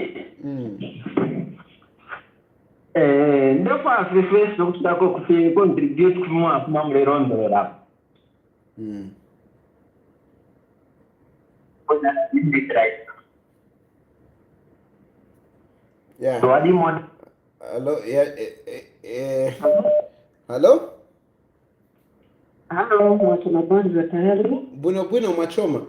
Ndipo afresh dokutako kufi contribute kumwa kumamle rondo la. Kuna ndi right. Yeah. So adi mon. Hello. Hello. Hello, mwachoma bwanza tayari. Bueno mwachoma.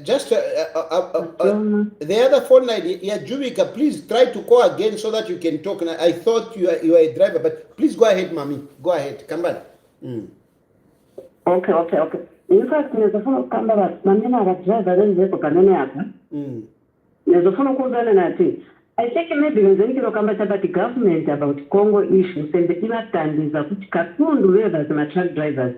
Just the other phone line, Jubika, please try to call again so that you can talk. I thought you are a driver, but please go ahead, Mami. Go ahead. Come back. Okay. In fact, nezofuna kukamba basi mamina ga driver then kanene hapa. Nezofuna kuzana nati. I think maybe ngenzeni kamba about the government about Congo issues and the ibatandiza kuti katundu weba za truck drivers.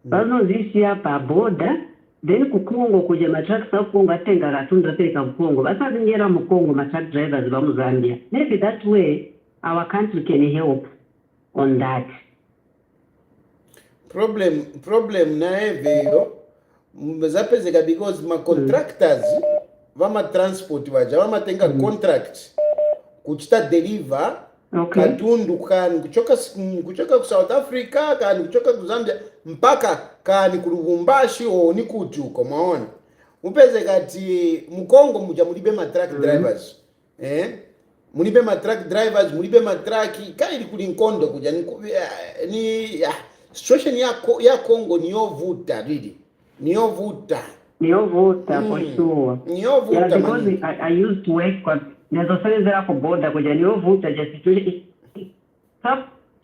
Bano this year pa border then kukongo kuja matruck sa Kongo atenga katunda peleka Kongo. Basa zingera mu Kongo truck drivers ba mu Zambia. Maybe that way our country can help on that. Problem na evero mzapezeka because ma contractors vama transport waja vama tenga contract kuchita deliver katundu kani kuchoka ku South Africa kani kuchoka ku Zambia mpaka kani ku Lubumbashi o ni kutuko maona upeze kati mukongo muja mulibe ma truck drivers mulibe ma truck drivers mulibe ma truck kaili kuli nkondo kuja ni situation ya Congo niyovuta really niyovuta for sure. Yeah, because I used to work kwa nezosenzera ku border kuja niyovuta just situation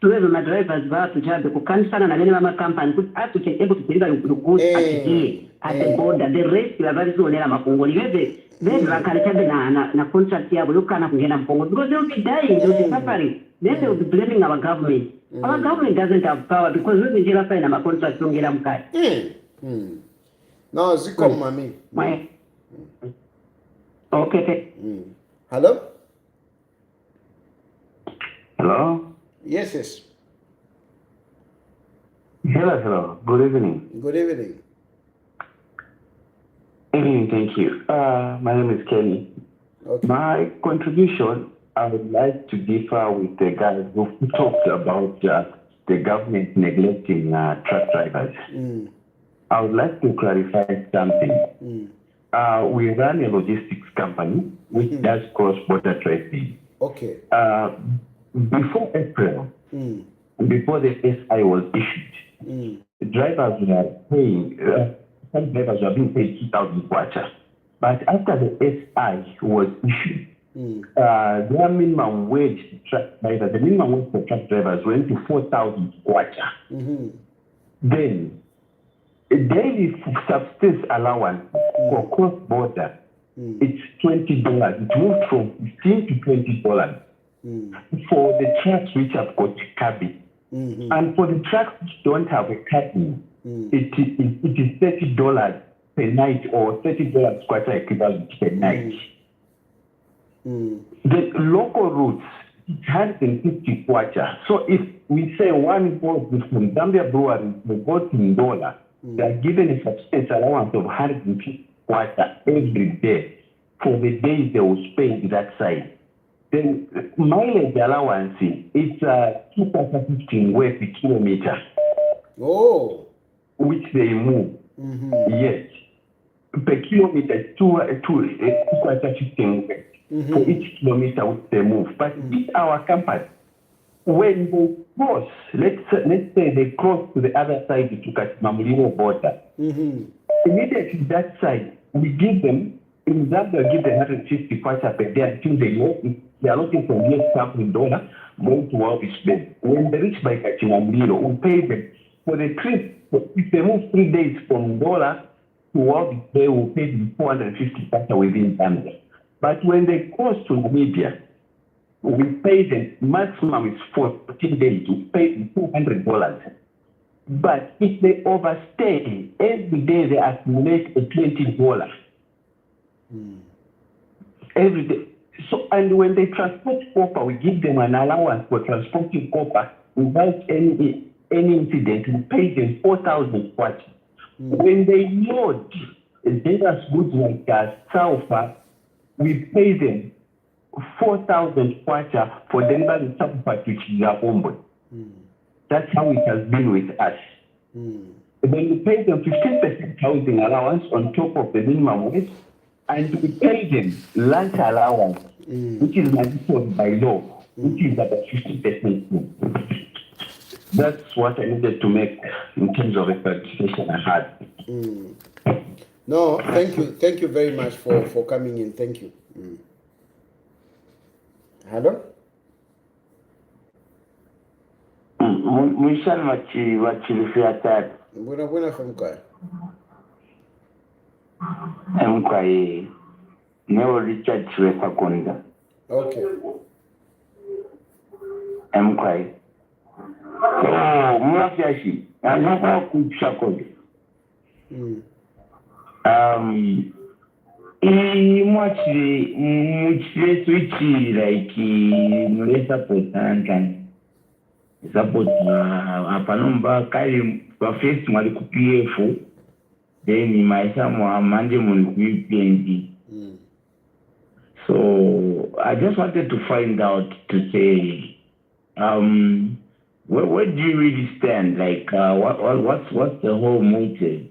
tuwe ma drivers ba tujabe kukanisana na nene mama company kuti atucheke kuti kulinga good at the border the rest la bali zonera makongoli bebe bakalichabe na contract yabo yokana kungena mpongo because they will be dying they will be suffering then they will be blaming our government. Our government doesn't have power because we njira sign na contract yongera mkali. No, ziko mami. Okay. Hello? Hello? Yes. Hello. Good evening. Good evening. Thank you. My name is Kenny. Okay. My contribution, I would like to differ with the guys who talked about the government neglecting truck drivers. I would like to clarify something. We run a logistics company which does cross-border trading. Okay. Before April, before the SI was issued, the drivers were paying, some drivers were being paid 2,000 kwacha. But after the SI was issued, their minimum wage truck drivers, the minimum wage for truck drivers went to 4,000 kwacha. Then, a daily subsistence allowance for cross-border, it's $20. It moved from $15 to $20. for the trucks which have got cabin. And for the trucks which don't have a cabin, it is $30 per night or $30 quarter equivalent per night. The local routes, it's 150 kwacha. So if we say one goes from Zambia Brewery to go to Ndola, they are given a substantial allowance of 150 kwacha every day for the days they will spend that side. Then mileage allowance, it's 2.15 weight per kilometer. Oh. Which they move. Yes. Per kilometer, 2.15 weight for each kilometer which they move. But it's our company. When they cross, let's say they cross to the other side to Katimamulilo border, immediately that side, we give them, in Zambia, give them 150 kwacha per day until they are looking for $1,000 going to Walvis Bay. When they reach by Katimamulilo, we pay them for the trip. If they move 3 days from Ndola to Walvis Bay, we pay them 450 kwacha within Zambia. But when they cross to Namibia, we pay them, maximum is 14 days, we pay them $200. But if they overstay, every day they accumulate a $20. Every day. So, and when they transport copper, we give them an allowance for transporting copper without any incident. We pay them 4,000 kwacha. When they load dangerous goods like sulfur, we pay them 4,000 kwacha for delivering sulfur to Chigaombo. That's how it has been with us. Then we pay them 15% housing allowance on top of the minimum wage, and we pay them lunch allowance, which is mandatory by law, which is about 50%. That's what I needed to make in terms of a participation I had. No, thank you. Thank you very much for coming in. Thank you. Hello? Mwishani wachilifia tatu. Mbona famkaya? Mkwaye. Neo Richard Chiwesa Konda. Okay. Mkwaye. Mwafiashi. Anapa kupisha kondi. Mwachile switchi like mule support and support apanomba kali kwa first mwali ku PF then maisha manje mun UPND. So I just wanted to find out to say where do you really stand, like what's the whole motive?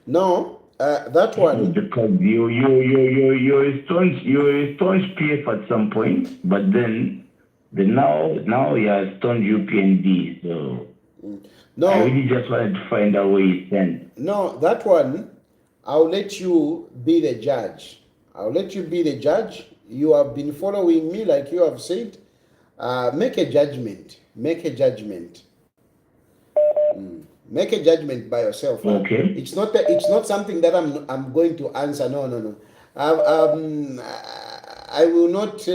No, that one. Because you're a staunch PF at some point, but then now you're a staunch UPND. So no, I really just wanted to find out where you stand. No, that one, I'll let you be the judge. I'll let you be the judge. You have been following me, like you have said. Make a judgment. Make a judgment. Make a judgment by yourself. Okay. It's not something that I'm going to answer. No. I will not.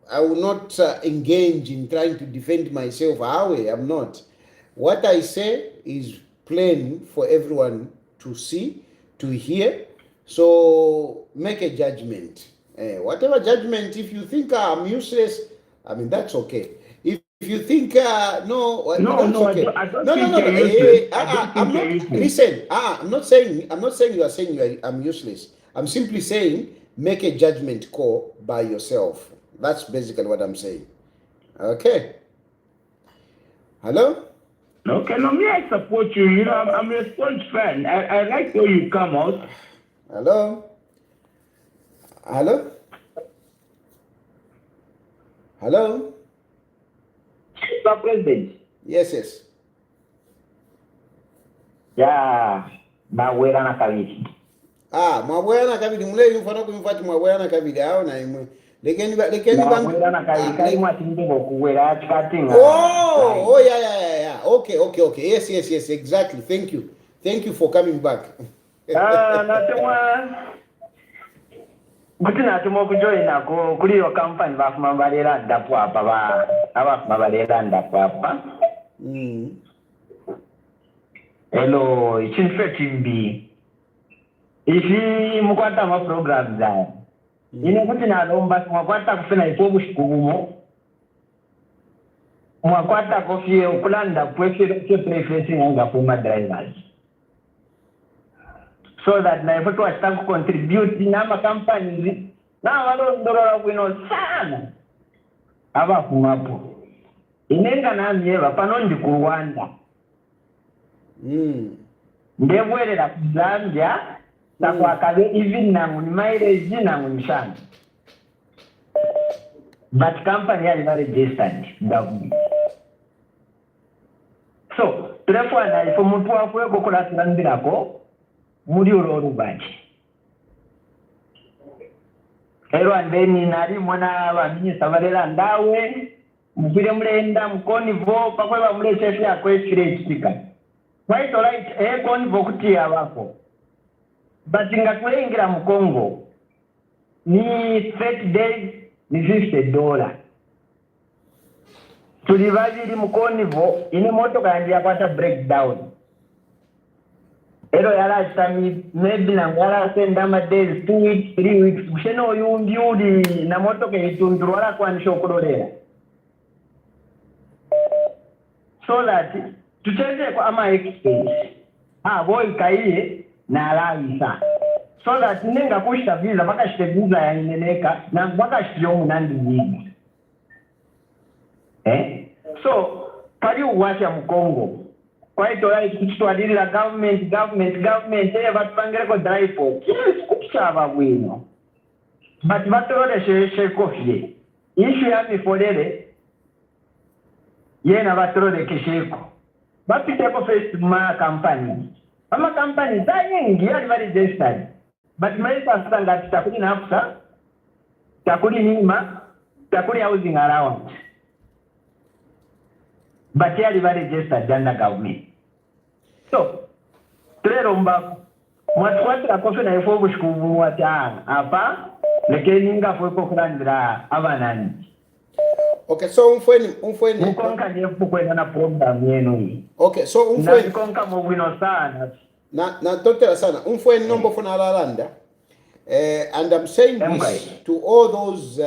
I will not engage in trying to defend myself. I'm not. What I say is plain for everyone to see, to hear. So make a judgment. Whatever judgment, if you think I'm useless, I mean, that's okay. If you think no, okay. I don't think you're useless. Listen. I'm not saying you are saying I'm useless. I'm simply saying make a judgment call by yourself. That's basically what I'm saying. Okay. Hello? Okay, no, me, I support you. You know, I'm a staunch fan. I like the way you come out. Hello? Hello? Hello? Mr. President. Yes. Yeah, Mawera na kabili. Mawera na kabili. Mule yufana kumfati Mawera na kabili. Hao na imwe. Lekeni Mawera na kabili. Kali mwatinde kuwera chikatinga. Oh, yeah. Okay. Yes, exactly. Thank you for coming back. Nothing. kuti natuma kujoina kuri yo company bafuma balera ndapo apa abafuma balera ndapo apa hello ichi ifi mukwata ma programs aya ine kuti nalomba mwakwata kufuna ipo bushikubumo mwakwata kofie ukulanda kwefire preference yanga for drivers so that na ipo twasta ku contribute na ma companies na walo ndorora kwino sana aba kumapo inenga na myeva pano ndi ku Rwanda ndebwerera ku Zambia na kwakabe even nangu ni mileage nangu ni shana but company is not registered government so therefore na ifo muntu wafwe kokola turambirako muri urubaje ero andeni nari mwana baminyisa barera ndawe mugire murenda mukoni vo pakwe bamure chefe yakwe kirechika quite alright koni vo kuti abako but ngakulengira mu Congo ni 30 days ni $50 tuli babiri mu Konivo ine moto kandi yakwata breakdown ero yala sami maybe na ngala senda ma days 2 weeks 3 weeks busheno yumbiudi na moto ke itundurwala kwanisha okulolera so that tucheze kwa ama expense boy kaiye na alawisa so that nenga kushita visa mpaka shite visa ya ineneka na mpaka shite munandi nyingi so pali uwasha mu Congo kwa ito right kutwadilira government batupangireko drive yes kuchava bwino but batolole sheshe kofie issue ya mifolele yena batolole kesheko bapiteko first ma company ama company za nyingi yali registered but maisa sanga takuli na afsa takuli minima takuli housing allowance but yali registered under government so treromba mwatwatra kofe na ifo bushikubu wata apa lekeninga fwe kokulandira abanani okay so umfweni mukonka nyefu kwenda na program yenu okay so umfweni na konka mugwino sana na totela sana umfweni nombo funa lalanda and I'm saying this to all those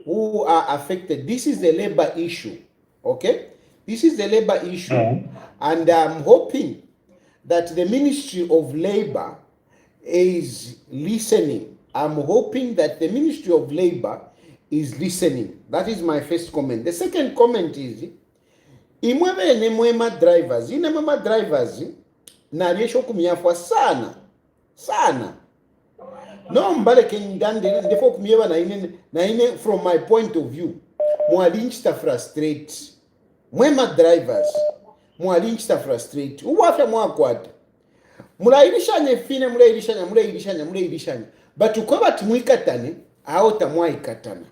who are affected. This is a labor issue, okay? This is the labor issue, and I'm hoping that the Ministry of Labor is listening. I'm hoping that the Ministry of Labor is listening. That is my first comment. The second comment is, imwebe ne mwema drivers, ine mwema drivers, na riesho kumiyafwa sana. No mbale kendande, ndefo kumiyewa na ine from my point of view, mwalinchita frustrate. Mwema drivers, mwalinchita frustrate. Uwafya mwakwata. Mulairishanya fine, mulairishanya. But ukoba timuikatane, aota mwaikatana.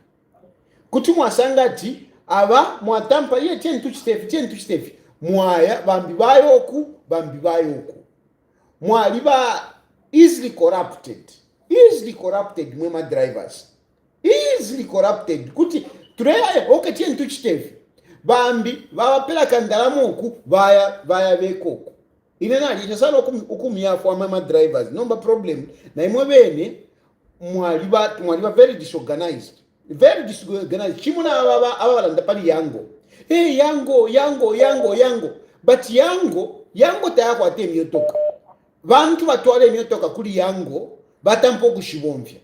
Kuti mwasangati, aba mwatampa ye chen tuchitefi. Mwaya, bambi bayoku. Mwaliba easily corrupted mwema drivers. Easily corrupted. Kuti, tureya oke chen tuchitefi. Bambi, wapela kandalamoku, vaya vekoku. Inenali, chasana ukumiyafu mwema drivers. Number problem, na imwebene, mwaliba very disorganized. Chimuna abalanda pali yango. Hey, yango. But yango tayako ate miotoka. Bantu batwale miotoka kuli yango, batampo kushibomvya.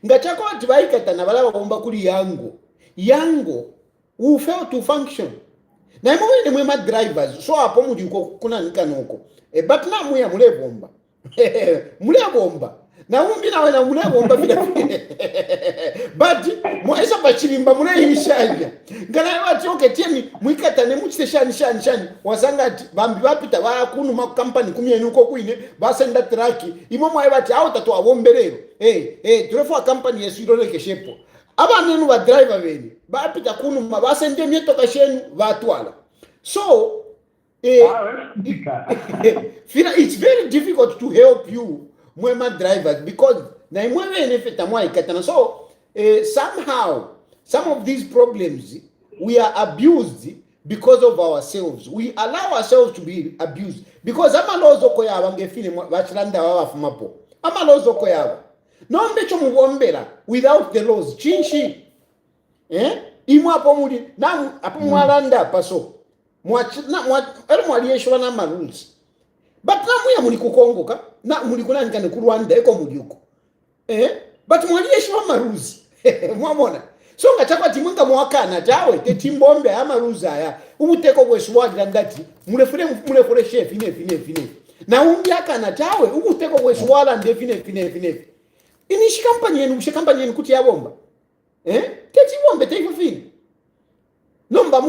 Ngachako wati baikatana balaba bomba kuli yango, who fail to function. Na imwene mwema drivers, so hapo mudi kuna nikanoko. But na muya mule bomba. Na umbi na wena mule bomba vila. But mwesa bachirimba mule imishanya. Ngana wati oke tiemi mwikatane muchite shani. Wasangati bambi bapita wakunu company kumyeni uko kuine basenda traki. Imo mwa wati auta to awomberero. Turefo company yesu iroleke shepo. Aba nenu wa driver veni. Bapita kunu mabasende mieto kashenu vatwala. So it's very difficult to help you mwema drivers because na imwe nefeta mwa ikatana. So somehow some of these problems we are abused because of ourselves. We allow ourselves to be abused because amalozo ko yaba ngefine bachilanda baba fumapo amalozo ko yaba nombe cho mubombera without the laws chinchi imwe apo muri na apo mwalanda paso mwaliyeshwa na ma rules but namuya muri kukongoka na muri kunanikane ku Rwanda eko muri uko but mwaliyeshwa ma rules mwamona so ngachakwati mwinga mwakana tawe tetimbombe ama rules aya ubuteko bweswagira ngati mulefure chef ine na umbyakana tawe ubuteko bweswala ndefine inishi kampani yenu kuti yabomba tetibombe teifufini nomba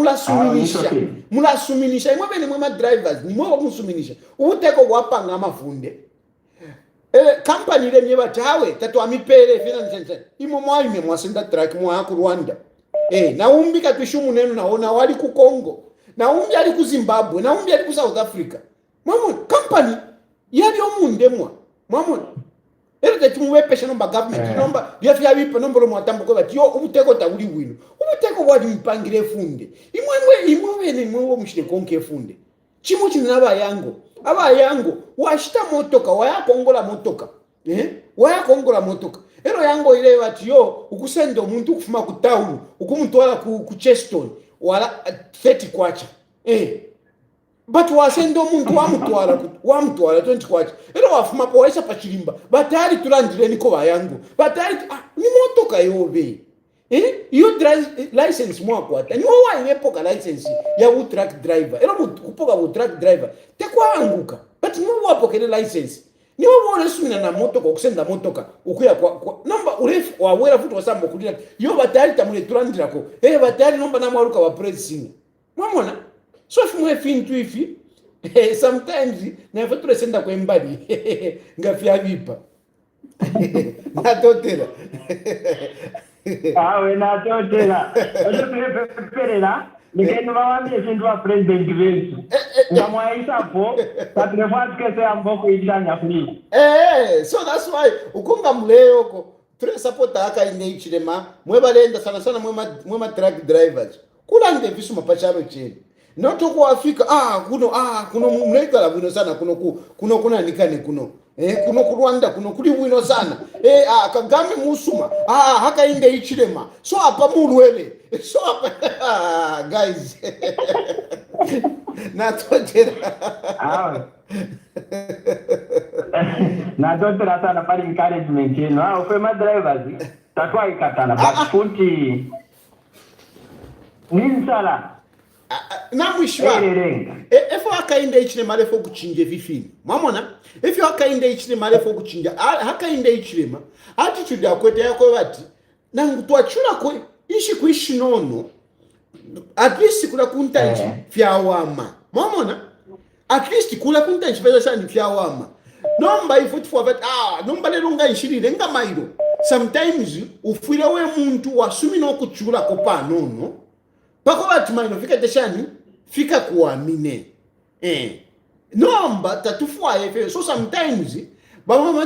mulasuminisha imwe bene mwe drivers ni mwe musuminisha ubuteko bwapanga amafunde kampani ile mye batawe tatu amipere finance imo mwalime mwasenda track mwa ku Rwanda na umbi katishumu nenu naona wali ku Congo na umbi ali ku Zimbabwe na umbi ali ku South Africa mwamona company yali omundemwa mwamona tatu muwepesha nomba government nomba byafya bipa nomba lo mwatambo ko bati yo ubuteko tawuli wino ubuteko bwali mpangire funde imwe wo mushire konke funde chimo chinaba yango abayango washita motoka wayakongola motoka wayakongola motoka ero yango ile bati yo ukusenda omuntu kufuma ku town ukumutwala ku Cheston wala 30 kwacha but wasenda omuntu wamutwala 20 kwacha ero wafuma po waisha pachilimba batali tulandire niko bayango batali ni motoka yobe you drive license mwakwata ni wawa imepoka license ya truck driver ero kupoka truck driver tekwanguka but ni wapokele license ni wawa resumina na motoka okusenda motoka ukuya kwa nomba urefu wawera futu wasamba kulira yo batali tamule tulandirako batali nomba na mwaruka wa pressing mwamona so fumwe fintu ifi sometimes na futu senda kwa mbali ngafya bipa natotera awe natotera ojo tulipeperera nikendo bawambye sindu wa president wetu ngamwaisa hapo tatrefat kese amboko ilanya kuni so that's why ukonga mleo ko tule support aka ine Hichilema mwebalenda sana mwema truck drivers kula ndevisu mapacharo cheni noto kwa Afrika kuno mlegala bwino sana kuno kuna nikane kuno ku Rwanda kuno kuli bwino sana Kagame musuma haka inde Hichilema so apa mulwele so apa guys natotera sana pali encouragement yenu ufema drivers tatwa ikatana but futi nini sala namwishwa efo akainde Hichilema lefo kuchinje vifini mwamona efo akainde Hichilema lefo kuchinja hakainde Hichilema attitude yakwete yako bati nangu twachula ko ishi kuishi nono at least kula kuntanji fyawama mwamona at least kula kuntanji pesa shani fyawama nomba ifuti for that nomba lelunga ishirire nga mairo sometimes ufira we muntu wasumi no kuchula ko pa nono pako bati maino fika teshani fika kuamine nomba tatufwa efe so sometimes mwema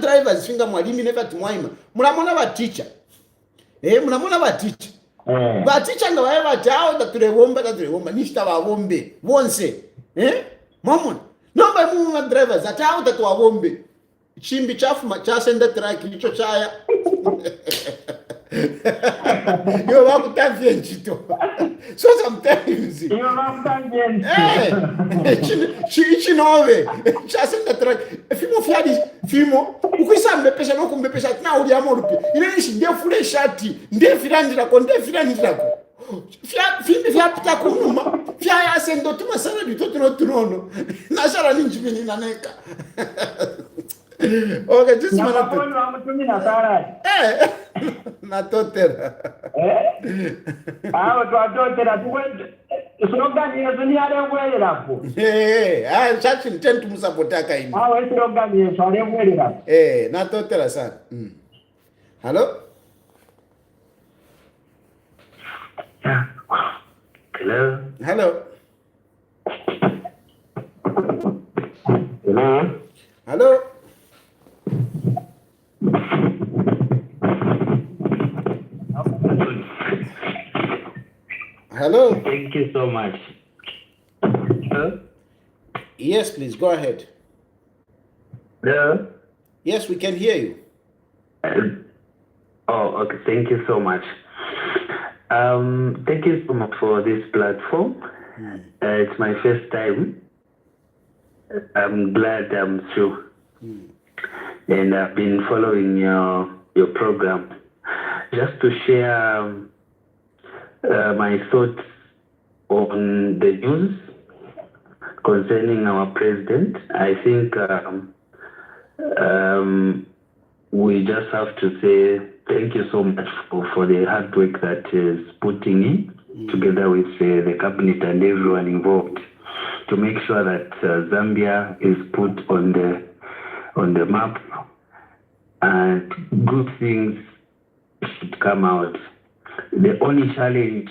drivers finga mwalimi neka tumwaima mulamona ba teacher mulamona ba teacher ba teacher nga bae batao taturewomba nishita babombe bonse mwamona nomba mwema drivers atao tatuwabombe chimbi chafuma chasenda track icho chaya yo bakutavye nchito so sometimes yo bakutavye chinove chasenda track fimo ukwisambe pesha no kumbe pesha tna uli amorupi ile nishi ndefule shati ndefirandirako fya pita kunuma fya yasendo tumasana bito tunono nashara ninjibini naneka okay just natotera twatotera tukwete slogan yesu ni alengwelerapo chachi ntentu musapotaka ini slogan yesu alengwelerapo natotera sana hello hello hello Hello? Thank you so much. Hello? Yes, please, go ahead. Hello? Yes, we can hear you. Okay. Thank you so much. Thank you so much for this platform. It's my first time. I'm glad I'm through. And I've been following your program. Just to share my thoughts on the news concerning our president, I think we just have to say thank you so much for the hard work that is putting in together with the cabinet and everyone involved to make sure that Zambia is put on the map and good things should come out. The only challenge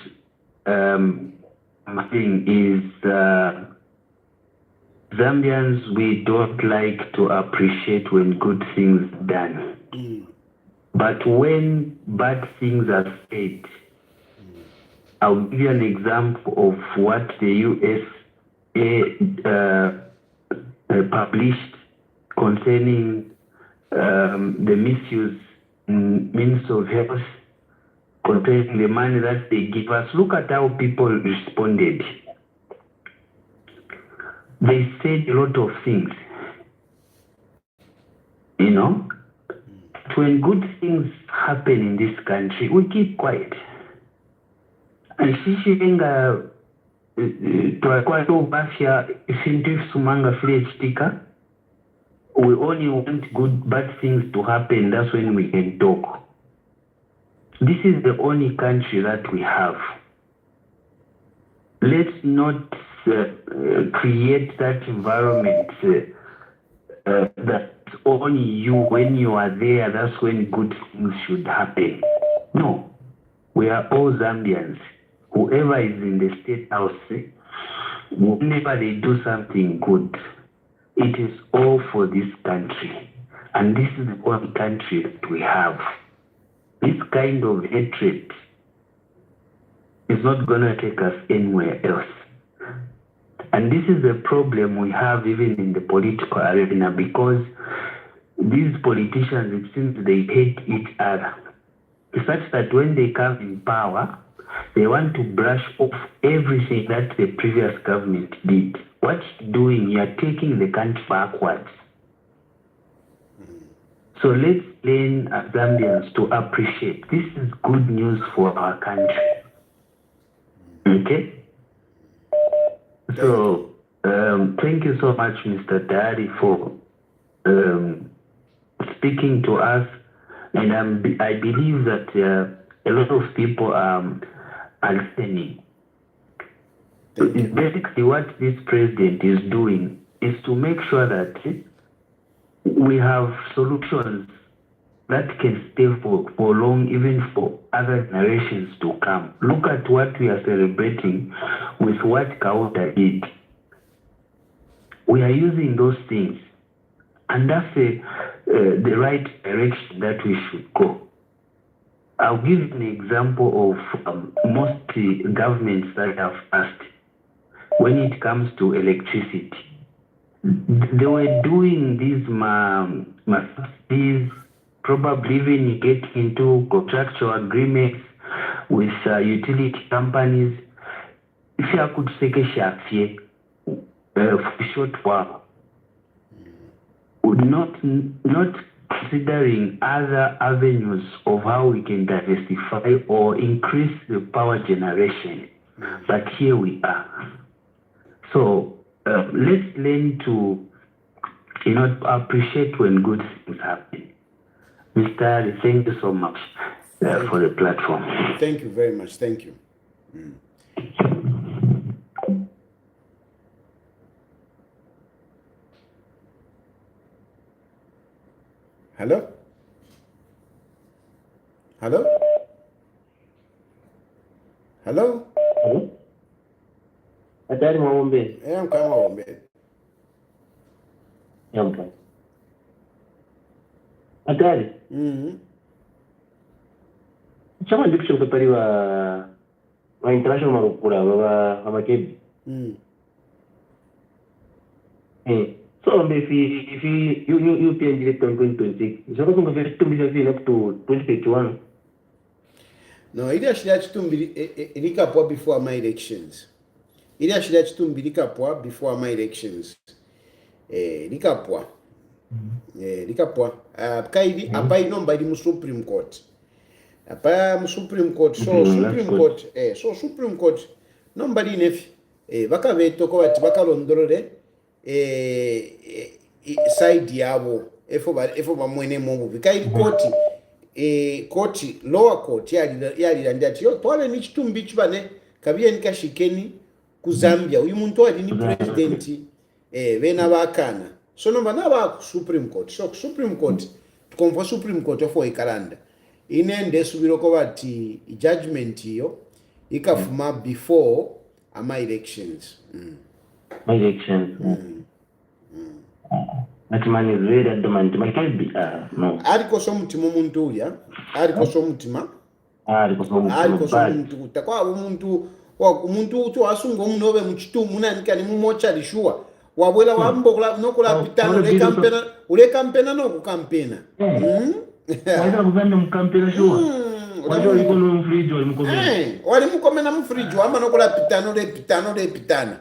I think is Zambians, we don't like to appreciate when good things are done. But when bad things are said, I'll give you an example of what the USA published concerning the misuse means of health, concerning the money that they give us. Look at how people responded. They said a lot of things. You know, when good things happen in this country, we keep quiet. And Hichilema we only want bad things to happen. That's when we can talk. This is the only country that we have. Let's not create that environment that only you, when you are there, that's when good things should happen. No, we are all Zambians. Whoever is in the state house, whenever they do something good, it is all for this country. And this is the one country that we have. This kind of hatred is not going to take us anywhere else. And this is the problem we have even in the political arena, because these politicians, it seems they hate each other, such that when they come in power, they want to brush off everything that the previous government did. What you're doing, you're taking the country backwards. So let's learn as Zambians to appreciate. This is good news for our country. Okay? So, thank you so much, Mr. Dari, for speaking to us. And I believe that a lot of people are listening. Basically, what this president is doing is to make sure that we have solutions that can stay for long, even for other generations to come. Look at what we are celebrating with what Kauta did. We are using those things, and that's the right direction that we should go. I'll give an example of most governments that have passed when it comes to electricity. They were doing these subsidies, probably even get into contractual agreements with utility companies. If I could take a shot here for a short while, not considering other avenues of how we can diversify or increase the power generation. But here we are. So let's learn to, appreciate when good things happen. Mr. Ali, thank you so much for the platform. Thank you very much. Thank you. Hello? Hello? Hello? Hello? Atari Mwombe. I'm coming home, man. Yampa. Atari. Mm-hmm. Chama ndikusho kupariwa ma international marukura baba kebi. So if you pay director in 2026, so going to be up to 2031. No, ili ashida chitumbi ilikapwa before my elections. Ili ashida chitumbi ilikapwa before my elections. Likapwa. Likapwa. Kaidi apa inomba ili mu Supreme Court. Apa mu Supreme Court. So Supreme Court, Supreme Court nomba li nefi. Baka veto ko bati baka londolole side yabo efo ba mwene mungu bikaidi court court lower court yali ndati yo twale ni chitumbi chibane kabiye nikashikeni ku Zambia uyu muntu ali ni president bena bakana so nomba naba ku Supreme Court so Supreme Court tukomva Supreme Court ofo ikalanda inende subiro ko bati judgment yo ikafuma before ama elections. My elections. That man is very adamant. My can't be no. Ariko so mutima muntu ulya ariko so mutima takwa umuntu utu asungo munobe muchitu munanika ni mumocha lishua wabwela wambola nokola pitano ule kampena no ku kampena waza kuzanda mu kampena shua wajo iko no fridge wali mukomena wali mukomena mu fridge wamba nokola pitano le pitana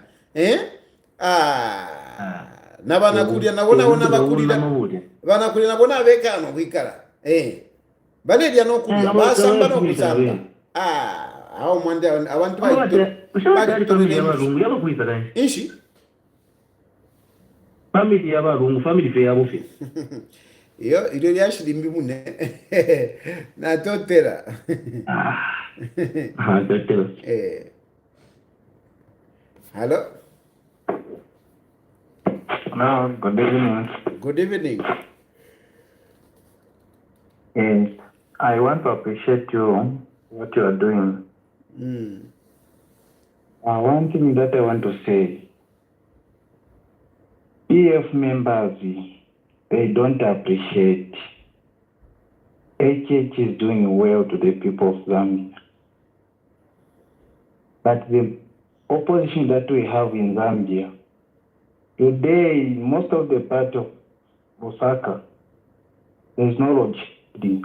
nabana kulya nabona bakulira bana kulira nabona bekano kwikala bale lya nokulya basamba no kusamba aho mwande abantu ishi family y'abarungu family fe yabo fe iyo ile lyashirimbi mune na totera totera hello. No, good evening. Good evening. I want to appreciate you, what you are doing. One thing that I want to say, EF members, they don't appreciate HH is doing well to the people of Zambia. But the opposition that we have in Zambia, today, most of the part of Osaka, there is no logic.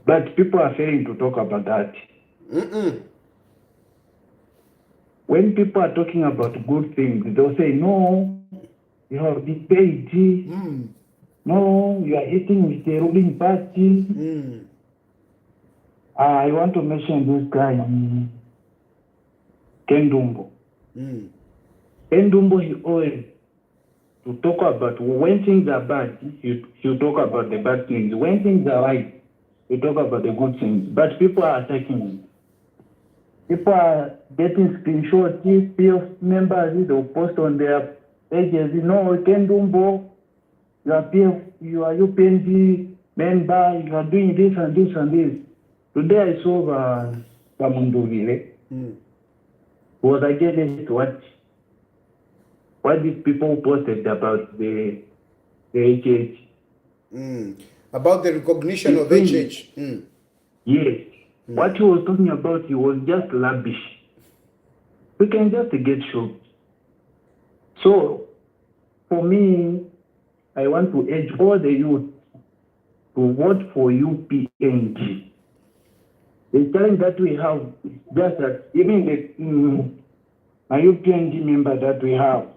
But people are failing to talk about that. When people are talking about good things, they'll say, no, you have been paid. No, you are eating with the ruling party. I want to mention this guy, Kendumbo. Endumbo, he always to talk about when things are bad, you talk about the bad things. When things are right, you talk about the good things. But people are attacking him. People are getting screenshots. PF members, they'll post on their pages, Kendumbo, you are PF, you are UPNG member, you are doing this and this and this. Today I saw Kamunduvile, was against what these people posted about the HH. About the recognition of HH. Yes. What he was talking about, he was just lavish. We can just get shocked. So, for me, I want to urge all the youth to vote for UPNG. The challenge that we have is just that even the UPNG member that we have,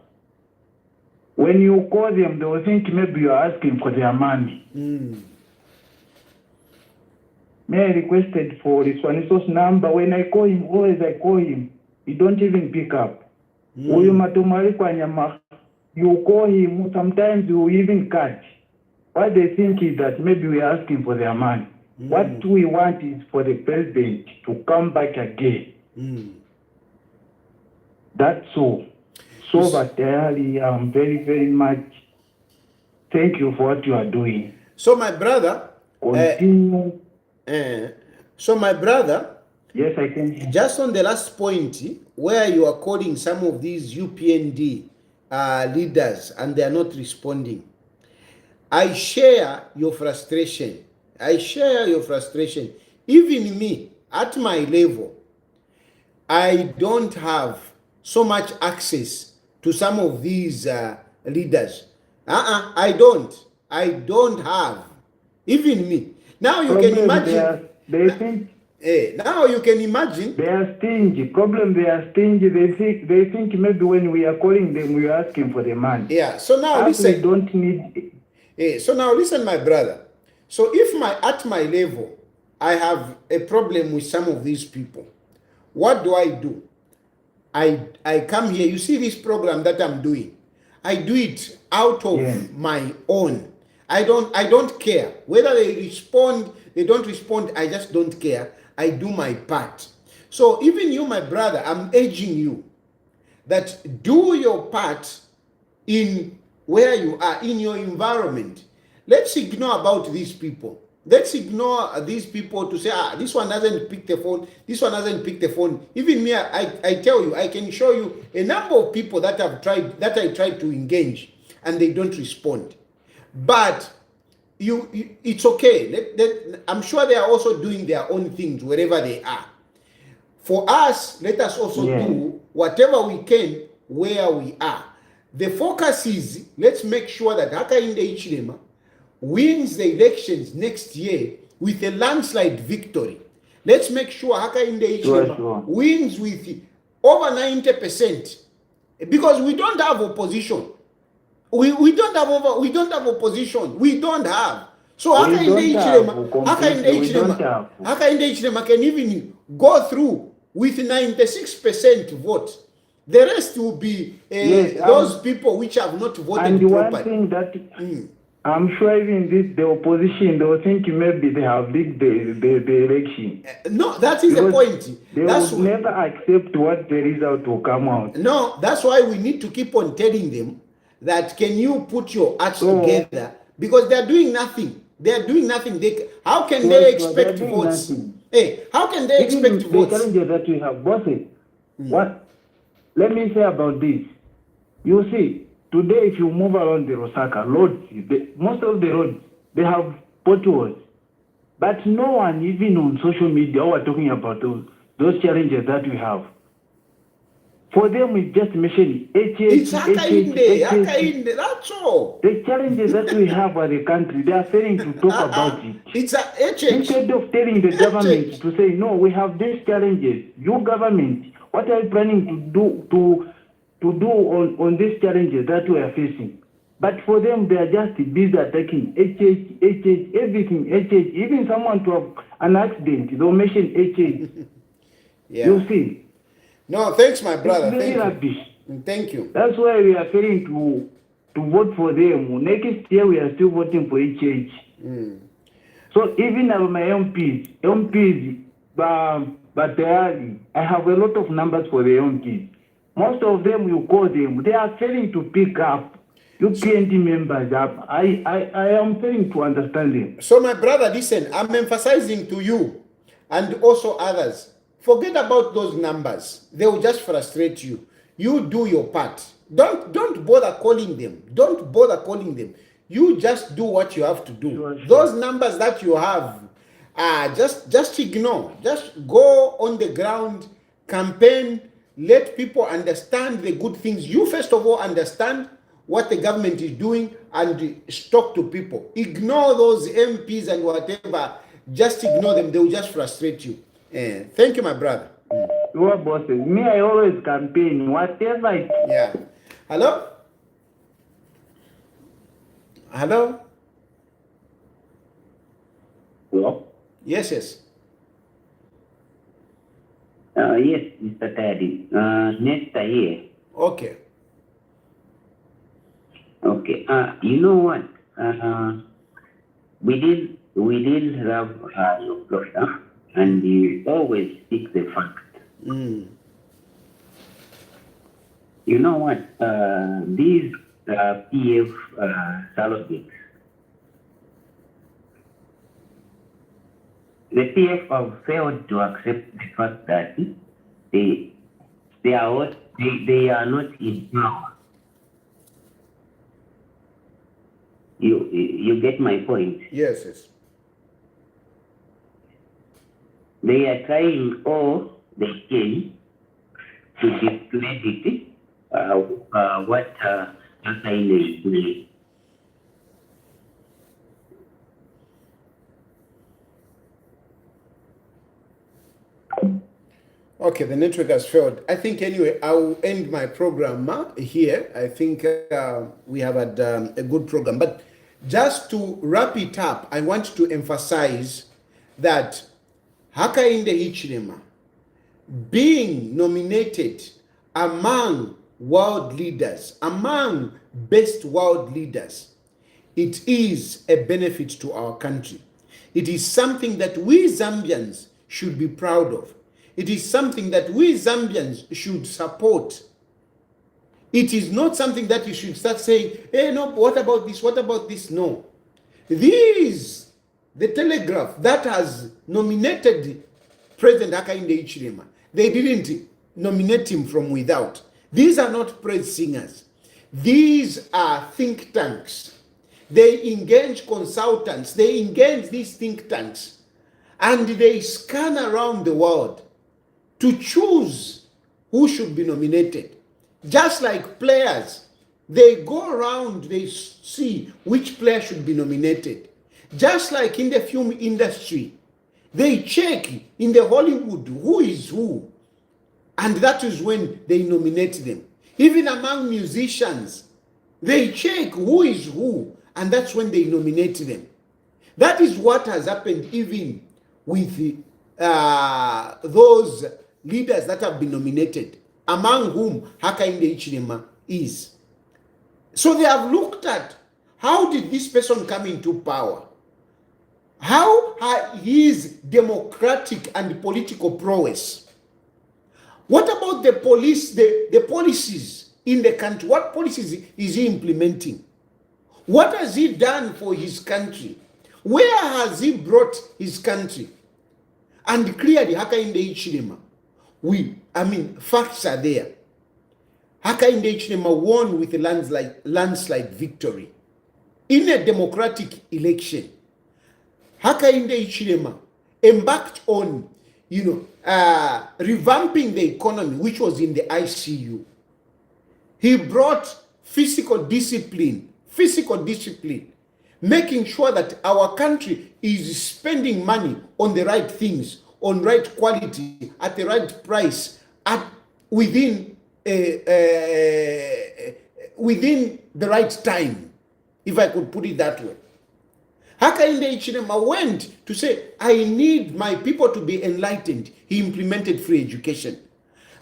when you call them, they will think maybe you are asking for their money. May I requested for this one resource number. When I call him, always I call him, he don't even pick up. You call him, sometimes you even cut. What they think is that maybe we are asking for their money. What we want is for the president to come back again. That's all. So, but I'm very, very much thank you for what you are doing. So, my brother, continue. So, my brother, yes, I can. Just on the last point, where you are calling some of these UPND leaders and they are not responding, I share your frustration. I share your frustration. Even me, at my level, I don't have so much access to some of these leaders. I don't have. Even me. Now you can imagine. They think now you can imagine. they are stingy. Problem, they are stingy. They think maybe when we are calling them, we are asking for the money. Yeah. So now listen. We don't need. So now listen, my brother. So if at my level, I have a problem with some of these people, what do? I come here. You see this program that I'm doing. I do it out of my own. I don't care whether they respond, they don't respond. I just don't care. I do my part. So even you, my brother, I'm urging you that do your part in where you are, in your environment. Let's ignore about these people. Let's ignore these people to say, this one hasn't picked the phone, this one hasn't picked the phone. Even me, I tell you, I can show you a number of people that I tried to engage and they don't respond. But it's okay. I'm sure they are also doing their own things wherever they are. For us, let us also do whatever we can where we are. The focus is, let's make sure that Hakainde Hichilema wins the elections next year with a landslide victory. Let's make sure Hakainde Hichilema wins with over 90%. Because we don't have opposition. We don't have opposition. We don't have. So Hakainde Hichilema can even go through with 96% vote. The rest will be those people which have not voted and properly. One thing that I'm sure even the opposition, they will think maybe they have rigged the election. No, that is the point. They will never accept what the result will come out. No, that's why we need to keep on telling them that can you put your acts together, because they are doing nothing. They are doing nothing. How can they expect votes? Hey, how can they expect votes? The challenges that we have, bosses. What? Let me say about this. You see, today if you move around the Rosaka roads, most of the roads, they have potholes. But no one, even on social media, are talking about those challenges that we have. For them, we just mention It's Hakainde, that's all. The challenges that we have as a country, they are failing to talk about it. It's Instead of telling the government to say, no, we have these challenges. You government, what are you planning to do on these challenges that we are facing? But for them, they are just busy attacking everything, even someone to have an accident, they'll mention You see. No, thanks, my brother. Thank you. That's why we are failing to vote for them. Next year, we are still voting for So even my MPs, but I have a lot of numbers for the MPs. Most of them, you call them, they are failing to pick up. You PND members up. I am failing to understand them. So, my brother, listen, I'm emphasizing to you and also others. Forget about those numbers. They will just frustrate you. You do your part. Don't bother calling them. Don't bother calling them. You just do what you have to do. Sure. Those numbers that you have, just ignore. Just go on the ground, campaign, let people understand the good things. You first of all understand what the government is doing and talk to people. Ignore those MPs and whatever. Just ignore them. They will just frustrate you. Thank you, my brother. You are bosses. Me, I always campaign, whatever. Yeah. Hello? Hello? Hello? Yes. Yes, Mr. Taddy. Next year. Okay. Okay. You know what? We did have your brother, and you always speak the fact. You know what? These PF surrogates, the PF have failed to accept the fact that they are not in power. You get my point? Yes. They are trying all they can to discredit what Hakainde is doing. Okay, the network has failed. I think anyway, I will end my program here. I think we have had a good program. But just to wrap it up, I want to emphasize that Hakainde Hichilema being nominated among world leaders, among best world leaders, it is a benefit to our country. It is something that we Zambians should be proud of. It is something that we Zambians should support. It is not something that you should start saying, hey, no, what about this? What about this? No. These, the Telegraph that has nominated President Hakainde Hichilema, they didn't nominate him from without. These are not praise singers. These are think tanks. They engage consultants. They engage these think tanks. And they scan around the world to choose who should be nominated. Just like players, they go around, they see which player should be nominated. Just like in the film industry, they check in the Hollywood who is who. And that is when they nominate them. Even among musicians, they check who is who. And that's when they nominate them. That is what has happened even with those leaders that have been nominated, among whom Hakainde Hichilema is. So they have looked at how did this person come into power? How his democratic and political prowess? What about the police, the policies in the country? What policies is he implementing? What has he done for his country? Where has he brought his country? And clearly, Hakainde Hichilema, facts are there. Hakainde Hichilema won with a landslide victory in a democratic election. Hakainde Hichilema embarked on, revamping the economy, which was in the ICU. He brought physical discipline, making sure that our country is spending money on the right things, on right quality, at the right price, within the right time, if I could put it that way. Hakainde Hichilema went to say, I need my people to be enlightened. He implemented free education.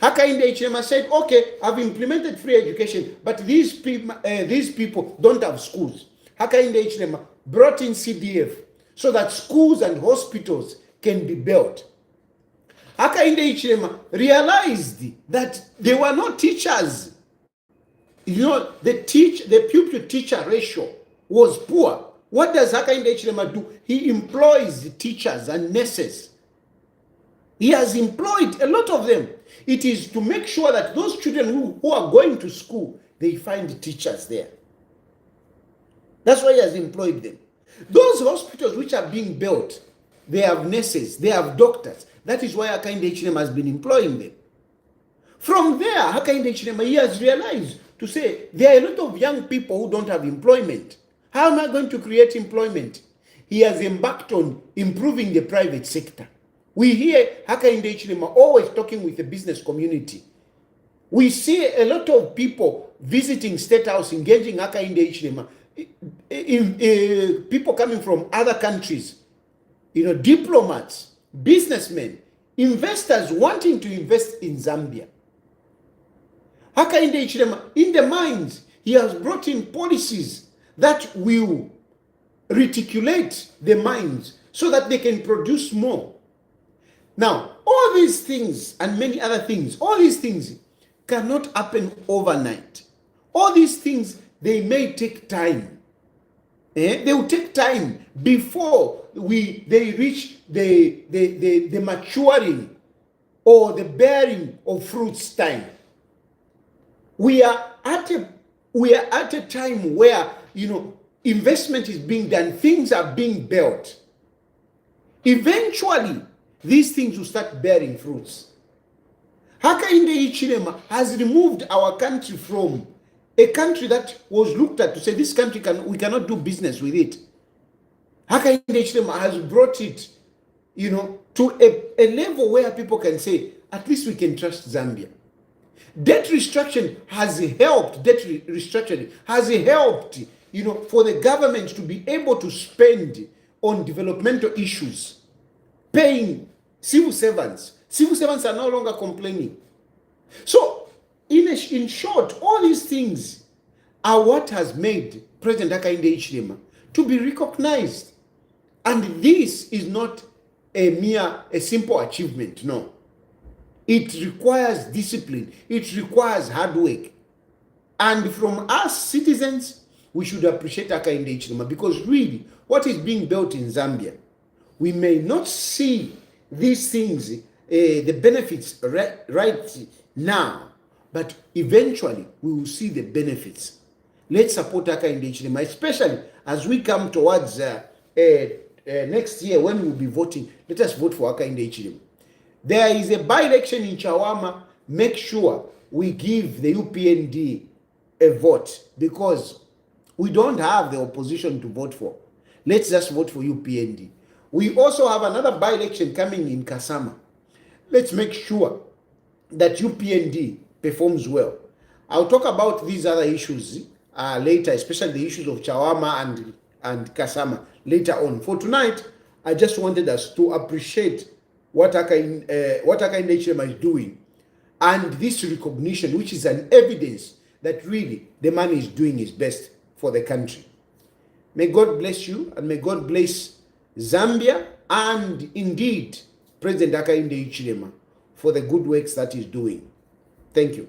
Hakainde Hichilema said, okay, I've implemented free education, but these people don't have schools. Hakainde Hichilema brought in CDF so that schools and hospitals can be built. Hakainde Hichilema realized that there were no teachers. The pupil-teacher ratio was poor. What does Hakainde Hichilema do? He employs teachers and nurses. He has employed a lot of them. It is to make sure that those children who are going to school, they find teachers there. That's why he has employed them. Those hospitals which are being built, they have nurses, they have doctors. That is why Hakainde Hichilema has been employing them. From there, Hakainde Hichilema, he has realized to say, there are a lot of young people who don't have employment. How am I going to create employment? He has embarked on improving the private sector. We hear Hakainde Hichilema always talking with the business community. We see a lot of people visiting State House, engaging Hakainde Hichilema, people coming from other countries, diplomats, businessmen, investors wanting to invest in Zambia. Hakainde Hichilema, in the mines, he has brought in policies that will reticulate the mines so that they can produce more. Now, all these things and many other things, all these things cannot happen overnight. All these things, they may take time. They will take time before they reach the maturing or the bearing of fruits time. We are at a time where investment is being done, things are being built. Eventually, these things will start bearing fruits. Hakainde Hichilema has removed our country from a country that was looked at to say this country we cannot do business with it. Hakainde Hichilema has brought it, to a level where people can say, at least we can trust Zambia. Debt restructuring has helped, for the government to be able to spend on developmental issues, paying civil servants. Civil servants are no longer complaining. So, in short, all these things are what has made President Hakainde Hichilema to be recognized. And this is not a simple achievement, no. It requires discipline. It requires hard work. And from us citizens, we should appreciate Hakainde Hichilema, because really, what is being built in Zambia, we may not see these things, the benefits right now, but eventually we will see the benefits. Let's support Hakainde Hichilema, especially as we come towards next year when we will be voting. Let us vote for Hakainde Hichilema. There is a by-election in Chawama. Make sure we give the UPND a vote, because we don't have the opposition to vote for. Let's just vote for UPND. We also have another by-election coming in Kasama. Let's make sure that UPND performs well. I'll talk about these other issues later, especially the issues of Chawama and Kasama later on. For tonight, I just wanted us to appreciate what Hakainde Hichilema is doing, and this recognition, which is an evidence that really the man is doing his best for the country. May God bless you, and may God bless Zambia, and indeed President Hakainde Hichilema for the good works that he's doing. Thank you.